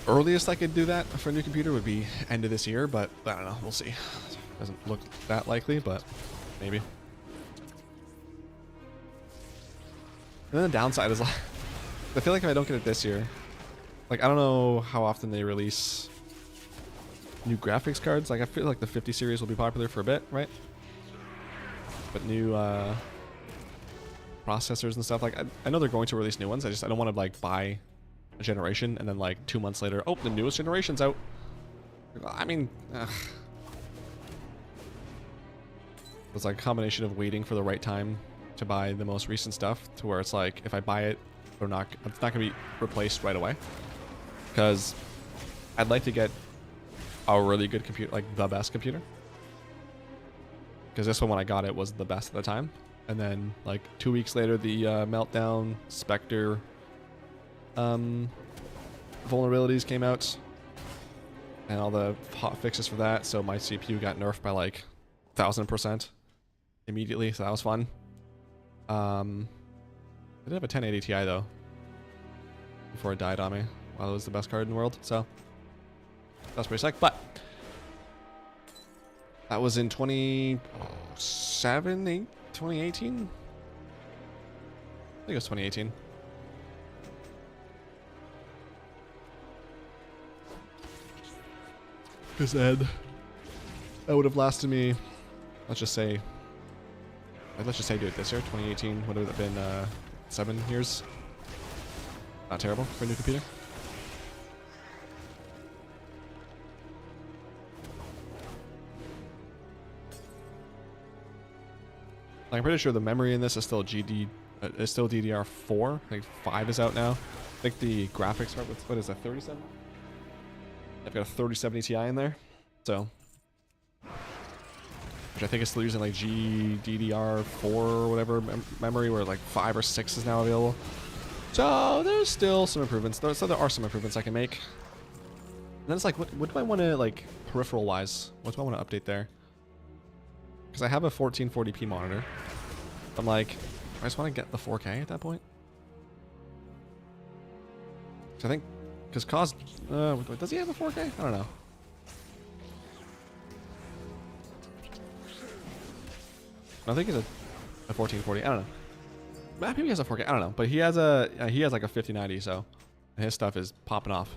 Earliest I could do that for a new computer would be end of this year, but I don't know. We'll see. Doesn't look that likely, but maybe. And then the downside is, like, I feel like if I don't get it this year, like, I don't know how often they release new graphics cards. Like, I feel like the 50 series will be popular for a bit, right? But new processors and stuff, like, I know they're going to release new ones. I don't want to, like, buy a generation and then, like, 2 months later, oh, the newest generation's out. I mean, it's like a combination of waiting for the right time to buy the most recent stuff, to where it's like, if I buy it, it's not gonna be replaced right away, because I'd like to get a really good computer, like the best computer. Because this one, when I got it, was the best at the time. And then, like 2 weeks later, the Meltdown, Spectre vulnerabilities came out. And all the hotfixes for that. So my CPU got nerfed by like 1000% immediately. So that was fun. I did have a 1080 Ti though. Before it died on me. While it was the best card in the world. So that's pretty sick. But that was in 2018? I think it was 2018. Because then that would have lasted me, let's just say do it this year. 2018 would have been 7 years. Not terrible for a new computer. I'm pretty sure the memory in this is still DDR4. I think 5 is out now. I think the graphics are, what is that, 37? I've got a 3070 Ti in there. So, which I think is still using like GDDR4 or whatever memory, where like 5 or 6 is now available. So there's still some improvements. So there are some improvements I can make. And then it's like, what do I want to, like, peripheral wise? What do I want to update there? Because I have a 1440p monitor. I'm like, I just want to get the 4K at that point. So I think, because Khaz, does he have a 4K? I don't know. I think he's a 1440. I don't know. Maybe he has a 4K. I don't know. But he has like a 5090, so his stuff is popping off.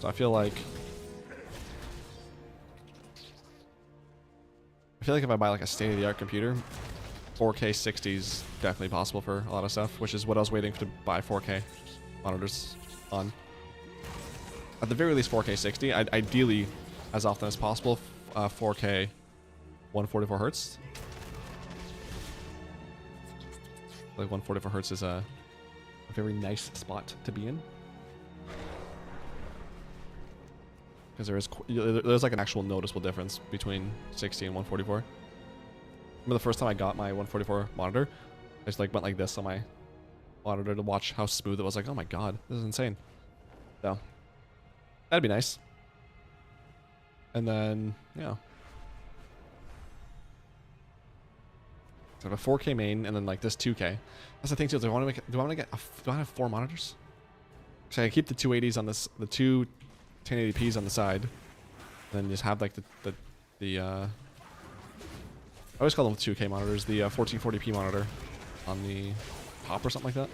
So I feel like if I buy like a state-of-the-art computer, 4K 60 is definitely possible for a lot of stuff, which is what I was waiting to buy 4K monitors on. At the very least, 4K 60. Ideally, as often as possible, 4K 144 hertz. Like 144 hertz is a very nice spot to be in. Because there's like an actual noticeable difference between 60 and 144. Remember the first time I got my 144 monitor, I just like went like this on my monitor to watch how smooth it was. Like, oh my god, this is insane. So that'd be nice. And then yeah, so I have a 4K main and then like this 2K. That's the thing too. Do I want to have 4 monitors? So I keep the 280s on this, the two 1080p's on the side, and then just have like the I always call them 2K monitors, the 1440p monitor on the top or something like that.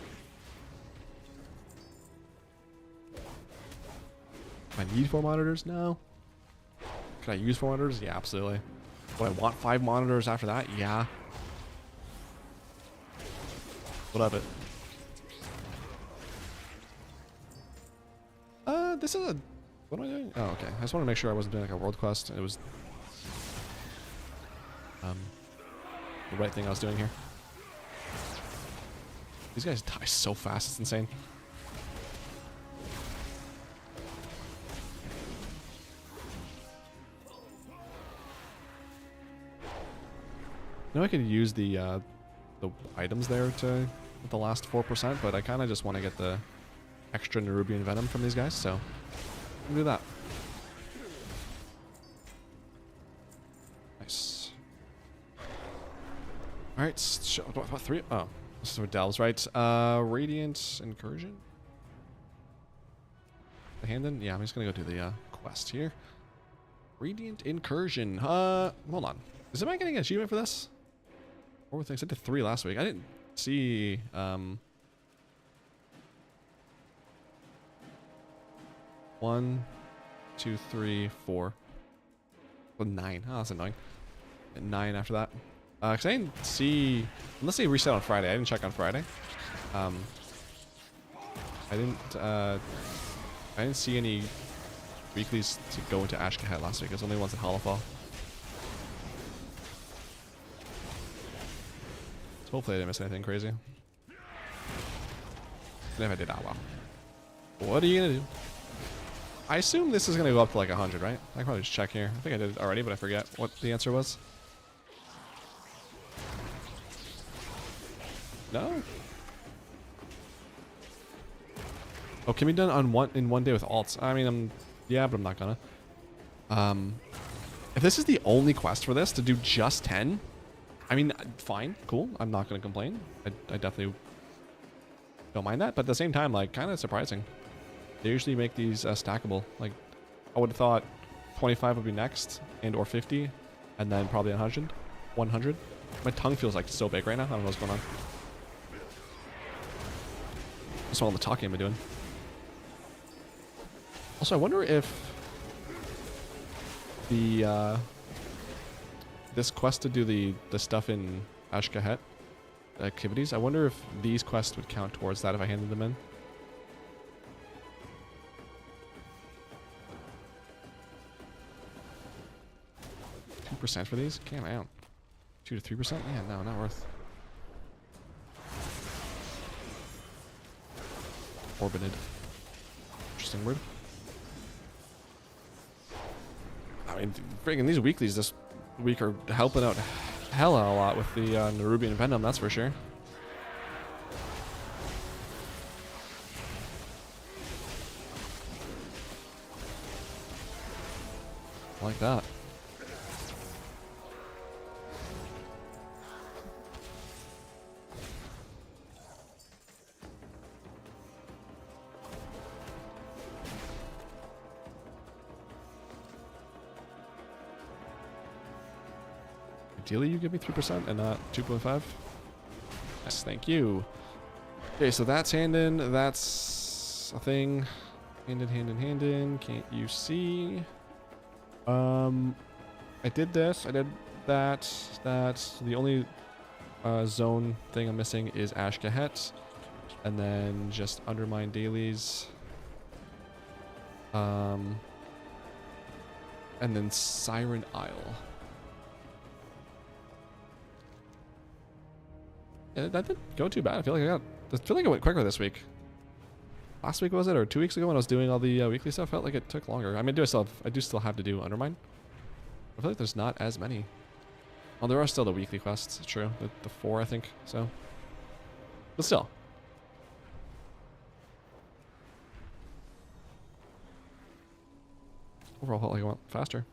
Do I need 4 monitors? No. Can I use 4 monitors? Yeah, absolutely. Would I want 5 monitors after that? Yeah. What of it? This is a... What am I doing? Oh, okay. I just want to make sure I wasn't doing like a world quest. It was the right thing I was doing here. These guys die so fast, it's insane. I know I could use the items there to with the last 4%, but I kind of just want to get the extra Nerubian Venom from these guys, so we'll do that. Nice. Alright, what 3? Oh, this is what Delves, right? Radiance Incursion? The Handon? Yeah, I'm just gonna go do the quest here. Radiant Incursion. Hold on. Is anybody getting an achievement for this? What were things? I did 3 last week. I didn't see 1, 2, 3, 4. Well, 9. Oh, that's annoying. And 9 after that. Cause I didn't see, unless they reset on Friday. I didn't check on Friday. I didn't see any weeklies to go into Ashkahet last week. There's only ones at Hollowfall. So hopefully I didn't miss anything crazy. And if I did, oh well. What are you gonna do? I assume this is going to go up to like 100, right? I can probably just check here. I think I did it already, but I forget what the answer was. No? Oh, can be done on in one day with alts. I mean, yeah, but I'm not gonna. If this is the only quest for this to do just 10, I mean, fine, cool. I'm not gonna complain. I definitely don't mind that, but at the same time, like, kind of surprising. They usually make these stackable. Like, I would have thought 25 would be next, and or 50, and then probably 100. 100. My tongue feels like so big right now. I don't know what's going on. That's all the talking I'm doing. Also, I wonder if the this quest to do the stuff in Ashkahet activities, I wonder if these quests would count towards that if I handed them in. 2% for these? Can't out. 2 to 3%? Yeah, no, not worth. Orbited. Interesting word. I mean, friggin' these weeklies this week are helping out hella a lot with the Nerubian Venom, that's for sure. I like that. Ideally, you give me 3% and not 2.5. Yes, thank you. Okay, so that's hand in. That's a thing. Hand in, hand in, hand in. Can't you see? I did this. I did that. That. The only zone thing I'm missing is Ashkahet. And then just Undermine dailies. And then Siren Isle. Yeah, that didn't go too bad. I feel like it went quicker this week. Last week was it, or 2 weeks ago when I was doing all the weekly stuff? Felt like it took longer. I mean, I do still have to do Undermine. I feel like there's not as many. Well, there are still the weekly quests. True, the 4 I think. So, but still. Overall, felt like I went faster.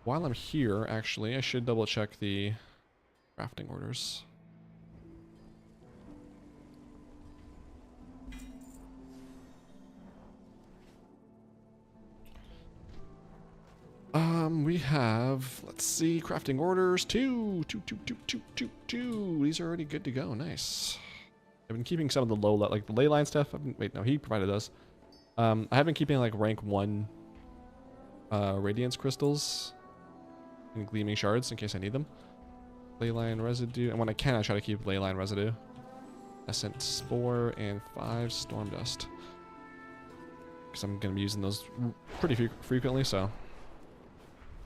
While I'm here, actually, I should double check the crafting orders. We have, let's see, crafting orders, two. These are already good to go. Nice. I've been keeping some of the low, like the ley line stuff. Wait, no, he provided those. I have been keeping like rank 1 Radiance crystals and gleaming shards in case I need them. Leyline residue, and when I can, I try to keep leyline residue. Essence 4 and 5 storm dust, because I'm gonna be using those pretty frequently. So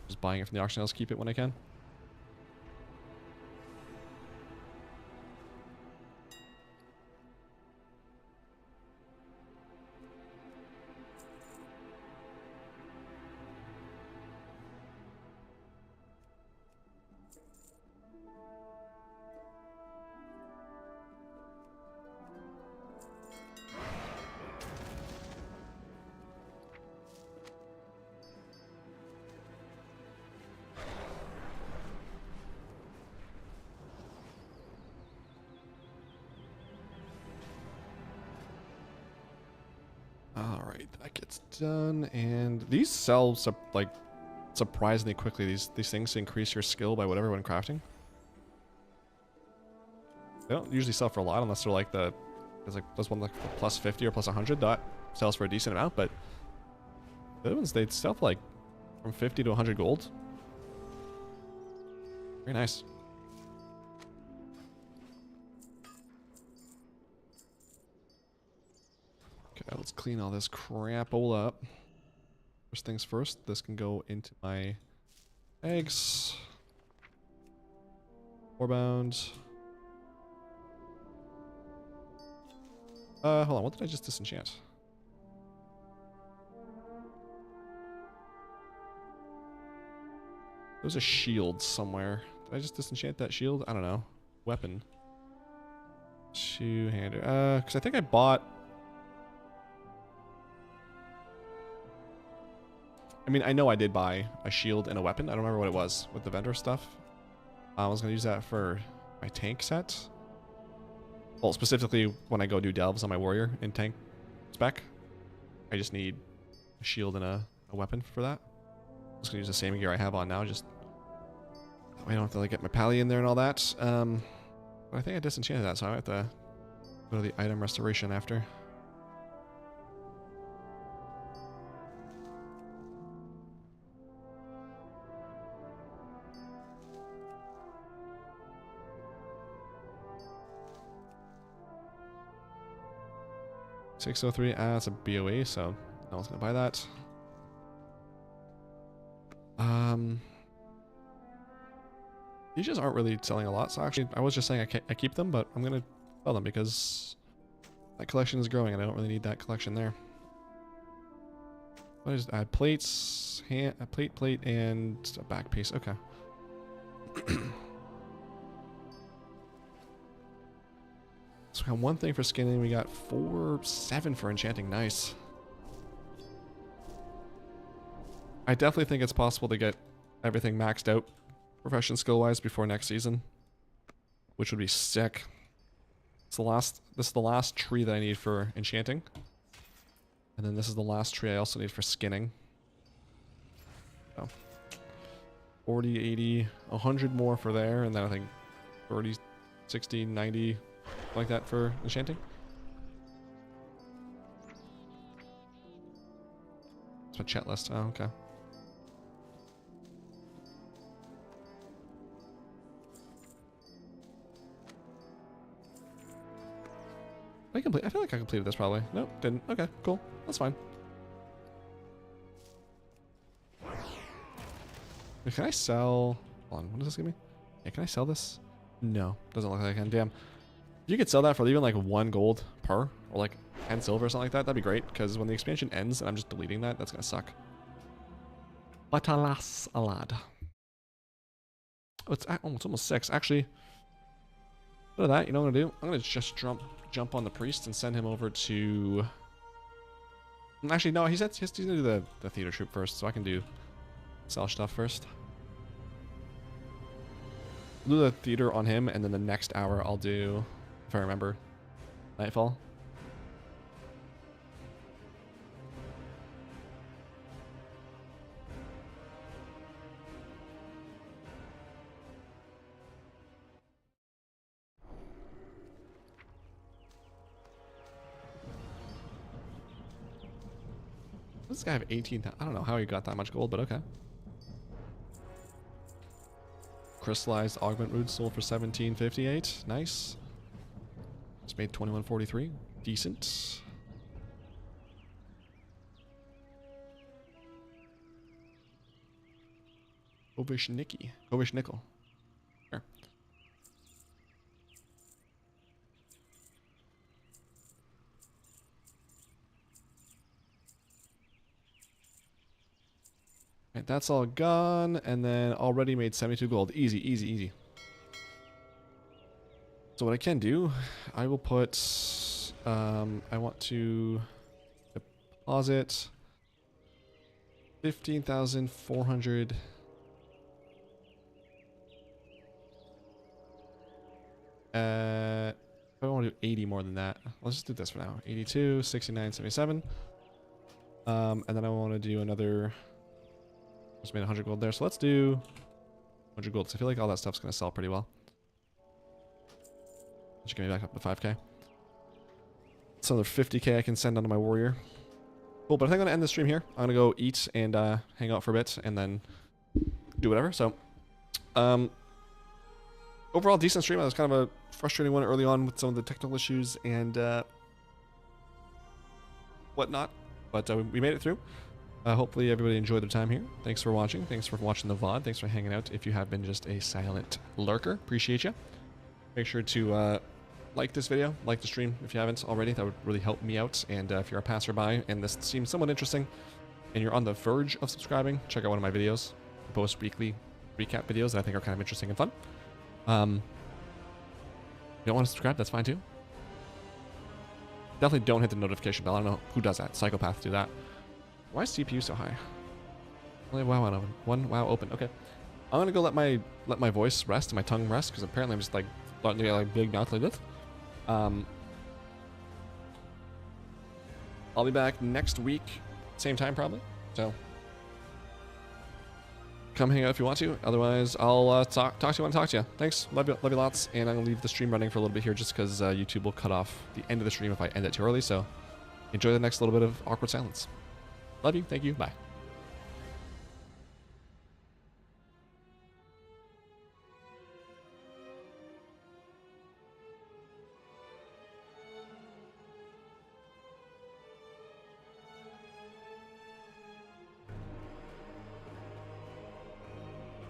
just buying it from the auction house, keep it when I can. Alright, that gets done, and these sell like surprisingly quickly. These things increase your skill by whatever when crafting. They don't usually sell for a lot unless they're like there's one like plus 50 or plus 100 that sells for a decent amount, but the other ones, they sell for like from 50 to 100 gold. Very nice. Okay, let's clean all this crap all up. First things first, this can go into my eggs. Warbound. Hold on, what did I just disenchant? There's a shield somewhere. Did I just disenchant that shield? I don't know. Weapon. Two-hander. Because I think I bought... I mean, I know I did buy a shield and a weapon. I don't remember what it was with the vendor stuff. I was going to use that for my tank set. Well, specifically when I go do delves on my warrior in tank spec. I just need a shield and a weapon for that. I'm just going to use the same gear I have on now. Just that way I don't have to like get my pally in there and all that. But I think I disenchanted that, so I have to go to the item restoration after. $603, that's a BOE, so no one's gonna buy that. These just aren't really selling a lot, so actually I was just saying I keep them, but I'm gonna sell them because that collection is growing and I don't really need that collection there. What is add plates, a plate, and a back piece. Okay. So we got one thing for skinning. We got 7 for enchanting. Nice. I definitely think it's possible to get everything maxed out profession skill-wise before next season, which would be sick. It's the last. This is the last tree that I need for enchanting, and then this is the last tree I also need for skinning. So 40, 80, 100 more for there, and then I think 30, 60, 90. Like that for enchanting. It's my chat list. Oh, okay. I feel like I completed this probably. Nope, didn't. Okay, cool. That's fine. Wait, can I sell... Hold on, what does this give me? Yeah, can I sell this? No, doesn't look like I can. Damn. If you could sell that for even like 1 gold per, or like 10 silver or something like that, that'd be great, because when the expansion ends and I'm just deleting that, that's gonna suck. But alas, alad. Oh, it's almost 6. Actually, look at that. You know what I'm gonna do? I'm gonna just jump on the priest and send him over to... Actually, no, he's gonna do the theater troupe first, so I can sell stuff first. I'll do the theater on him, and then the next hour I'll do... If I remember, Nightfall. This guy have 18,000. I don't know how he got that much gold, but okay. Crystallized augment root sold for 1758. Nice. Just made 2143. Decent. Kovish nickel. Sure. Right, that's all gone, and then already made 72 gold. Easy, easy, easy. So what I can do, I will put, I want to deposit 15,400. I want to do 80 more than that. Let's just do this for now. 82, 69, 77. And then I want to do another, just made 100 gold there. So let's do 100 gold. So I feel like all that stuff's going to sell pretty well. Just get me back up to 5k. So another 50k I can send onto my warrior. Cool, but I think I'm going to end the stream here. I'm going to go eat and hang out for a bit and then do whatever. So, overall, decent stream. It was kind of a frustrating one early on with some of the technical issues and whatnot. But we made it through. Hopefully everybody enjoyed their time here. Thanks for watching. Thanks for watching the VOD. Thanks for hanging out. If you have been just a silent lurker, appreciate you. Make sure to like this video, like the stream if you haven't already. That would really help me out. And if you're a passerby and this seems somewhat interesting and you're on the verge of subscribing, check out one of my videos. I post weekly recap videos that I think are kind of interesting and fun. If you don't want to subscribe, that's fine too. Definitely don't hit the notification bell. I don't know who does that. Psychopaths do that. Why is CPU so high? Only WoW open. One WoW open. Okay. I'm gonna go let my voice rest, my tongue rest, because apparently I'm just like starting to get like big mouth like this. I'll be back next week, same time probably. So come hang out if you want to. Otherwise, I'll talk to you when I talk to you. Thanks. Love you lots. And I'm gonna leave the stream running for a little bit here just because YouTube will cut off the end of the stream if I end it too early. So enjoy the next little bit of awkward silence. Love you. Thank you. Bye.